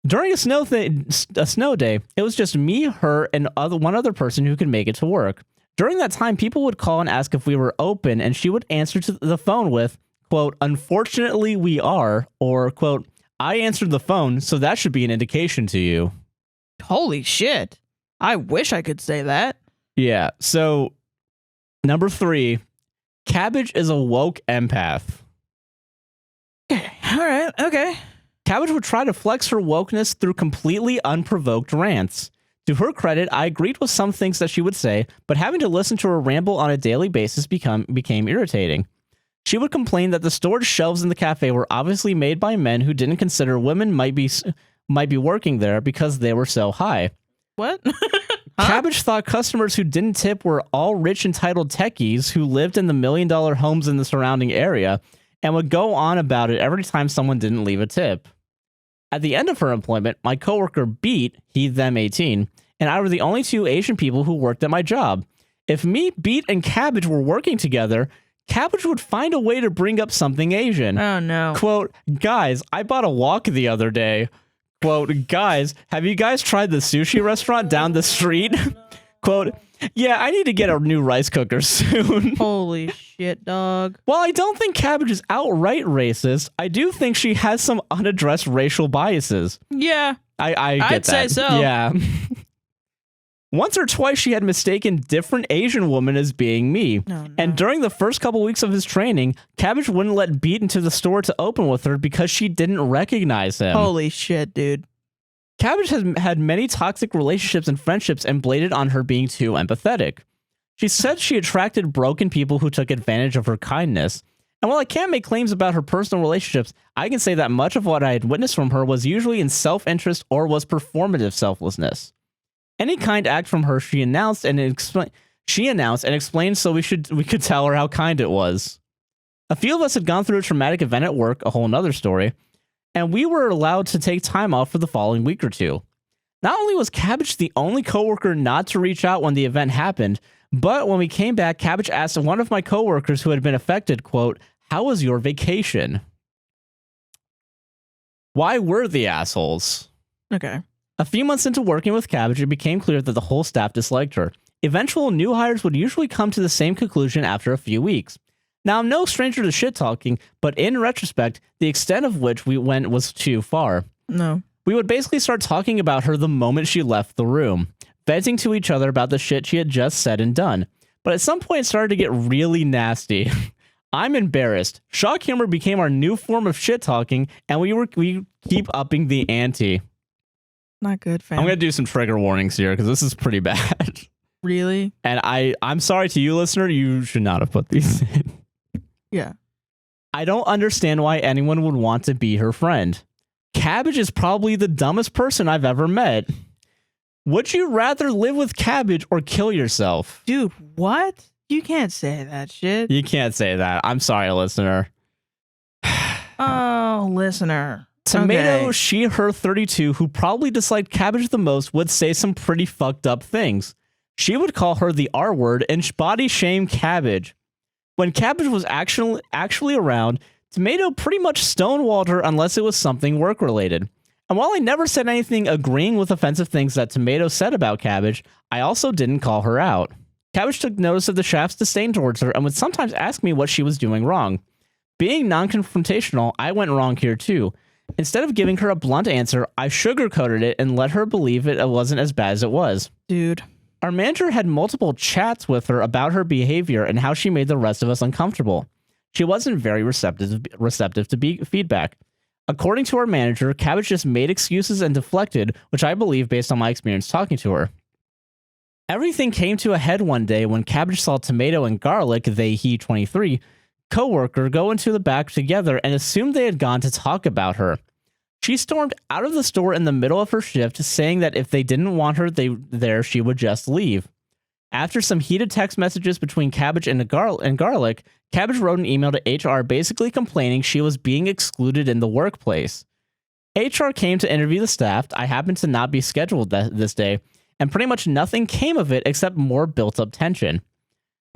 During a snow day, it was just me, her, and one other person who could make it to work. During that time, people would call and ask if we were open, and she would answer to the phone with, quote, "Unfortunately, we are," or, quote, "I answered the phone, so that should be an indication to you." Holy shit. I wish I could say that. Yeah, so, number 3, Cabbage is a woke empath. All right, okay. Cabbage would try to flex her wokeness through completely unprovoked rants. To her credit, I agreed with some things that she would say, but having to listen to her ramble on a daily basis became irritating. She would complain that the storage shelves in the cafe were obviously made by men who didn't consider women might be working there because they were so high. What? Cabbage thought customers who didn't tip were all rich, entitled techies who lived in the $1 million homes in the surrounding area, and would go on about it every time someone didn't leave a tip. At the end of her employment, my coworker Beat, he them 18, and I were the only 2 Asian people who worked at my job. If me, Beat, and Cabbage were working together, Cabbage would find a way to bring up something Asian. Oh, no. Quote, "Guys, I bought a wok the other day." Quote, "Guys, have you guys tried the sushi restaurant down the street?" Quote, "Yeah, I need to get a new rice cooker soon." Holy shit, dog. While I don't think Cabbage is outright racist, I do think she has some unaddressed racial biases. Yeah. I get I'd that. say so. Yeah. Once or twice, she had mistaken different Asian women as being me. No. And during the first couple weeks of his training, Cabbage wouldn't let Beat into the store to open with her because she didn't recognize him. Holy shit, dude. Cabbage has had many toxic relationships and friendships and bladed on her being too empathetic. She said she attracted broken people who took advantage of her kindness. And while I can't make claims about her personal relationships, I can say that much of what I had witnessed from her was usually in self-interest or was performative selflessness. Any kind act from her she announced and explained so we could tell her how kind it was. A few of us had gone through a traumatic event at work, a whole nother story, and we were allowed to take time off for the following week or 2. Not only was Cabbage the only coworker not to reach out when the event happened, but when we came back, Cabbage asked one of my coworkers who had been affected, quote, "How was your vacation?" Why were the assholes? Okay. A few months into working with Cabbage, it became clear that the whole staff disliked her. Eventual new hires would usually come to the same conclusion after a few weeks. Now, I'm no stranger to shit-talking, but in retrospect, the extent of which we went was too far. No. We would basically start talking about her the moment she left the room. venting to each other about the shit she had just said and done. But at some point it started to get really nasty. I'm embarrassed. Shock humor became our new form of shit talking, and we keep upping the ante. Not good, fam. I'm gonna do some trigger warnings here because this is pretty bad. Really? And I'm sorry to you, listener. You should not have put these in. Yeah. I don't understand why anyone would want to be her friend. Cabbage is probably the dumbest person I've ever met. Would you rather live with Cabbage or kill yourself? Dude, what? You can't say that shit. You can't say that. I'm sorry, listener. Oh, listener. Tomato, Okay. she, her 32, who probably disliked Cabbage the most, would say some pretty fucked up things. She would call her the R word and body shame Cabbage. When Cabbage was actually around, Tomato pretty much stonewalled her unless it was something work-related. And while I never said anything agreeing with offensive things that Tomato said about Cabbage, I also didn't call her out. Cabbage took notice of the shaft's disdain towards her and would sometimes ask me what she was doing wrong. Being non-confrontational, I went wrong here too. Instead of giving her a blunt answer, I sugarcoated it and let her believe it wasn't as bad as it was. Dude. Our manager had multiple chats with her about her behavior and how she made the rest of us uncomfortable. She wasn't very receptive to feedback. According to our manager, Cabbage just made excuses and deflected, which I believe based on my experience talking to her. Everything came to a head one day when Cabbage saw Tomato and Garlic, he 23, Coworker, go into the back together and assumed they had gone to talk about her. She stormed out of the store in the middle of her shift, saying that if they didn't want her there, she would just leave. After some heated text messages between Cabbage and Garlic, Cabbage wrote an email to HR basically complaining she was being excluded in the workplace. HR came to interview the staff. I happened to not be scheduled this day, and pretty much nothing came of it except more built-up tension.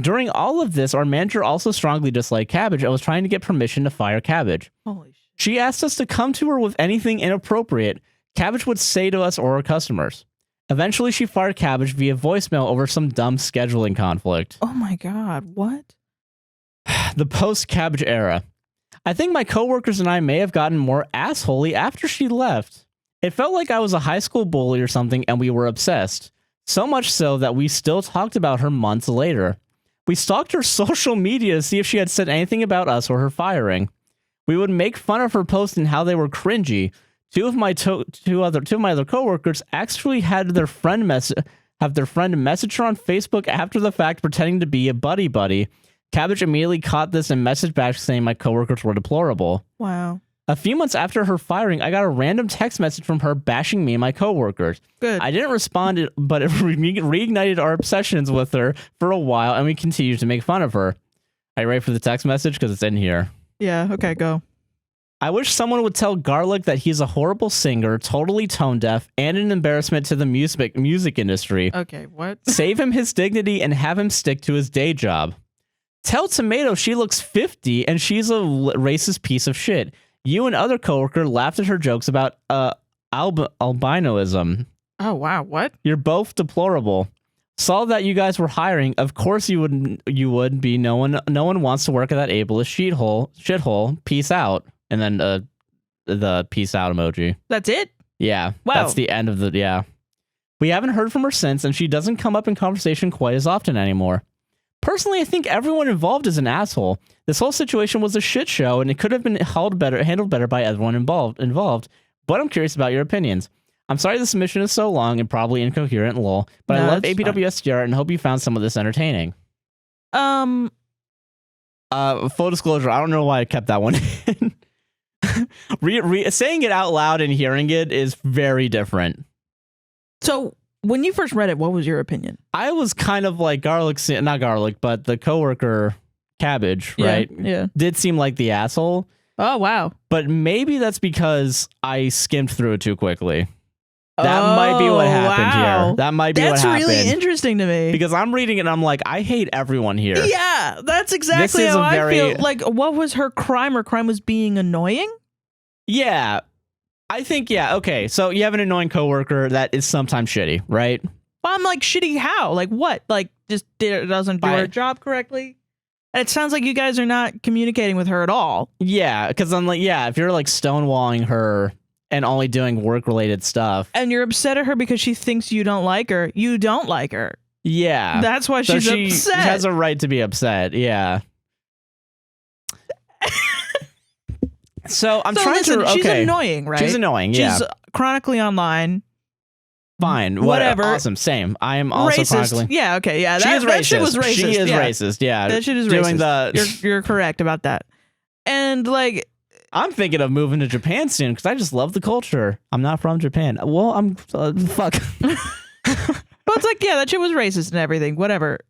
During all of this, our manager also strongly disliked Cabbage and was trying to get permission to fire Cabbage. Holy shit. She asked us to come to her with anything inappropriate Cabbage would say to us or our customers. Eventually, she fired Cabbage via voicemail over some dumb scheduling conflict. Oh my god, what? The post-Cabbage era. I think my coworkers and I may have gotten more assholey after she left. It felt like I was a high school bully or something and we were obsessed. So much so that we still talked about her months later. We stalked her social media to see if she had said anything about us or her firing. We would make fun of her posts and how they were cringy. Two of my other coworkers actually had their friend message her on Facebook after the fact, pretending to be a buddy. Cabbage immediately caught this and messaged back saying my coworkers were deplorable. Wow. A few months after her firing, I got a random text message from her bashing me and my coworkers. Good. I didn't respond, but it reignited our obsessions with her for a while, and we continued to make fun of her. Are you ready for the text message? Because it's in here. Yeah, okay, go. I wish someone would tell Garlic that he's a horrible singer, totally tone deaf, and an embarrassment to the music industry. Okay, what? Save him his dignity and have him stick to his day job. Tell Tomato she looks 50 and she's a racist piece of shit. You and other coworker laughed at her jokes about albinoism. Oh, wow, what? You're both deplorable. Saw that you guys were hiring. Of course you would be. No one wants to work at that ableist shithole. Peace out. And then the peace out emoji. That's it? Yeah. Wow. That's the end of yeah. We haven't heard from her since, and she doesn't come up in conversation quite as often anymore. Personally, I think everyone involved is an asshole. This whole situation was a shit show, and it could have been handled better by everyone involved. But I'm curious about your opinions. I'm sorry the submission is so long and probably incoherent, lol. But No, I love it's APWSTR and hope you found some of this entertaining. Full disclosure, I don't know why I kept that one in. Saying it out loud and hearing it is very different. So when you first read it, what was your opinion? I was kind of like not Garlic, but the coworker Cabbage, right? Yeah. Did seem like the asshole. Oh, wow. But maybe that's because I skimmed through it too quickly. That might be what happened here. That might be what happened. That's really interesting to me. Because I'm reading it and I'm like, I hate everyone here. Yeah, that's exactly how I feel. Like, what was her crime? Her crime was being annoying? Yeah. I think, yeah, okay. So you have an annoying coworker that is sometimes shitty, right? Well, I'm like, shitty how? Like, what? Like, just doesn't do her job correctly? And it sounds like you guys are not communicating with her at all. Yeah, because I'm like, yeah, if you're like stonewalling her and only doing work-related stuff. And you're upset at her because she thinks you don't like her. You don't like her. Yeah. That's why she's upset. She has a right to be upset. Yeah. So I'm trying to. Okay. She's annoying, right? She's annoying. Yeah. She's chronically online. Fine. Whatever. Awesome. Same. I am also racist. chronically. Yeah. Okay. Yeah. She is that racist. shit was racist. She is yeah. racist. Yeah. That shit is doing racist. You're correct about that. And like, I'm thinking of moving to Japan soon because I just love the culture. I'm not from Japan. Well, I'm fuck. But it's like, yeah, that shit was racist and everything. Whatever.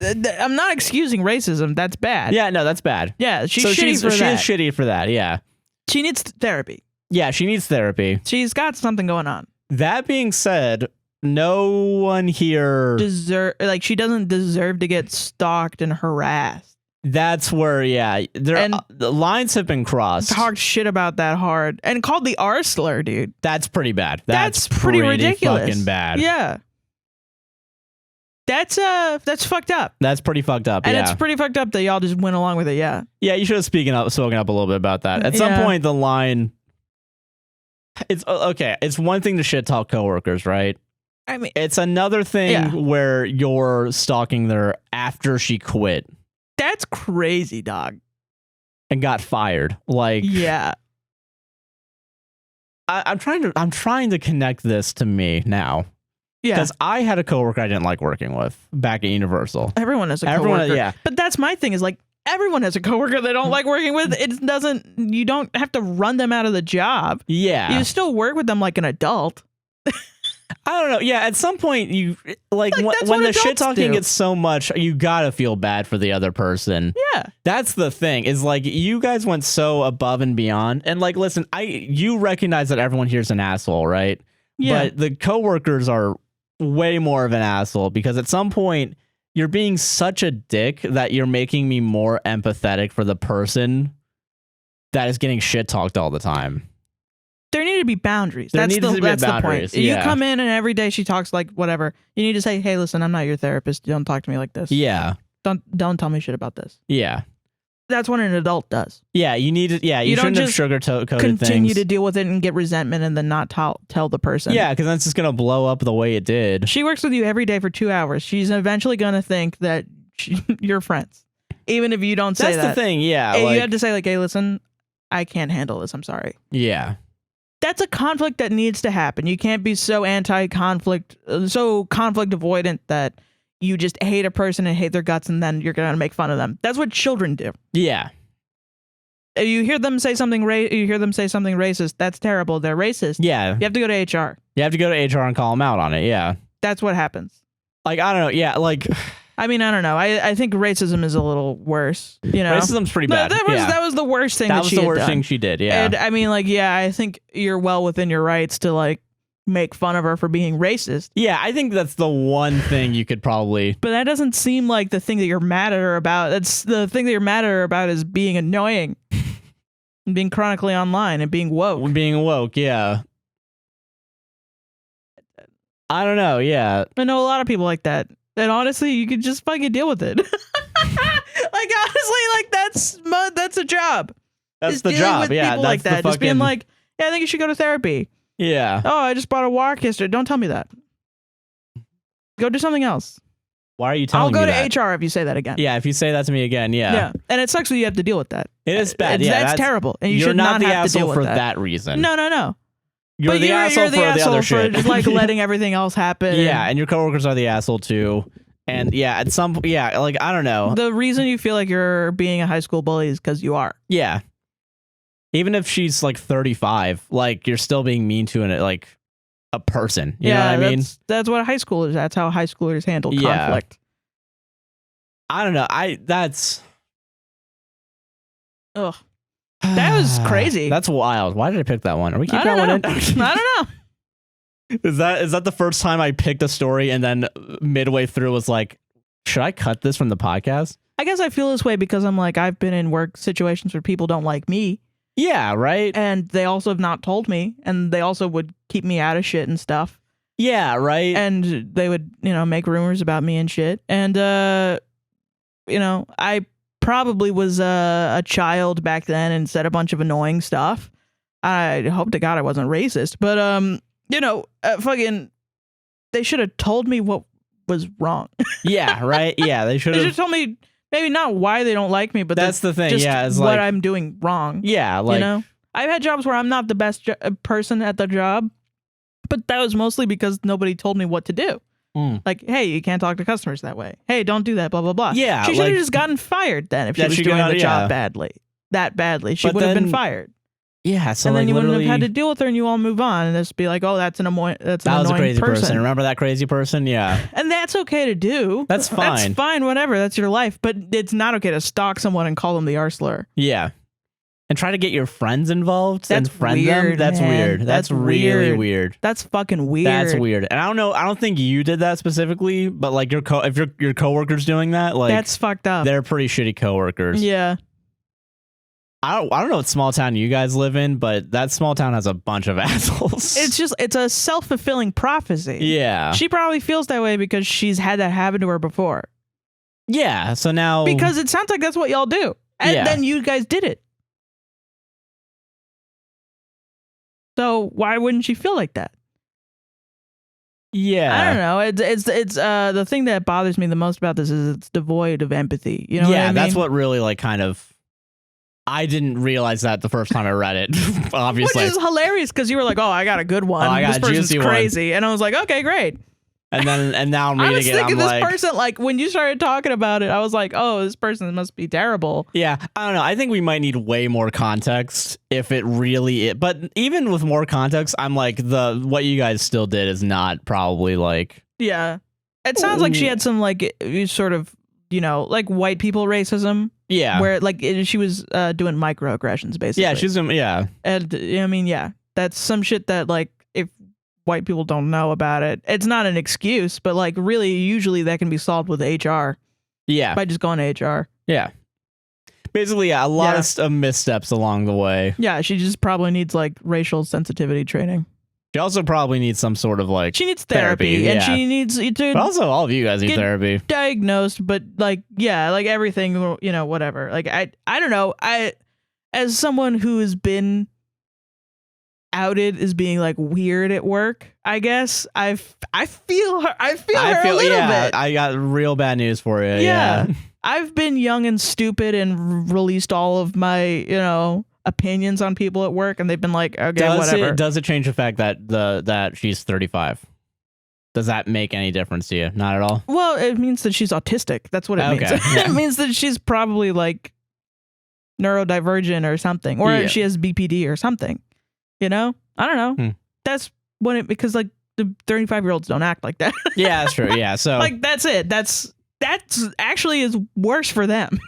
I'm not excusing racism. That's bad. Yeah. No, that's bad. Yeah. She's shitty for that. She is shitty for that. Yeah. She needs therapy. Yeah, she needs therapy. She's got something going on. That being said, no one here she doesn't deserve to get stalked and harassed. That's where, the lines have been crossed. Talked shit about that hard and called the R slur, dude. That's pretty bad. That's pretty ridiculous. Fucking bad. Yeah. That's fucked up. That's pretty fucked up. And it's pretty fucked up that y'all just went along with it. Yeah. Yeah, you should have spoken up a little bit about that. At some point, the line. It's okay. It's one thing to shit talk coworkers, right? I mean, it's another thing where you're stalking her after she quit. That's crazy, dog. And got fired. Like, yeah. I'm trying to connect this to me now. Yeah. Because I had a coworker I didn't like working with back at Universal. Everyone has a coworker. Yeah. But that's my thing is like everyone has a coworker they don't like working with. You don't have to run them out of the job. Yeah. You still work with them like an adult. I don't know. Yeah, at some point you like when the shit talking gets so much, you gotta feel bad for the other person. Yeah, that's the thing. Is like you guys went so above and beyond, and like, listen, you recognize that everyone here's an asshole, right? Yeah. But the coworkers are way more of an asshole because at some point you're being such a dick that you're making me more empathetic for the person that is getting shit talked all the time. There need to be boundaries. That's the point. Yeah. You come in and every day she talks like whatever. You need to say, "Hey, listen, I'm not your therapist. Don't talk to me like this." Yeah. Don't tell me shit about this. Yeah. That's what an adult does. Yeah, you need to. Yeah, you shouldn't have sugar-coated things. Continue to deal with it and get resentment and then not tell the person. Yeah, because that's just gonna blow up the way it did. She works with you every day for 2 hours. She's eventually gonna think that you're friends, even if you don't say that. That's the thing. Yeah, you have to say like, "Hey, listen, I can't handle this. I'm sorry." Yeah. That's a conflict that needs to happen. You can't be so anti-conflict, so conflict avoidant that you just hate a person and hate their guts and then you're going to make fun of them. That's what children do. Yeah. You hear them say something racist. That's terrible. They're racist. Yeah. You have to go to HR. You have to go to HR and call them out on it. Yeah. That's what happens. Like, I don't know. Yeah. Like, I mean, I don't know. I think racism is a little worse. You know, racism's pretty bad. That was the worst thing. That was the worst thing she did. Yeah. And I mean, like, yeah, I think you're well within your rights to like make fun of her for being racist. Yeah, I think that's the one thing you could probably. But that doesn't seem like the thing that you're mad at her about. That's the thing that you're mad at her about is being annoying, and being chronically online and being woke. Being woke, yeah. I don't know. Yeah, I know a lot of people like that. And honestly, you could just fucking deal with it. Like honestly, like that's a job. That's the job. Yeah, that's like that. Just being like, yeah, I think you should go to therapy. Yeah. Oh, I just bought a walk history. Don't tell me that. Go do something else. Why are you telling me that? I'll go to HR if you say that again. Yeah, if you say that to me again, yeah. Yeah, and it sucks that you have to deal with that. It is bad. Yeah, that's terrible, and you should not have to deal with that. You're not the asshole for that reason. No. You're the asshole for the other shit. Just like letting everything else happen. Yeah, and your coworkers are the asshole too. And yeah, like I don't know. The reason you feel like you're being a high school bully is because you are. Yeah. Even if she's like 35, like you're still being mean to like a person. You know what I mean? That's what high school is. That's how high schoolers handle conflict. I don't know. That's. Ugh. That was crazy. That's wild. Why did I pick that one? Are we keeping that one in? I don't know. Is that the first time I picked a story and then midway through was like, should I cut this from the podcast? I guess I feel this way because I'm like, I've been in work situations where people don't like me. Yeah, right. And they also have not told me, and they also would keep me out of shit and stuff. Yeah, right. And they would, make rumors about me and shit. And, I probably was a child back then and said a bunch of annoying stuff. I hope to God I wasn't racist, but fucking, they should have told me what was wrong. Yeah, right. Yeah, they should have told me maybe not why they don't like me, but that's the thing. Just yeah, it's what like, I'm doing wrong. Yeah, like I've had jobs where I'm not the best person at the job, but that was mostly because nobody told me what to do. Like, hey, you can't talk to customers that way. Hey, don't do that, blah, blah, blah. Yeah. She should have just gotten fired then if she was doing the job that badly. She would have been fired. Yeah. So and then you wouldn't have had to deal with her and you all move on and just be like, oh, that's an annoying crazy person. Remember that crazy person? Yeah. And that's okay to do. That's fine. That's fine, whatever. That's your life. But it's not okay to stalk someone and call them the R slur. Yeah. And try to get your friends involved and friend weird, them. That's man. weird. That's really weird. That's fucking weird. That's weird. And I don't know. I don't think you did that specifically, but like if your coworkers doing that, like that's fucked up. They're pretty shitty coworkers. Yeah. I don't know what small town you guys live in, but that small town has a bunch of assholes. It's a self-fulfilling prophecy. Yeah. She probably feels that way because she's had that happen to her before. Yeah. So now because it sounds like that's what y'all do, and then you guys did it. So why wouldn't she feel like that? Yeah. I don't know. It's the thing that bothers me the most about this is it's devoid of empathy. You know what I mean? That's what really like kind of. I didn't realize that the first time I read it. Obviously, which is hilarious because you were like, "Oh, I got a good one. I got this person's juicy crazy," and I was like, "Okay, great." And now I'm reading it. I was thinking this person, like when you started talking about it, I was like, "Oh, this person must be terrible." Yeah, I don't know. I think we might need way more context if it really is. But even with more context, I'm like what you guys still did is not probably like. Yeah, it sounds like she had some like sort of like white people racism. Yeah, where like she was doing microaggressions basically. Yeah, she's and I mean, yeah, that's some shit that like if white people don't know about it, it's not an excuse, but like really usually that can be solved with HR. Yeah, by just going to HR. Yeah, basically, a lot of missteps along the way. Yeah, she just probably needs like racial sensitivity training. She also probably needs some sort of like she needs therapy and she needs to. But also, all of you guys need therapy. Diagnosed, but like like everything, whatever. Like I don't know. As someone who has been outed as being like weird at work, I guess I feel her. I feel her a little bit. I got real bad news for you. Yeah. I've been young and stupid and released all of my opinions on people at work, and they've been like, okay, whatever. Does it change the fact that she's 35? Does that make any difference to you? Not at all? Well, it means that she's autistic. That's what it means. It means that she's probably like neurodivergent or something, or she has BPD or something. I don't know. That's when because like the 35-year-olds don't act like that. Yeah, that's true. Yeah, so like that's it. That's actually is worse for them.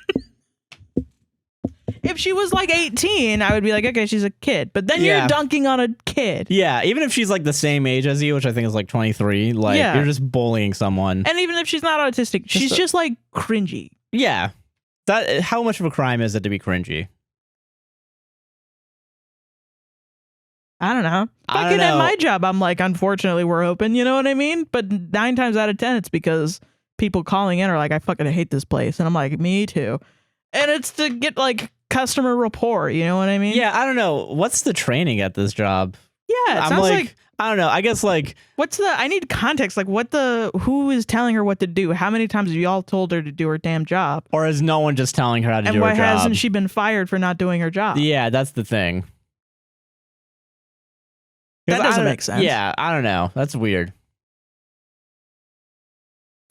If she was like 18, I would be like, okay, she's a kid. But then you're dunking on a kid. Yeah, even if she's like the same age as you, which I think is like 23, like you're just bullying someone. And even if she's not autistic, she's just like cringy. Yeah. How much of a crime is it to be cringy? I don't know. Fucking at my job, I'm like, unfortunately, we're open. You know what I mean? But 9 times out of 10, it's because people calling in are like, I fucking hate this place. And I'm like, me too. And it's to get like customer rapport. You know what I mean? Yeah, I don't know. What's the training at this job? Yeah, it sounds like I don't know. I guess like I need context. Like who is telling her what to do? How many times have y'all told her to do her damn job? Or is no one just telling her how to do her job? And why hasn't she been fired for not doing her job? Yeah, that's the thing. That doesn't make sense. Yeah, I don't know. That's weird.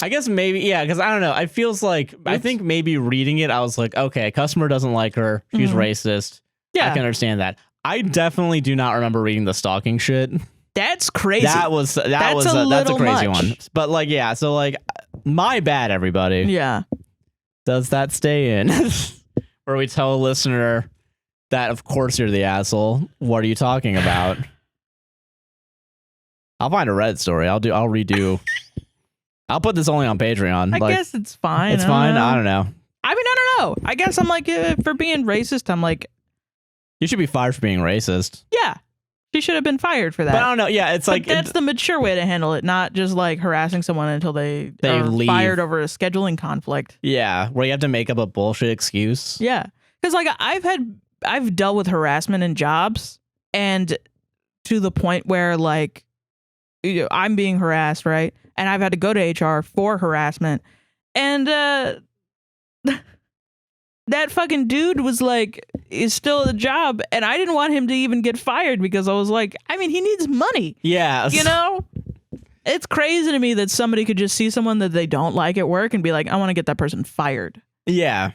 I guess maybe, because I don't know. It feels like, I think maybe reading it, I was like, okay, customer doesn't like her. She's racist. Yeah. I can understand that. I definitely do not remember reading the stalking shit. That's crazy. That's a crazy one. But like, yeah, so like, my bad, everybody. Yeah. Does that stay in? Where we tell a listener that, of course, you're the asshole. What are you talking about? I'll find a Reddit story. I'll redo. I'll put this only on Patreon. I guess it's fine. It's fine. I don't know. I mean, I don't know. I guess I'm like, for being racist, I'm like, you should be fired for being racist. Yeah. She should have been fired for that. But I don't know. Yeah, it's like that's the mature way to handle it, not just like harassing someone until they are leave. Fired over a scheduling conflict. Yeah, where you have to make up a bullshit excuse. Yeah. Because like I've dealt with harassment in jobs, and to the point where like I'm being harassed, right? And I've had to go to HR for harassment. And that fucking dude was like, is still at the job. And I didn't want him to even get fired because I was like, I mean, he needs money. Yeah. You know? It's crazy to me that somebody could just see someone that they don't like at work and be like, I want to get that person fired. Yeah.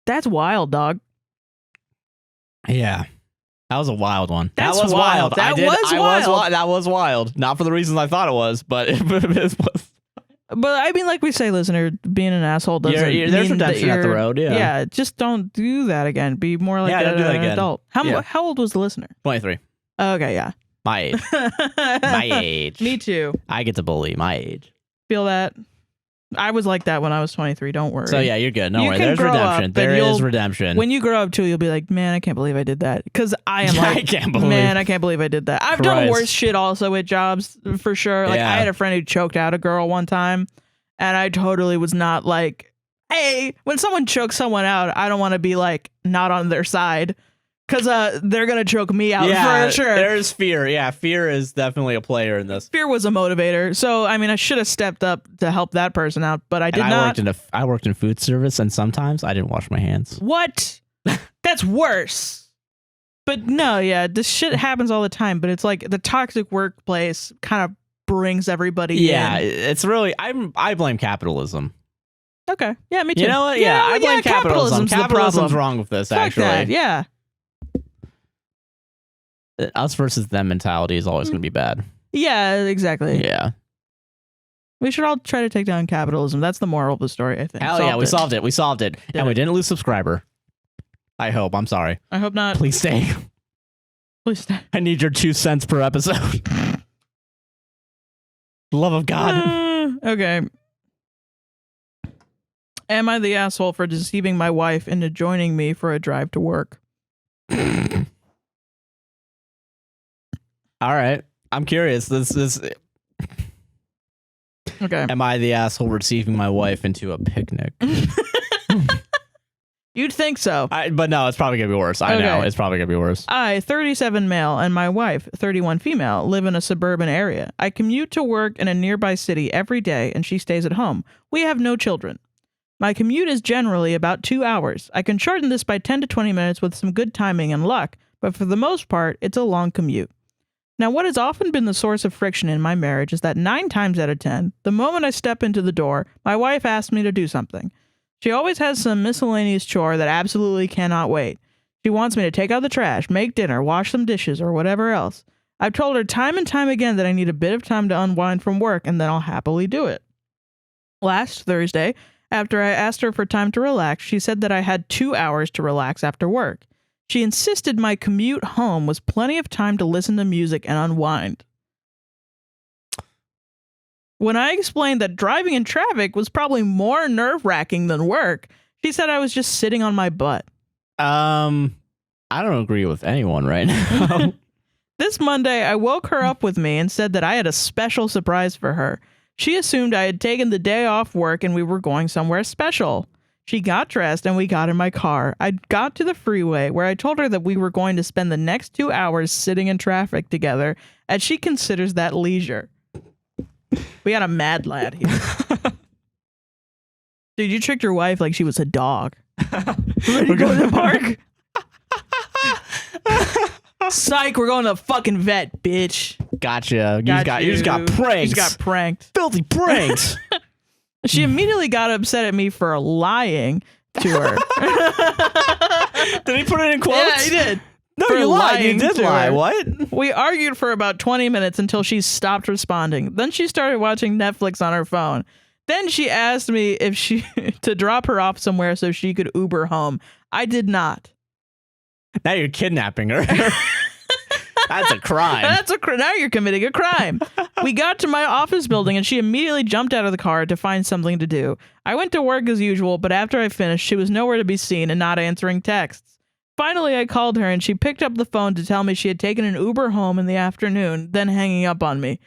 That's wild, dog. Yeah. That was a wild one. That's that was wild. That was wild. That was wild. Not for the reasons I thought it was, but it was. But I mean, like we say, listener, being an asshole doesn't there's mean redemption that at the road. Yeah. Yeah, just don't do that again. Be more like an adult. How old was the listener? 23. Okay, yeah. My age. My age. Me too. I get to bully my age. Feel that? I was like that when I was 23. Don't worry. So yeah, you're good. Don't worry. There's redemption. There is redemption. When you grow up too, you'll be like, man, I can't believe I did that. Because I am like, I can't believe I did that. I've done worse shit also at jobs for sure. Like I had a friend who choked out a girl one time, and I totally was not like, hey, when someone chokes someone out, I don't want to be like not on their side. Because they're going to choke me out for sure. There's fear. Yeah, fear is definitely a player in this. Fear was a motivator. So, I mean, I should have stepped up to help that person out, but I did not. I worked in food service, and sometimes I didn't wash my hands. What? That's worse. But no, yeah, this shit happens all the time. But it's like the toxic workplace kind of brings everybody in. Yeah, it's really, I blame capitalism. Okay. Yeah, me too. You know what? Yeah, I blame capitalism. Capitalism's wrong with this, Fuck actually. That. Yeah. Us versus them mentality is always going to be bad. Yeah, exactly. Yeah. We should all try to take down capitalism. That's the moral of the story, I think. Hell yeah, we solved it. We solved it. And we didn't lose subscriber. I hope. I'm sorry. I hope not. Please stay. Please stay. I need your 2 cents per episode. Love of God. Okay. Am I the asshole for deceiving my wife into joining me for a drive to work? All right. I'm curious. This is... Okay. Am I the asshole receiving my wife into a picnic? You'd think so. But no, it's probably going to be worse. I know. It's probably going to be worse. I, 37 male, and my wife, 31 female, live in a suburban area. I commute to work in a nearby city every day, and she stays at home. We have no children. My commute is generally about 2 hours. I can shorten this by 10 to 20 minutes with some good timing and luck, but for the most part, it's a long commute. Now, what has often been the source of friction in my marriage is that 9 times out of 10, the moment I step into the door, my wife asks me to do something. She always has some miscellaneous chore that absolutely cannot wait. She wants me to take out the trash, make dinner, wash some dishes, or whatever else. I've told her time and time again that I need a bit of time to unwind from work, and then I'll happily do it. Last Thursday, after I asked her for time to relax, she said that I had 2 hours to relax after work. She insisted my commute home was plenty of time to listen to music and unwind. When I explained that driving in traffic was probably more nerve-wracking than work, she said I was just sitting on my butt. I don't agree with anyone right now. This Monday, I woke her up with me and said that I had a special surprise for her. She assumed I had taken the day off work and we were going somewhere special. She got dressed and we got in my car. I got to the freeway where I told her that we were going to spend the next 2 hours sitting in traffic together, as she considers that leisure. We got a mad lad here. Dude, you tricked your wife like she was a dog. Ready to go to the park? Psych, we're going to the fucking vet, bitch. Gotcha. You just got pranked. You just got pranked. Filthy pranked. She immediately got upset at me for lying to her. Did he put it in quotes? Yeah, he did. No, you lied. You did lie. What? We argued for about 20 minutes until she stopped responding. Then she started watching Netflix on her phone. Then she asked me if she to drop her off somewhere so she could Uber home. I did not. Now you're kidnapping her. That's a crime. Now you're committing a crime. We got to my office building and she immediately jumped out of the car to find something to do. I went to work as usual, but after I finished, she was nowhere to be seen and not answering texts. Finally, I called her and she picked up the phone to tell me she had taken an Uber home in the afternoon, then hanging up on me.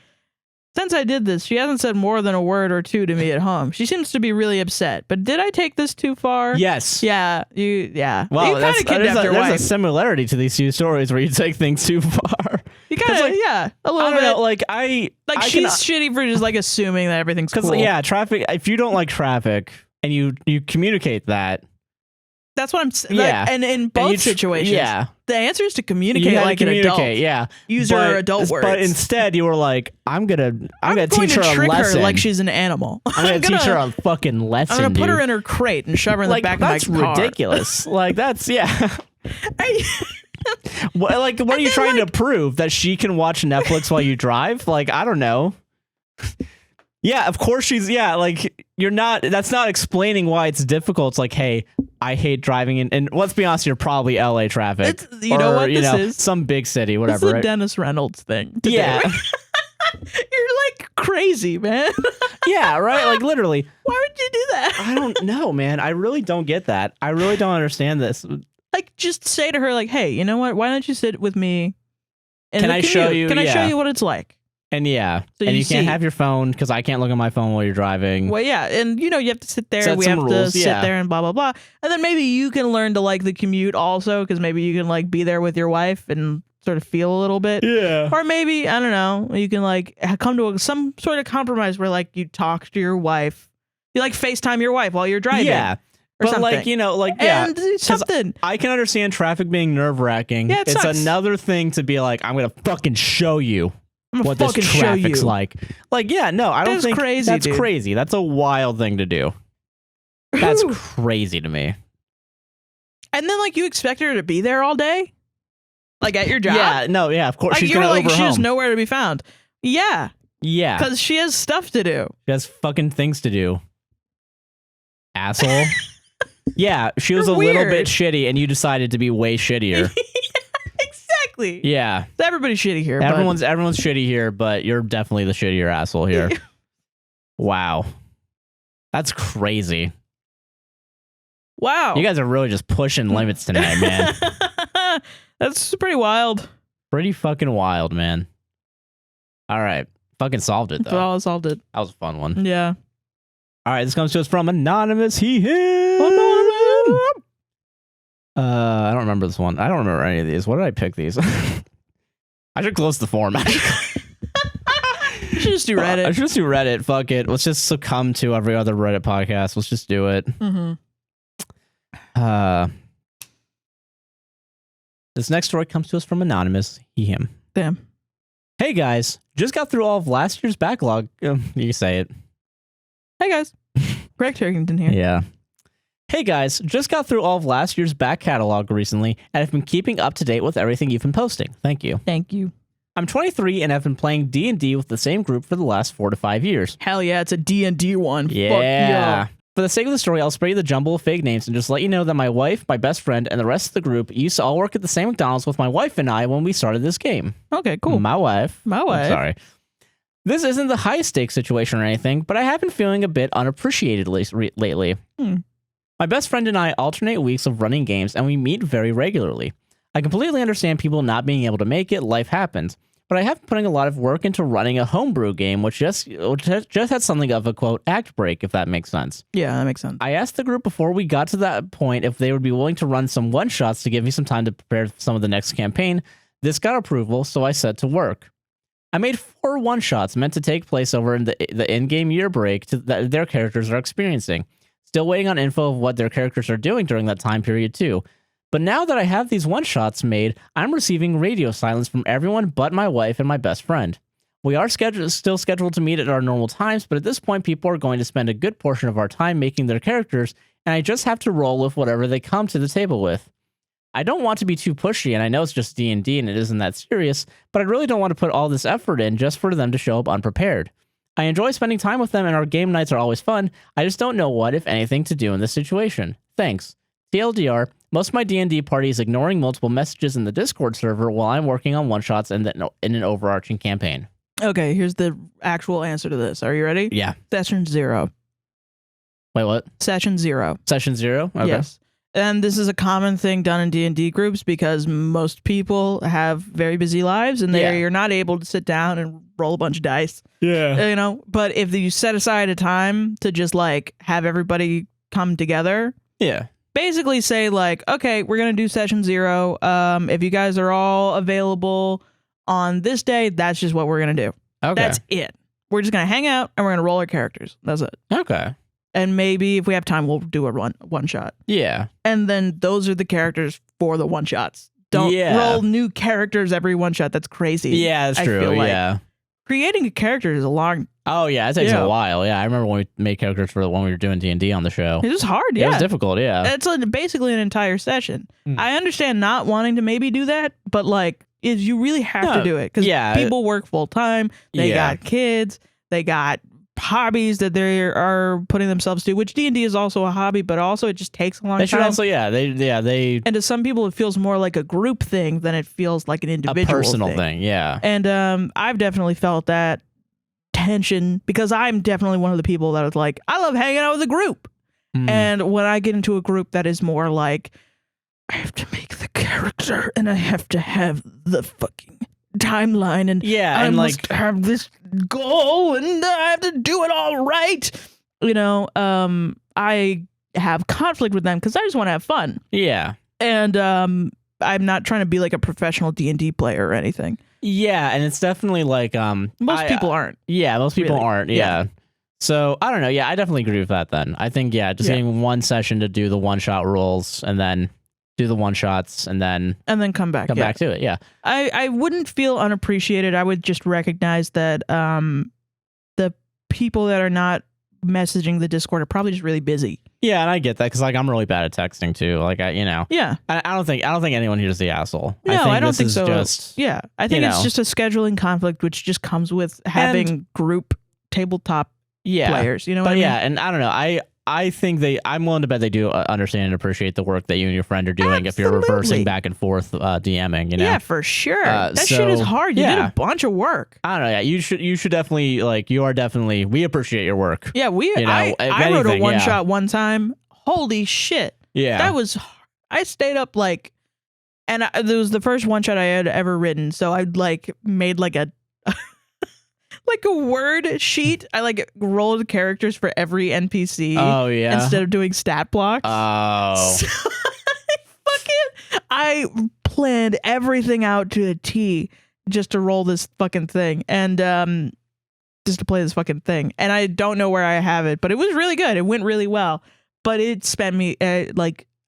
Since I did this, she hasn't said more than a word or two to me at home. She seems to be really upset. But did I take this too far? Yes. Yeah. Yeah. Well, you kind of kidnapped your wife. There's a similarity to these two stories where you take things too far. You kind of, a little bit. I don't know, she's shitty for just like assuming that everything's cool. Yeah, traffic. If you don't like traffic and you communicate that. That's what I'm saying. Yeah. And in both situations, the answer is to communicate like an adult. Yeah. Use your adult words. But instead, you were like, I'm gonna teach her a trick lesson. Her like she's an animal. I'm gonna teach her a fucking lesson. I'm gonna put her in her crate and shove her in the back of my car. That's ridiculous. Like, that's, what are you trying to prove? That she can watch Netflix while you drive? Like, I don't know. Yeah, of course she's, that's not explaining why it's difficult. It's like, hey, I hate driving in, and let's be honest, you're probably LA traffic. This is? Some big city, whatever. It's right? Dennis Reynolds thing. Yeah. You're like crazy, man. Yeah, right? Like literally. Why would you do that? I don't know, man. I really don't get that. I really don't understand this. Like, just say to her, like, hey, you know what? Why don't you sit with me? Can I show you? Can I show you what it's like? And you can't have your phone because I can't look at my phone while you're driving. Well, yeah, and you have to sit there. We have to sit there and blah blah blah. And then maybe you can learn to like the commute also, because maybe you can like be there with your wife and sort of feel a little bit. Yeah. Or maybe, I don't know, you can like come to some sort of compromise where like you talk to your wife, you like FaceTime your wife while you're driving. Yeah. But something. And something. I can understand traffic being nerve-wracking. Yeah, it's another thing to be like, I'm gonna fucking show you what this traffic's like. Like, I don't think crazy, that's crazy. That's a wild thing to do. That's crazy to me. And then like you expect her to be there all day? Like at your job? Yeah, of course. Like, she's gonna Uber home. She's nowhere to be found. Yeah. Yeah. Because she has stuff to do. She has fucking things to do. Asshole. Yeah, she was You're a little weird. bit shitty and you decided to be way shittier. Exactly. Yeah. Everybody's shitty here. Everyone's shitty here, but you're definitely the shittier asshole here. Wow. That's crazy. Wow. You guys are really just pushing limits tonight, man. That's pretty wild. Pretty fucking wild, man. All right. Fucking solved it, though. Well, solved it. That was a fun one. Yeah. All right, this comes to us from Anonymous. He him. I don't remember this one. I don't remember any of these. What did I pick these? I should close the form. You should just do Reddit. I should just do Reddit. Fuck it. Let's just succumb to every other Reddit podcast. Let's just do it. Mm-hmm. This next story comes to us from Anonymous. He him. Damn. Hey guys, just got through all of last year's backlog. You can say it. Hey guys. Greg Turkington here. Yeah. Hey guys, just got through all of last year's back catalog recently, and I've been keeping up to date with everything you've been posting. Thank you. Thank you. I'm 23 and have been playing D&D with the same group for the last 4 to 5 years. Hell yeah, it's a D&D one. Yeah. Fuck yeah. For the sake of the story, I'll spare you the jumble of fake names and just let you know that my wife, my best friend, and the rest of the group used to all work at the same McDonald's with my wife and I when we started this game. Okay, cool. My wife. I'm sorry. This isn't the high stakes situation or anything, but I have been feeling a bit unappreciated lately. My best friend and I alternate weeks of running games, and we meet very regularly. I completely understand people not being able to make it. Life happens. But I have been putting a lot of work into running a homebrew game, which just had something of a, quote, act break, if that makes sense. Yeah, that makes sense. I asked the group before we got to that point if they would be willing to run some one-shots to give me some time to prepare some of the next campaign. This got approval, so I set to work. I made 4 one-shots meant to take place over in the in-game year break that their characters are experiencing. Still waiting on info of what their characters are doing during that time period, too. But now that I have these one-shots made, I'm receiving radio silence from everyone but my wife and my best friend. We are still scheduled to meet at our normal times, but at this point, people are going to spend a good portion of our time making their characters, and I just have to roll with whatever they come to the table with. I don't want to be too pushy, and I know it's just D&D and it isn't that serious, but I really don't want to put all this effort in just for them to show up unprepared. I enjoy spending time with them, and our game nights are always fun. I just don't know what, if anything, to do in this situation. Thanks. TLDR, most of my D&D party is ignoring multiple messages in the Discord server while I'm working on one-shots in an overarching campaign. Okay, here's the actual answer to this. Are you ready? Yeah. Session 0. Wait, what? Session 0. Session 0? Okay. Yes. and this is a common thing done in D&D groups because most people have very busy lives and you're not able to sit down and roll a bunch of dice. Yeah. You know, but if you set aside a time to just like have everybody come together. Yeah. Basically say like, okay, we're going to do session 0. If you guys are all available on this day, that's just what we're going to do. Okay. That's it. We're just going to hang out and we're going to roll our characters. That's it. Okay. And maybe if we have time, we'll do a one shot. Yeah. And then those are the characters for the one shots. Don't roll new characters every one shot. That's crazy. Yeah, that's true. Yeah. Creating a character is a long. Oh yeah, it takes a while. Yeah, I remember when we made characters for when we were doing D&D on the show. It was hard. Yeah, it was difficult. Yeah, it's basically an entire session. I understand not wanting to maybe do that, but like, you really have to do it because people work full time. They got kids. They got hobbies that they are putting themselves to. Which D&D is also a hobby, but also it just takes a long time. They should also, they. And to some people, it feels more like a group thing than it feels like an individual, personal thing. Yeah, and I've definitely felt that tension because I'm definitely one of the people that is like, I love hanging out with a group. And when I get into a group that is more like, I have to make the character and I have to have the fucking timeline and I must have this goal and I have to do it all right. You know, I have conflict with them because I just want to have fun. Yeah. And I'm not trying to be like a professional D&D player or anything. Yeah, and it's definitely like most people aren't. Yeah, most people really aren't. Yeah. So I don't know. Yeah, I definitely agree with that. Then I think just getting one session to do the one shot rolls and then do the one shots and then come back to it. Yeah, I wouldn't feel unappreciated. I would just recognize that the people that are not messaging the Discord are probably just really busy. Yeah, and I get that because like I'm really bad at texting too. Like I don't think anyone here's the assoule. No, I don't think so. Just, I think it's just a scheduling conflict, which just comes with having group tabletop players. You know, what I mean? And I don't know. I think I'm willing to bet they do understand and appreciate the work that you and your friend are doing. Absolutely. If you're reversing back and forth DMing, you know. Yeah, for sure. That shit is hard. You did a bunch of work. I don't know. Yeah, you should definitely we appreciate your work. Yeah, I wrote a one shot one time. Holy shit. Yeah. That was, I stayed up like, and it was the first one shot I had ever written. So I made like a word sheet. I rolled characters for every NPC. Oh yeah. Instead of doing stat blocks. Oh. So I planned everything out to a T just to roll this fucking thing and just to play this fucking thing. And I don't know where I have it, but it was really good. It went really well. But it spent me I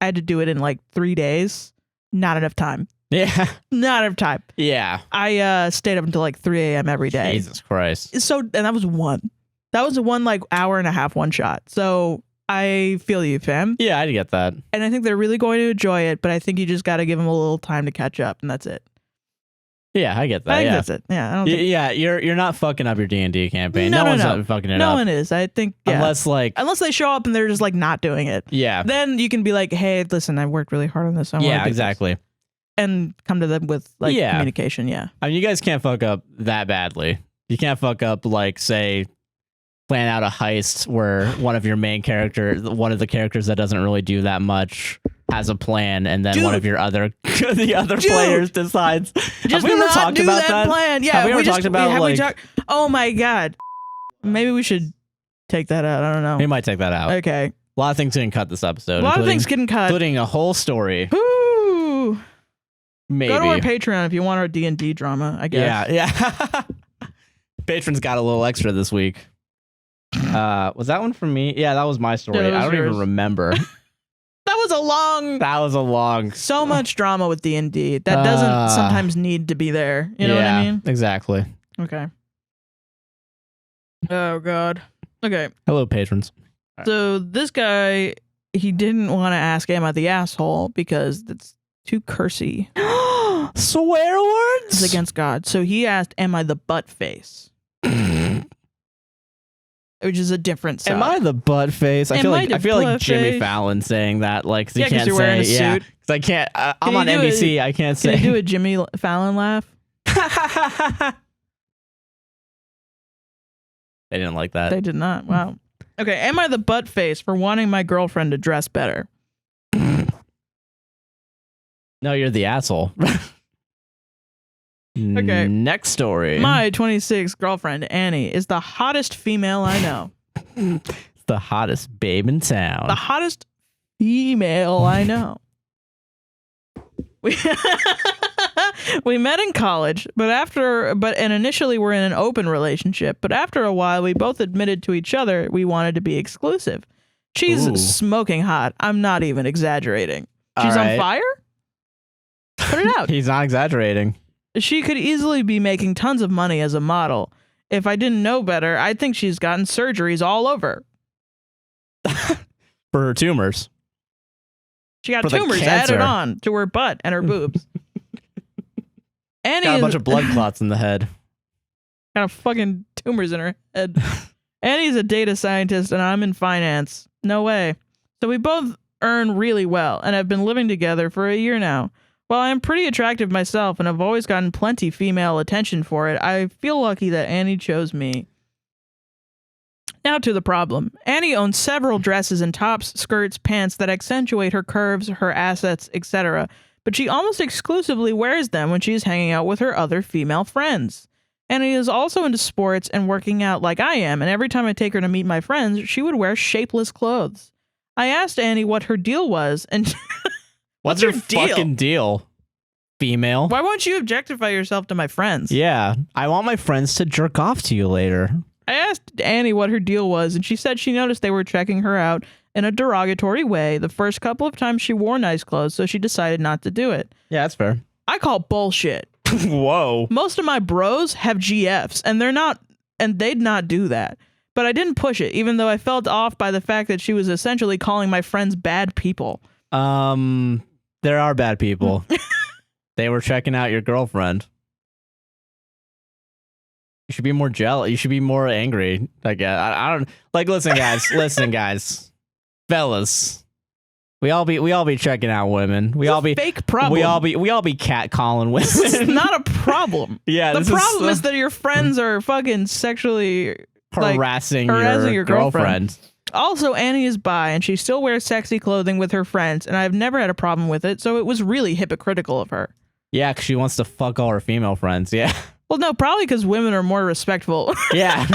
had to do it in 3 days. Not enough time. Yeah. Not enough time. Yeah. I stayed up until 3 a.m. every day. Jesus Christ. So, and that was one. That was a hour and a half one shot. So I feel you, fam. Yeah, I get that. And I think they're really going to enjoy it, but I think you just got to give them a little time to catch up, and that's it. Yeah, I get that. I think that's it. Yeah, I don't think... Yeah, you're not fucking up your D&D campaign. No one's fucking it up. No one is. I think unless they show up and they're just not doing it. Yeah. Then you can be like, hey, listen, I worked really hard on this. Yeah, exactly. And come to them with communication. Yeah. I mean, you guys can't fuck up that badly. You can't fuck up say plan out a heist where one of your main characters, one of the characters that doesn't really do that much, has a plan, and then one of your other players decides. Have we ever talked about that plan? Yeah, have we ever talked about oh my god, maybe we should take that out. I don't know. We might take that out. Okay. A lot of things getting cut this episode. A lot of things getting cut, including a whole story. Ooh. Maybe. Go to our Patreon if you want our D&D drama, I guess. Yeah. Patrons got a little extra this week. Was that one from me? Yeah, that was my story. I don't even remember. That was a long. So much drama with D&D. That doesn't sometimes need to be there. You know what I mean? Exactly. Okay. Oh God. Okay. Hello, patrons. So this guy, he didn't want to ask Emma the asshole because it's too cursy. Swear words? It's against God. So he asked, am I the butt face? Which is a different side. Am I the butt face? I feel like Jimmy Fallon saying that, cause he can't you're wearing a suit. Cause I can't. I'm on NBC. I can't say. Can you do a Jimmy Fallon laugh? They didn't like that. They did not. Wow. Okay. Am I the butt face for wanting my girlfriend to dress better? No, you're the asshole. Okay. Next story. My 26 girlfriend, Annie, is the hottest female I know. The hottest babe in town. The hottest female I know. We met in college, and initially we're in an open relationship, but after a while we both admitted to each other we wanted to be exclusive. She's smoking hot. I'm not even exaggerating. She's on fire? Put it out. He's not exaggerating. She could easily be making tons of money as a model. If I didn't know better, I'd think she's gotten surgeries all over. For her tumors. She got tumors added on to her butt and her boobs. Annie got a bunch of blood clots in the head. Got fucking tumors in her head. Annie's a data scientist and I'm in finance. No way. So we both earn really well and have been living together for a year now. While I'm pretty attractive myself and have always gotten plenty female attention for it, I feel lucky that Annie chose me. Now to the problem. Annie owns several dresses and tops, skirts, pants that accentuate her curves, her assets, etc., but she almost exclusively wears them when she is hanging out with her other female friends. Annie is also into sports and working out like I am, and every time I take her to meet my friends, she would wear shapeless clothes. I asked Annie what her deal was, and... What's her fucking deal, female? Why won't you objectify yourself to my friends? Yeah, I want my friends to jerk off to you later. I asked Annie what her deal was, and she said she noticed they were checking her out in a derogatory way the first couple of times she wore nice clothes, so she decided not to do it. Yeah, that's fair. I call bullshit. Whoa. Most of my bros have GFs, and they'd not do that. But I didn't push it, even though I felt off by the fact that she was essentially calling my friends bad people. There are bad people. They were checking out your girlfriend. You should be more jealous. You should be more angry. Like, I don't like. Listen, guys, fellas. We all be checking out women. We all be fake problem. We all be catcalling women. It's not a problem. Yeah, the problem is that your friends are fucking sexually harassing your girlfriend. Also, Annie is bi, and she still wears sexy clothing with her friends, and I've never had a problem with it, so it was really hypocritical of her. Yeah, because she wants to fuck all her female friends, yeah. Well, no, probably because women are more respectful. Yeah.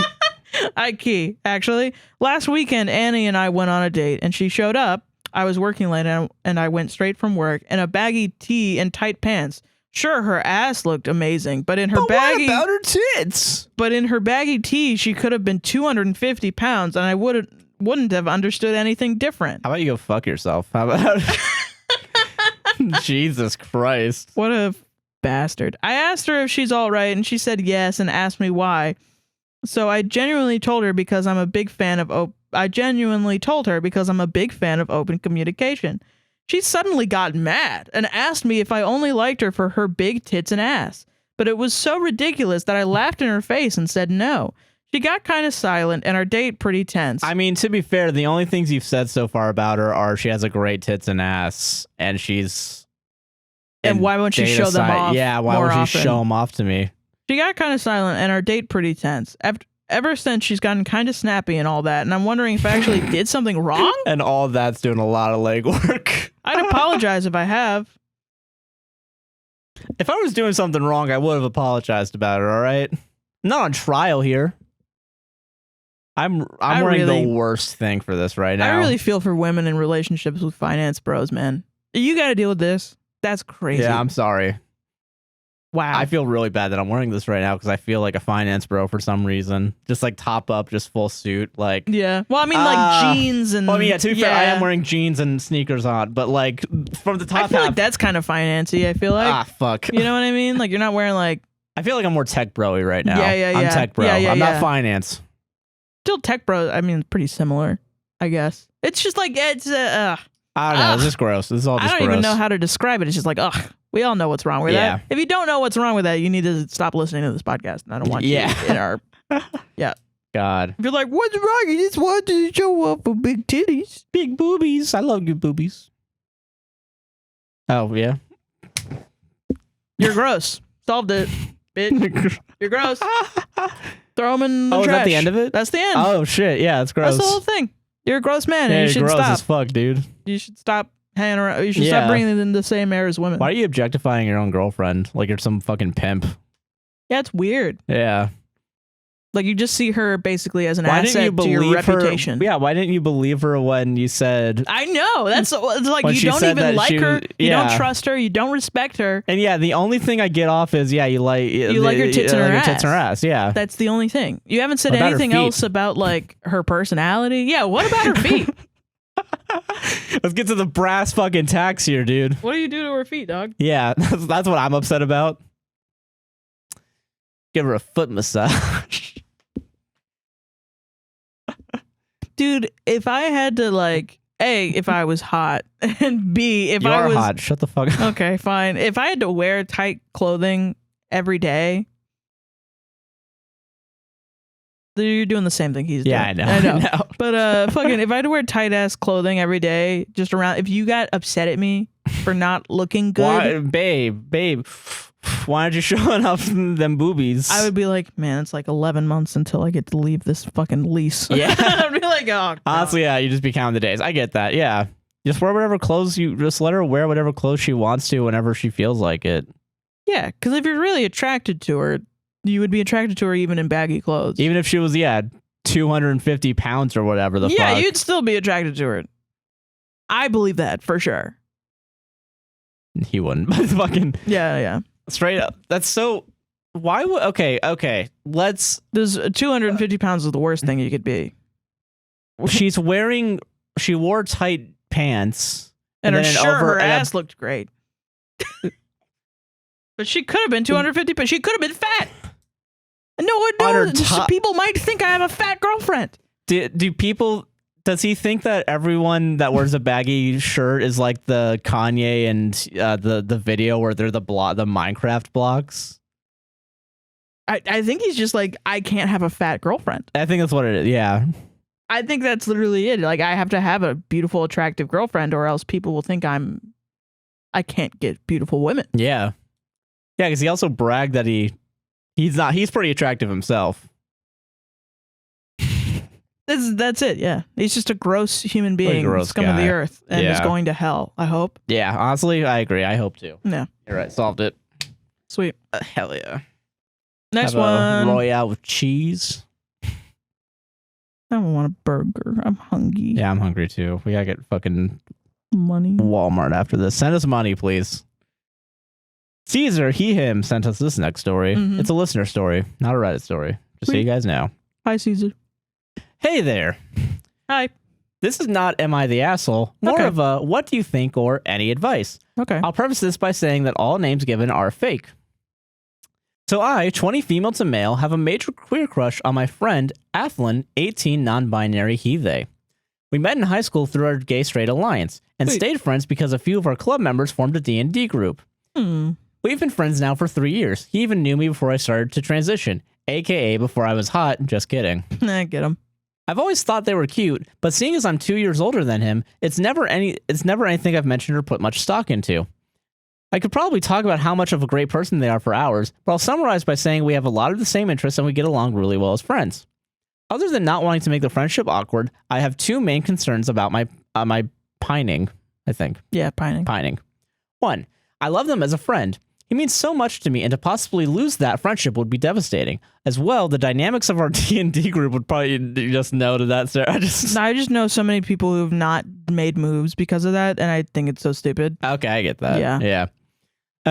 Key, actually. Last weekend, Annie and I went on a date, and she showed up. I was working late, and I went straight from work in a baggy tee and tight pants. Sure, her ass looked amazing, but in her baggy... what about her tits? But in her baggy tee, she could have been 250 pounds, and I wouldn't have understood anything different. How about you go fuck yourself? How about... Jesus Christ. What a bastard. I asked her if she's all right, and she said yes and asked me why. So I genuinely told her because I'm a big fan of open communication. She suddenly got mad and asked me if I only liked her for her big tits and ass. But it was so ridiculous that I laughed in her face and said no. She got kind of silent and our date pretty tense. I mean, to be fair, the only things you've said so far about her are she has a great tits and ass, and she's... And why won't she show them off? Yeah, why won't she show them off to me? She got kind of silent and our date pretty tense. Ever since, she's gotten kind of snappy and all that, and I'm wondering if I actually did something wrong? And all that's doing a lot of legwork. I'd apologize if I have. If I was doing something wrong, I would have apologized about it, all right? I'm not on trial here. I'm wearing the worst thing for this right now. I really feel for women in relationships with finance bros, man. You got to deal with this. That's crazy. Yeah, I'm sorry. Wow. I feel really bad that I'm wearing this right now because I feel like a finance bro for some reason. Just like top up, just full suit. Like, yeah. Well, I mean, like jeans and... Well, I mean, yeah, to be fair, I am wearing jeans and sneakers on, but like from the top I feel like that's kind of financy, I feel like. Ah, fuck. You know what I mean? Like, you're not wearing like... I feel like I'm more tech bro-y right now. Yeah. I'm tech bro. I'm not finance. Still tech bro. I mean, it's pretty similar, I guess. It's just like, it's... I don't know. This is gross. This is all just gross. I don't even know how to describe it. It's just like, ugh. We all know what's wrong with that. If you don't know what's wrong with that, you need to stop listening to this podcast. And I don't want you in our... Yeah. God. If you're like, what's wrong? You just want to show up for big titties. Big boobies. I love you, boobies. Oh, yeah. You're gross. Solved it, bitch. You're gross. Throw them in the trash. Oh, is that the end of it? That's the end. Oh, shit. Yeah, that's gross. That's the whole thing. You're a gross man, and you should gross stop. As fuck, dude. You should stop hanging around. You should stop breathing in the same air as women. Why are you objectifying your own girlfriend like you're some fucking pimp? Yeah, it's weird. Yeah. Like you just see her basically as an asset to your reputation. Yeah, why didn't you believe her when you said... I know. It's like you don't even like her. You don't trust her. You don't respect her. And yeah, the only thing I get off is, you like her tits in her ass. Yeah. That's the only thing. You haven't said anything else about like her personality. Yeah, what about her feet? Let's get to the brass fucking tacks here, dude. What do you do to her feet, dog? Yeah, that's what I'm upset about. Give her a foot massage. Dude, if I had to like, A, if I was hot, and B, if I was hot, shut the fuck up. Okay, fine. If I had to wear tight clothing every day, you're doing the same thing he's doing. Yeah, I know. But fucking, if I had to wear tight ass clothing every day, just around, if you got upset at me for not looking good, why, babe, why aren't you showing off them boobies? I would be like, man, it's like 11 months until I get to leave this fucking lease. Yeah. I'd be like, oh, God. Honestly, yeah, you just be counting the days. I get that. Yeah. Just wear whatever clothes just let her wear whatever clothes she wants to whenever she feels like it. Yeah, because if you're really attracted to her, you would be attracted to her even in baggy clothes. Even if she was, 250 pounds or whatever the fuck. Yeah, you'd still be attracted to her. I believe that for sure. He wouldn't. But fucking... Yeah. Straight up. That's so... Why would... Okay. Let's... There's 250 pounds is the worst thing you could be. She's wearing... She wore tight pants. And her ass looked great. But she could have been 250, but she could have been fat. No one knows. People might think I have a fat girlfriend. Do people... Does he think that everyone that wears a baggy shirt is like the Kanye and the video where they're the Minecraft blocks? I think he's just like, I can't have a fat girlfriend. I think that's what it is. Yeah. I think that's literally it. Like, I have to have a beautiful, attractive girlfriend, or else people will think I can't get beautiful women. Yeah. Yeah, because he also bragged that he's pretty attractive himself. That's it, yeah. He's just a gross human being, scum of the earth, and is going to hell, I hope. Yeah, honestly, I agree. I hope to. Yeah. You're right, solved it. Sweet. Hell yeah. Next one. Royale with cheese. I don't want a burger. I'm hungry. Yeah, I'm hungry too. We gotta get fucking money. Walmart after this. Send us money, please. Caesar, him, sent us this next story. Mm-hmm. It's a listener story, not a Reddit story. Just so you guys know. Hi, Caesar. Hey there. Hi. This is not Am I the Asshole? More of a what do you think or any advice. Okay. I'll preface this by saying that all names given are fake. So I, 20 female to male, have a major queer crush on my friend, Athlon, 18 non-binary he/they. We met in high school through our gay-straight alliance, and stayed friends because a few of our club members formed a D&D group. We've been friends now for 3 years. He even knew me before I started to transition, aka before I was hot. Just kidding. Nah, get him. I've always thought they were cute, but seeing as I'm 2 years older than him, it's never anything I've mentioned or put much stock into. I could probably talk about how much of a great person they are for hours, but I'll summarize by saying we have a lot of the same interests and we get along really well as friends. Other than not wanting to make the friendship awkward, I have two main concerns about my pining, I think. Yeah, pining. Pining. One, I love them as a friend. He means so much to me, and to possibly lose that friendship would be devastating. As well, the dynamics of our D&D group would probably just know to that, Sarah. I just know so many people who have not made moves because of that, and I think it's so stupid. Okay, I get that. Yeah.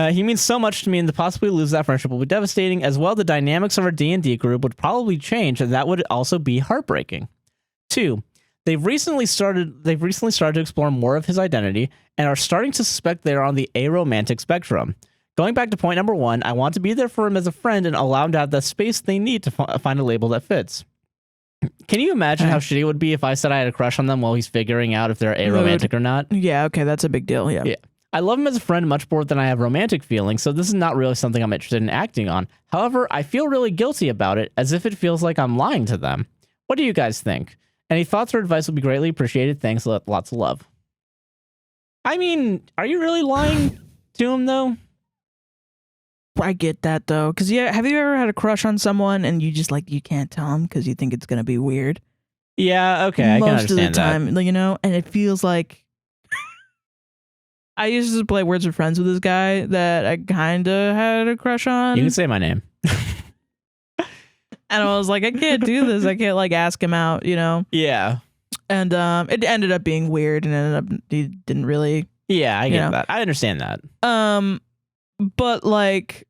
He means so much to me, and to possibly lose that friendship would be devastating. As well, the dynamics of our D&D group would probably change, and that would also be heartbreaking. Two, they've recently started to explore more of his identity, and are starting to suspect they are on the aromantic spectrum. Going back to point number one, I want to be there for him as a friend and allow him to have the space they need to find a label that fits. Can you imagine how shitty it would be if I said I had a crush on them while he's figuring out if they're aromantic or not? Yeah, okay, that's a big deal, yeah. I love him as a friend much more than I have romantic feelings, so this is not really something I'm interested in acting on. However, I feel really guilty about it, as if it feels like I'm lying to them. What do you guys think? Any thoughts or advice would be greatly appreciated. Thanks, lots of love. I mean, are you really lying to him, though? I get that, though. Because, have you ever had a crush on someone and you just, you can't tell them because you think it's going to be weird? Yeah, okay, I can understand that. Most of the time, and it feels like I used to play Words with Friends with this guy that I kind of had a crush on. You can say my name. And I was like, I can't do this. I can't like ask him out, you know? Yeah. And it ended up being weird and he didn't really. Yeah, I get that. I understand that. But like,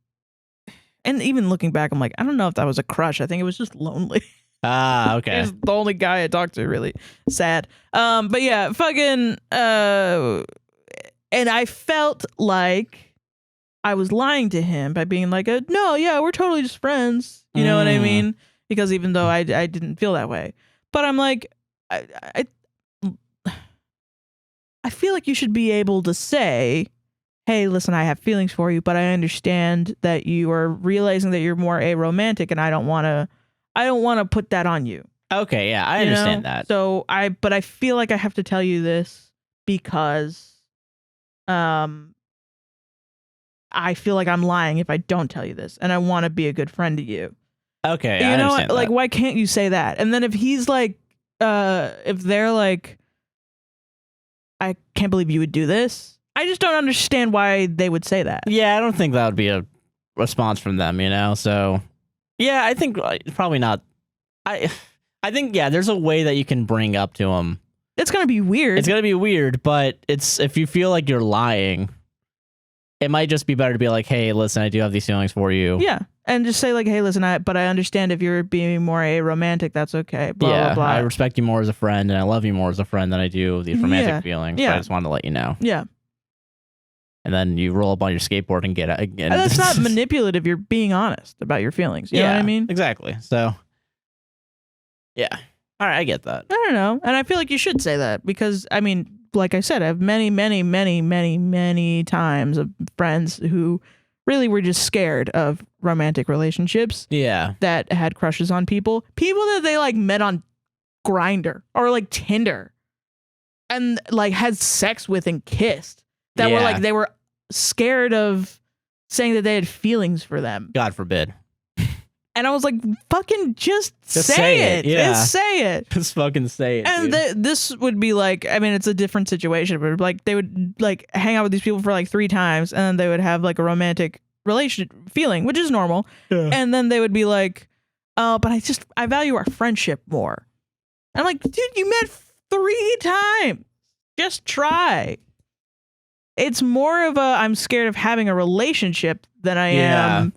and even looking back, I'm like, I don't know if that was a crush. I think it was just lonely. Ah, okay. He's the only guy I talked to, really sad. But yeah, fucking, and I felt like I was lying to him by being like, no, yeah, we're totally just friends. You know what I mean? Because even though I didn't feel that way, but I'm like, I feel like you should be able to say, hey, listen, I have feelings for you, but I understand that you are realizing that you're more aromantic, and I don't want to put that on you. Okay, yeah, I understand that. So but I feel like I have to tell you this because I feel like I'm lying if I don't tell you this, and I want to be a good friend to you. Okay, I understand that. Like, why can't you say that? And then if he's like, if they're like, I can't believe you would do this. I just don't understand why they would say that. Yeah, I don't think that would be a response from them, you know? So, yeah, I think probably not. I think, yeah, there's a way that you can bring up to them. It's going to be weird. It's going to be weird, but if you feel like you're lying, it might just be better to be like, hey, listen, I do have these feelings for you. Yeah. And just say like, hey, listen, but I understand if you're being more aromantic, that's okay. Blah, blah, blah. I respect you more as a friend, and I love you more as a friend than I do these romantic feelings. Yeah. But I just wanted to let you know. Yeah. And then you roll up on your skateboard and get it again. That's not manipulative. You're being honest about your feelings. You know what I mean? Exactly. So, yeah. All right, I get that. I don't know. And I feel like you should say that because, I mean, like I said, I have many, many, many, many, many times of friends who really were just scared of romantic relationships. Yeah. That had crushes on people that they like met on Grindr or like Tinder and like had sex with and kissed that were like, they were scared of saying that they had feelings for them. God forbid. And I was like, fucking just say it. Yeah. Just say it. Just fucking say it. And this would be like, I mean, it's a different situation, but like they would like hang out with these people for like 3 times and then they would have like a romantic feeling, which is normal. Yeah. And then they would be like, oh, but I value our friendship more. And I'm like, dude, you met 3 times. Just try. It's more of I'm scared of having a relationship than I am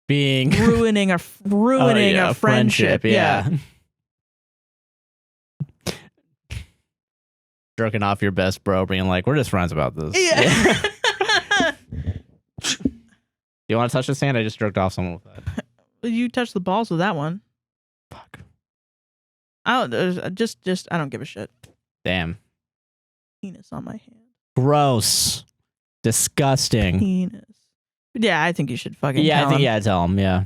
being ruining a friendship. Yeah. Jerking off your best bro, being like, we're just friends about this. Yeah. You want to touch this hand? I just jerked off someone with that. You touched the balls with that one. Fuck. I don't give a shit. Damn. Penis on my hand. Gross. Disgusting. Penis. Yeah, I think you should fucking tell them. Tell them, yeah.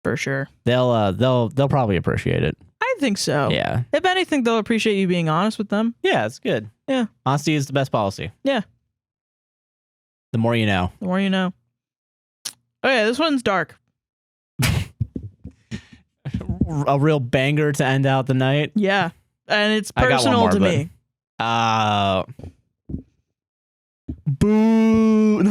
For sure. They'll probably appreciate it. I think so. Yeah. If anything, they'll appreciate you being honest with them. Yeah, it's good. Yeah. Honesty is the best policy. Yeah. The more you know. The more you know. Okay, this one's dark. A real banger to end out the night. Yeah. And it's personal to me. Boo.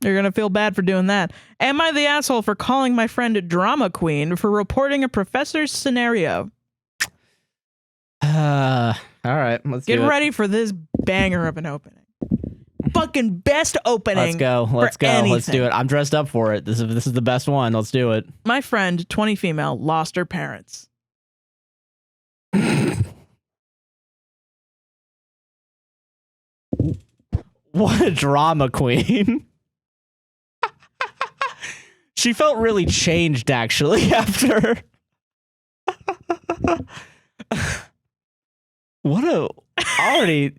You're going to feel bad for doing that. Am I the asshole for calling my friend a drama queen for reporting a professor's scenario? All right. Let's get ready for this banger of an opening. Fucking best opening. Let's go. Let's go. Anything. Let's do it. I'm dressed up for it. This is the best one. Let's do it. My friend, 20 female, lost her parents. What a drama queen. She felt really changed, actually, after. What a... Already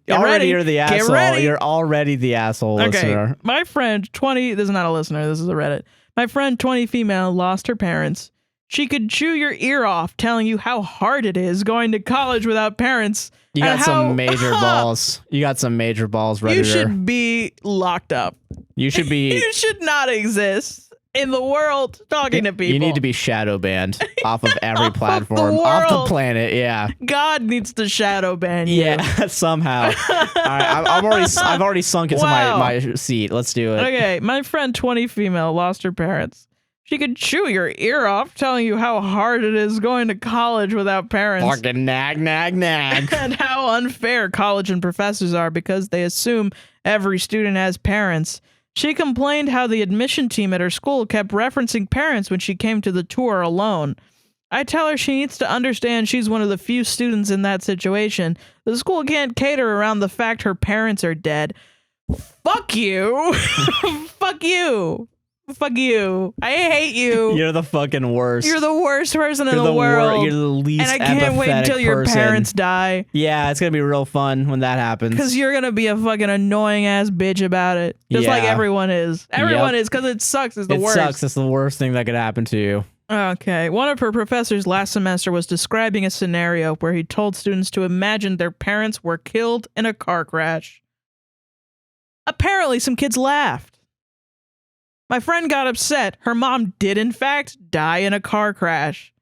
you're the asshole. You're already the asshole listener. My friend, 20... This is not a listener. This is a Reddit. My friend, 20 female, lost her parents. She could chew your ear off telling you how hard it is going to college without parents. You got some major balls. You got some major balls, Redditor. You should be locked up. You should be... You should not exist. in the world talking to people. You need to be shadow banned off of every Off platform, the off the world. planet. Yeah. God needs to shadow ban you. Yeah, somehow. All right, I've already sunk into my seat. Let's do it. Okay, my friend 20 female lost her parents. She could chew your ear off telling you how hard it is going to college without parents. Fucking nag. And how unfair college and professors are because they assume every student has parents. She complained how the admission team at her school kept referencing parents when she came to the tour alone. I tell her she needs to understand she's one of the few students in that situation. The school can't cater around the fact her parents are dead. Fuck you. Fuck you. Fuck you. I hate you. You're the fucking worst. You're the worst person in the world. You're the least and I can't wait until your parents die. Yeah, it's going to be real fun when that happens. Because you're going to be a fucking annoying ass bitch about it. Just like everyone is. Everyone is because it sucks. It's the worst. It sucks. It's the worst thing that could happen to you. Okay. One of her professors last semester was describing a scenario where he told students to imagine their parents were killed in a car crash. Apparently, some kids laughed. My friend got upset. Her mom did, in fact, die in a car crash.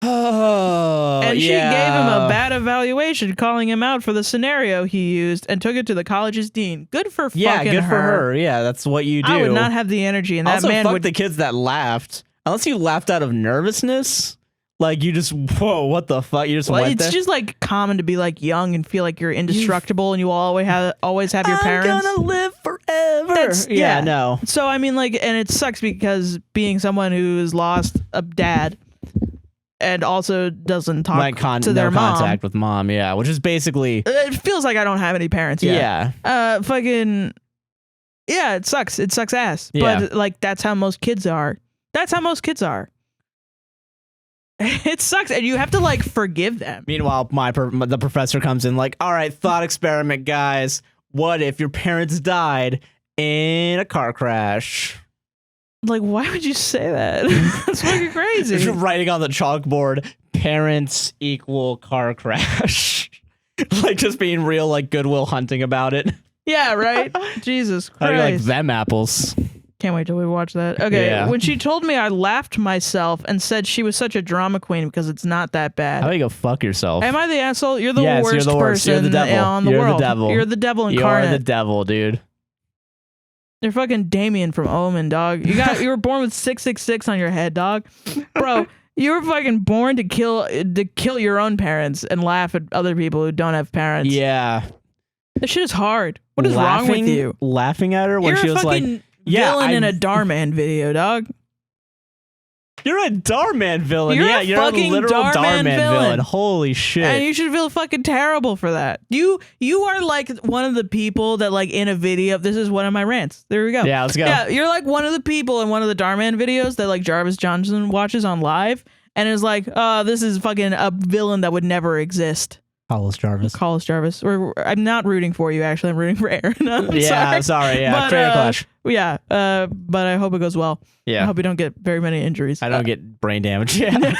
Oh, and she gave him a bad evaluation, calling him out for the scenario he used and took it to the college's dean. Good for fucking her. Yeah, good for her. Yeah, that's what you do. I would not have the energy, and that also, man fuck would... the kids that laughed. Unless you laughed out of nervousness. Like, you just, whoa, what the fuck? You just went there? It's just, like, common to be, like, young and feel like you're indestructible and you will always have your parents. I'm gonna live forever. Yeah, no. So, I mean, like, and it sucks because being someone who's lost a dad and also doesn't talk to their mom. Contact with mom, yeah. Which is basically... It feels like I don't have any parents yet. Yeah. Yeah, it sucks. It sucks ass. Yeah. But, like, that's how most kids are. It sucks, and you have to like forgive them. Meanwhile, the professor comes in like, all right, thought experiment, guys. What if your parents died in a car crash? Like, why would you say that? That's fucking crazy. Just writing on the chalkboard, parents equal car crash. Like, just being real, like, Goodwill Hunting about it. Yeah, right? Jesus Christ. How do you like them apples? Can't wait till we watch that. Okay, Yeah. When she told me, I laughed myself and said she was such a drama queen because it's not that bad. How about you go fuck yourself? Am I the asshole? You're the Yes, worst you're the worst. person You're the devil. on the You're world. the devil. You're the devil You incarnate. are the devil, dude. You're fucking Damien from Omen, dog. You were born with 666 on your head, dog. Bro, you were fucking born to kill your own parents and laugh at other people who don't have parents. Yeah. This shit is hard. What is wrong with you? Laughing at her when You're she was like, villain in a Darman video, dog. You're a Darman villain. You're yeah, a you're a fucking literal Darman villain. Holy shit. And you should feel fucking terrible for that. You are like one of the people that like in a video. This is one of my rants. There we go. Yeah, let's go. Yeah, you're like one of the people in one of the Darman videos that like Jarvis Johnson watches on live and is like, this is fucking a villain that would never exist. Call us Jarvis. I'm not rooting for you, actually. I'm rooting for Aaron. I'm sorry. Yeah. But, Creative Clash. Yeah, but I hope it goes well. Yeah. I hope you don't get very many injuries. I don't get brain damage. Yeah.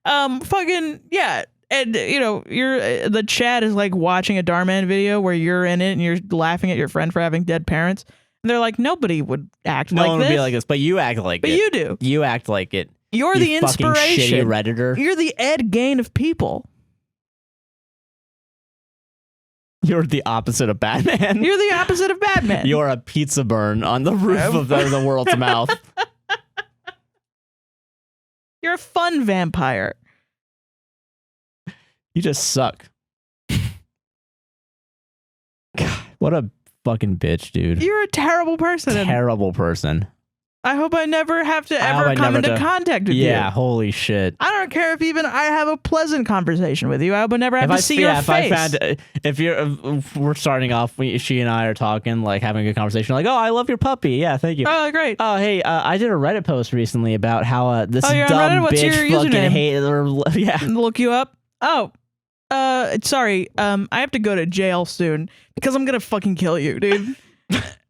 Fucking, yeah. And, you know, the chat is like watching a Darman video where you're in it and you're laughing at your friend for having dead parents. And they're like, nobody would act like this. No one would be like this, but you act like it. But you do. You act like it. You're the inspiration. Fucking shitty Redditor. You're the Ed Gein of people. You're the opposite of Batman. You're the opposite of Batman. You're a pizza burn on the roof of the world's mouth. You're a fun vampire. You just suck. God, what a fucking bitch, dude. You're a terrible person. Terrible person. I hope I never have to ever come into contact with you. Yeah, holy shit. I don't care if even I have a pleasant conversation with you. I would never have to see your face. If we're starting off, she and I are talking, like having a good conversation, like, oh, I love your puppy. Yeah, thank you. Oh, great. Oh, hey, I did a Reddit post recently about how this dumb What's bitch your fucking username? hated. Yeah. Look you up. Oh, sorry. I have to go to jail soon because I'm gonna fucking kill you, dude.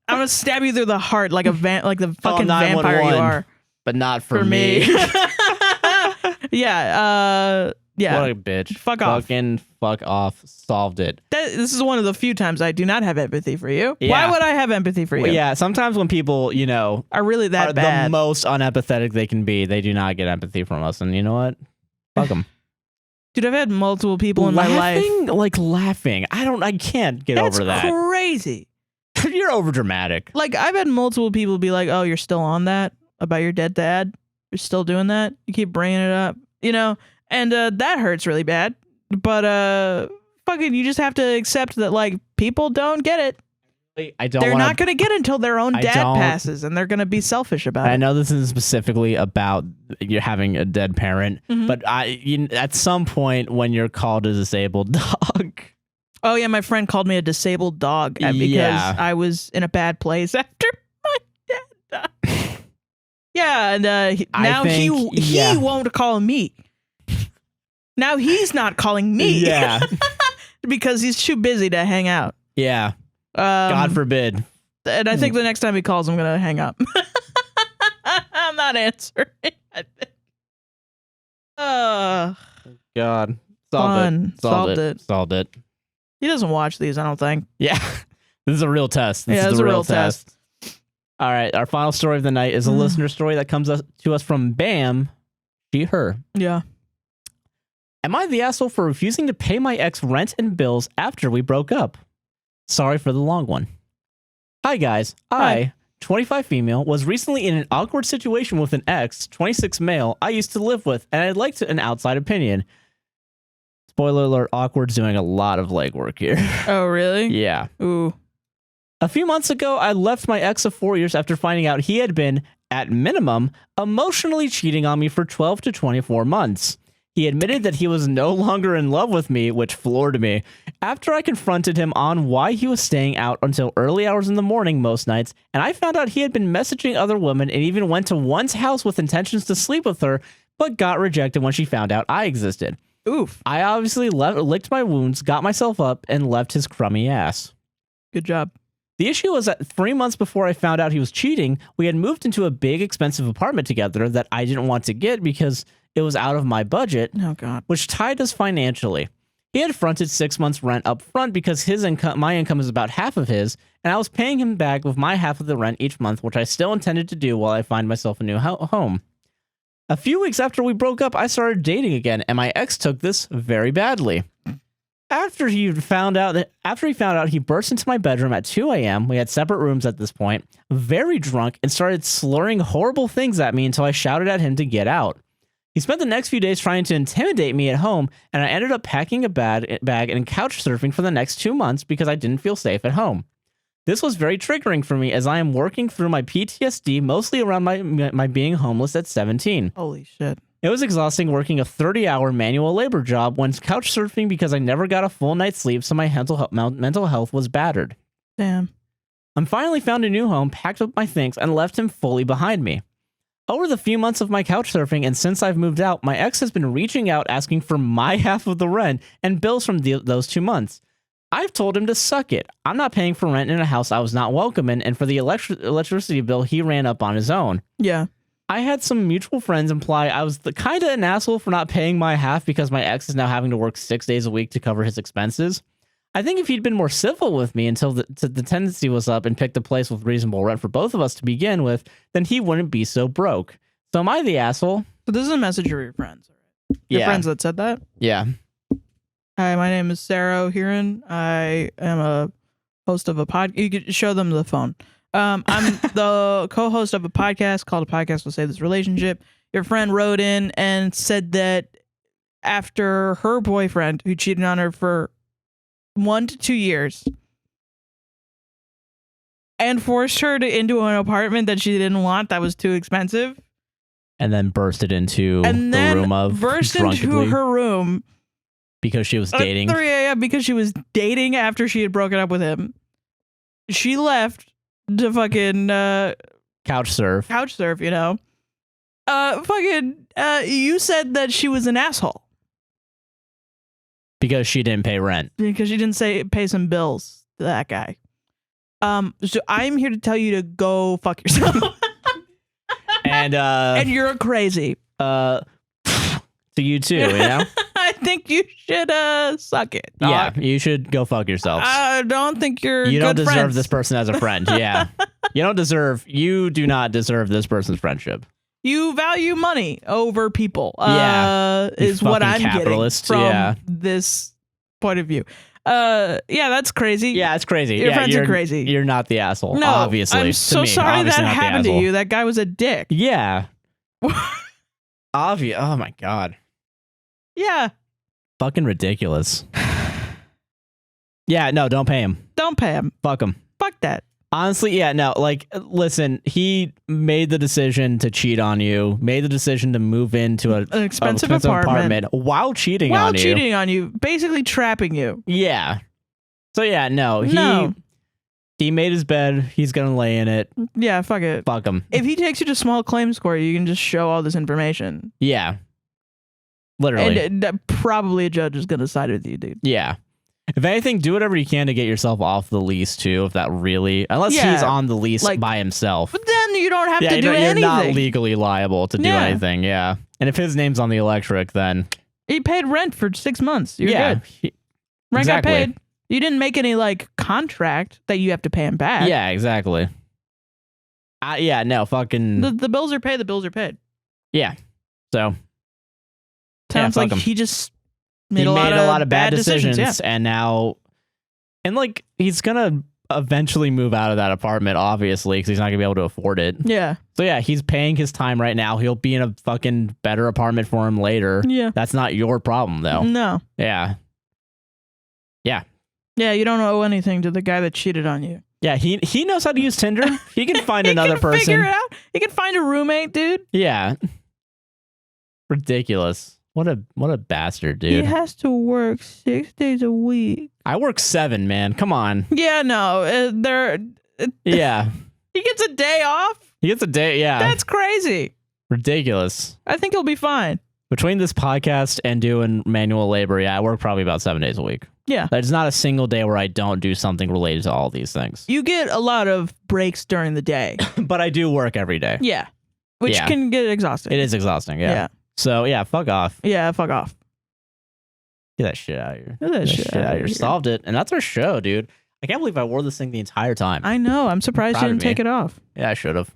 I'm gonna stab you through the heart like the fucking vampire you are. But not for me. Yeah. Yeah. What a bitch. Fuck off. Fucking fuck off. Solved it. This is one of the few times I do not have empathy for you. Yeah. Why would I have empathy for you? Well, yeah, sometimes when people, are really that are bad. the most unempathetic they can be, they do not get empathy from us. And you know what? Fuck them. Dude, I've had multiple people in my life. Laughing. I can't get over that. That's crazy. You're over dramatic. Like, I've had multiple people be like, oh, you're still on that about your dead dad? You're still doing that? You keep bringing it up, And that hurts really bad. But fucking, you just have to accept that, like, people don't get it. They're not going to get it until their own dad passes, and they're going to be selfish about it. I know this isn't specifically about you having a dead parent, but at some point when you're called a disabled dog. Oh, yeah, my friend called me a disabled dog because I was in a bad place after my dad died. Yeah, and now he won't call me. Now he's not calling me. Yeah. Because he's too busy to hang out. Yeah. God forbid. And I think the next time he calls, I'm going to hang up. I'm not answering. I think. God. Solved it. He doesn't watch these, I don't think. Yeah. This is a real test. This is a real test. All right. Our final story of the night is a listener story that comes to us from Bam, she, her. Yeah. Am I the asshole for refusing to pay my ex rent and bills after we broke up? Sorry for the long one. Hi, guys. I, 25 female, was recently in an awkward situation with an ex, 26 male, I used to live with, and I'd like an outside opinion. Spoiler alert, awkward's doing a lot of legwork here. Oh, really? Yeah. Ooh. A few months ago, I left my ex of 4 years after finding out he had been, at minimum, emotionally cheating on me for 12 to 24 months. He admitted that he was no longer in love with me, which floored me. After I confronted him on why he was staying out until early hours in the morning most nights, and I found out he had been messaging other women and even went to one's house with intentions to sleep with her, but got rejected when she found out I existed. Oof. I obviously licked my wounds, got myself up, and left his crummy ass. Good job. The issue was that 3 months before I found out he was cheating, we had moved into a big, expensive apartment together that I didn't want to get because it was out of my budget, oh God, which tied us financially. He had fronted 6 months rent up front because my income is about half of his, and I was paying him back with my half of the rent each month, which I still intended to do while I find myself a new home. A few weeks after we broke up, I started dating again, and my ex took this very badly. After he found out, he burst into my bedroom at 2 a.m. We had separate rooms at this point, very drunk, and started slurring horrible things at me until I shouted at him to get out. He spent the next few days trying to intimidate me at home, and I ended up packing a bag and couch surfing for the next 2 months because I didn't feel safe at home. This was very triggering for me as I am working through my PTSD, mostly around my being homeless at 17. Holy shit. It was exhausting working a 30-hour manual labor job when couch surfing because I never got a full night's sleep, so my mental health was battered. Damn. I finally found a new home, packed up my things, and left him fully behind me. Over the few months of my couch surfing and since I've moved out, my ex has been reaching out asking for my half of the rent and bills from those 2 months. I've told him to suck it. I'm not paying for rent in a house I was not welcome in, and for the electricity bill, he ran up on his own. Yeah. I had some mutual friends imply I was kind of an asshole for not paying my half because my ex is now having to work 6 days a week to cover his expenses. I think if he'd been more civil with me until the tendency was up and picked a place with reasonable rent for both of us to begin with, then he wouldn't be so broke. So am I the asshole? So this is a message for your friends, right? Your friends that said that? Yeah. Hi, my name is Sarah O'Heron. I am a host of a podcast. You could show them the phone. I'm the co-host of a podcast called A Podcast Will Save This Relationship. Your friend wrote in and said that after her boyfriend, who cheated on her for 1 to 2 years, and forced her into an apartment that she didn't want, that was too expensive, and then bursted into the room of into her room because she was dating at 3 a.m. because she was dating after she had broken up with him. She left to fucking couch surf, you know. You said that she was an asshole because she didn't pay rent. Because she didn't pay some bills to that guy. So I'm here to tell you to go fuck yourself. and you're crazy. To you too, you know? I think you should suck it. Yeah, dog. you should go fuck yourselves. I don't think you good don't deserve friends. this person as a friend. Yeah. You do not deserve this person's friendship. You value money over people. Yeah. Is what I'm getting capitalist, from this point of view. Yeah, that's crazy. Yeah, it's crazy. Your friends are crazy. You're not the asshole, No, obviously. I'm to so me, sorry obviously that not the happened to asshole. you. That guy was a dick. Yeah. Obvious. Oh my God. Yeah. Fucking ridiculous. Yeah, no, don't pay him. Don't pay him. Fuck him. Fuck that. Honestly, yeah, no, like, listen, he made the decision to cheat on you, made the decision to move into an expensive apartment while cheating on you. While cheating on you, basically trapping you. Yeah. So, yeah, no, he made his bed. He's going to lay in it. Yeah, fuck it. Fuck him. If he takes you to small claims court, you can just show all this information. Yeah. Literally. And probably a judge is going to side with you, dude. Yeah. If anything, do whatever you can to get yourself off the lease, too, if that really... Unless he's on the lease by himself. But then you don't have to do you're anything. You're not legally liable to do anything, yeah. And if his name's on the electric, then... He paid rent for 6 months. You're good. Rent got paid. You didn't make any, contract that you have to pay him back. Yeah, exactly. Yeah, no, fucking... The bills are paid. The bills are paid. Yeah. So... Sounds like he just... Made a lot of bad decisions and now he's gonna eventually move out of that apartment, obviously, because he's not gonna be able to afford it. Yeah. So yeah, he's paying his time right now. He'll be in a fucking better apartment for him later. Yeah. That's not your problem though. No. Yeah. Yeah. Yeah, you don't owe anything to the guy that cheated on you. Yeah, he knows how to use Tinder. He can find another person. Figure it out. He can find a roommate, dude. Yeah. Ridiculous. What a bastard, dude. He has to work 6 days a week. I work 7, man. Come on. Yeah, no. Yeah. He gets a day off? He gets a day, yeah. That's crazy. Ridiculous. I think he'll be fine. Between this podcast and doing manual labor, yeah, I work probably about 7 days a week. Yeah. There's not a single day where I don't do something related to all these things. You get a lot of breaks during the day. But I do work every day. Yeah. Which can get exhausting. It is exhausting, yeah. So, yeah, fuck off. Yeah, fuck off. Get that shit out of here. Get that shit out of here. Solved it. And that's our show, dude. I can't believe I wore this thing the entire time. I know. I'm surprised you didn't take it off. Yeah, I should have.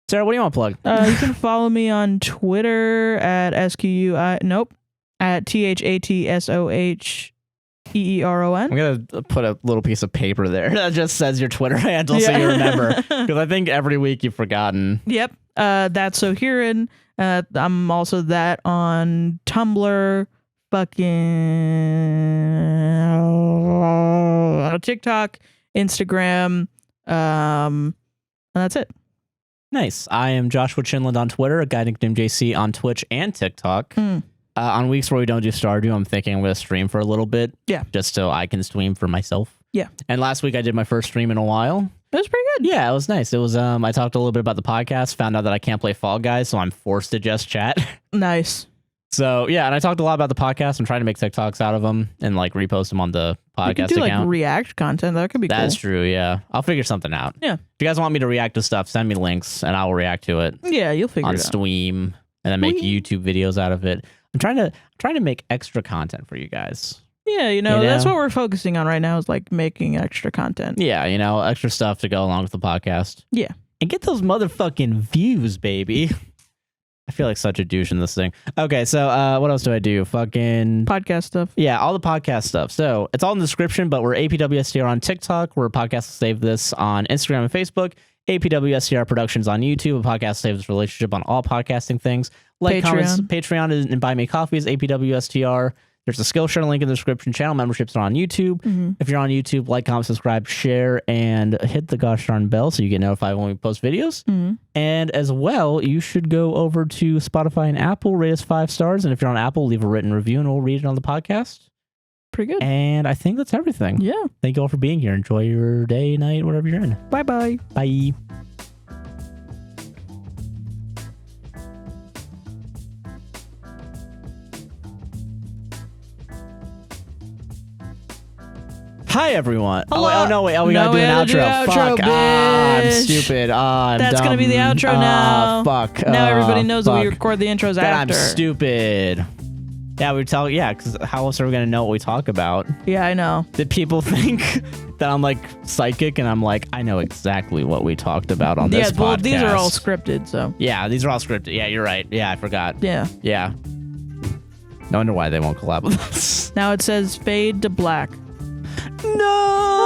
Sarah, what do you want to plug? You can follow me on Twitter at THATSOHEERON. I'm going to put a little piece of paper there that just says your Twitter handle so you remember. Because I think every week you've forgotten. Yep. That's so herein. I'm also that on Tumblr, fucking TikTok, Instagram, and that's it. Nice. I am Joshua Chinland on Twitter, a guy nicknamed JC on Twitch and TikTok. On weeks where we don't do Stardew, I'm thinking I'm going to stream for a little bit. Yeah. Just so I can stream for myself. Yeah. And last week I did my first stream in a while. It was pretty good. Yeah, it was nice. It was I talked a little bit about the podcast, found out that I can't play Fall Guys, so I'm forced to just chat. Nice. So, yeah, and I talked a lot about the podcast. I'm trying to make TikToks out of them and repost them on the podcast account. React content. That could be cool. That's true, yeah. I'll figure something out. Yeah. If you guys want me to react to stuff, send me links and I'll react to it. Yeah, you'll figure it out. On Steam and then make YouTube videos out of it. I'm trying to make extra content for you guys. Yeah, that's what we're focusing on right now is making extra content. Yeah, extra stuff to go along with the podcast. Yeah. And get those motherfucking views, baby. I feel like such a douche in this thing. Okay, so what else do I do? Fucking podcast stuff. Yeah, all the podcast stuff. So it's all in the description, but we're APWSTR on TikTok. We're a podcast to save this on Instagram and Facebook. APWSTR Productions on YouTube. A podcast to save this relationship on all podcasting things. Like, comments, Patreon, and Buy Me Coffee is APWSTR. There's a Skillshare link in the description. Channel memberships are on YouTube. Mm-hmm. If you're on YouTube, like, comment, subscribe, share, and hit the gosh darn bell so you get notified when we post videos. Mm-hmm. And as well, you should go over to Spotify and Apple, rate us 5 stars. And if you're on Apple, leave a written review and we'll read it on the podcast. Pretty good. And I think that's everything. Yeah. Thank you all for being here. Enjoy your day, night, whatever you're in. Bye-bye. Bye. Hi, everyone. Hello. Oh, no, wait. Oh, we gotta do an outro. Fuck. Bitch. I'm stupid. I'm That's dumb. going to be the outro now. Fuck. Now everybody knows that we fuck. record the intros that after. I'm stupid. Yeah, we talk. Yeah, because how else are we gonna know what we talk about? Yeah, I know. Did people think that I'm like psychic and I'm like, I know exactly what we talked about on this podcast? Yeah, well, these are all scripted, so. Yeah, these are all scripted. Yeah, you're right. Yeah, I forgot. Yeah. Yeah. No wonder why they won't collab with us. Now it says fade to black. No.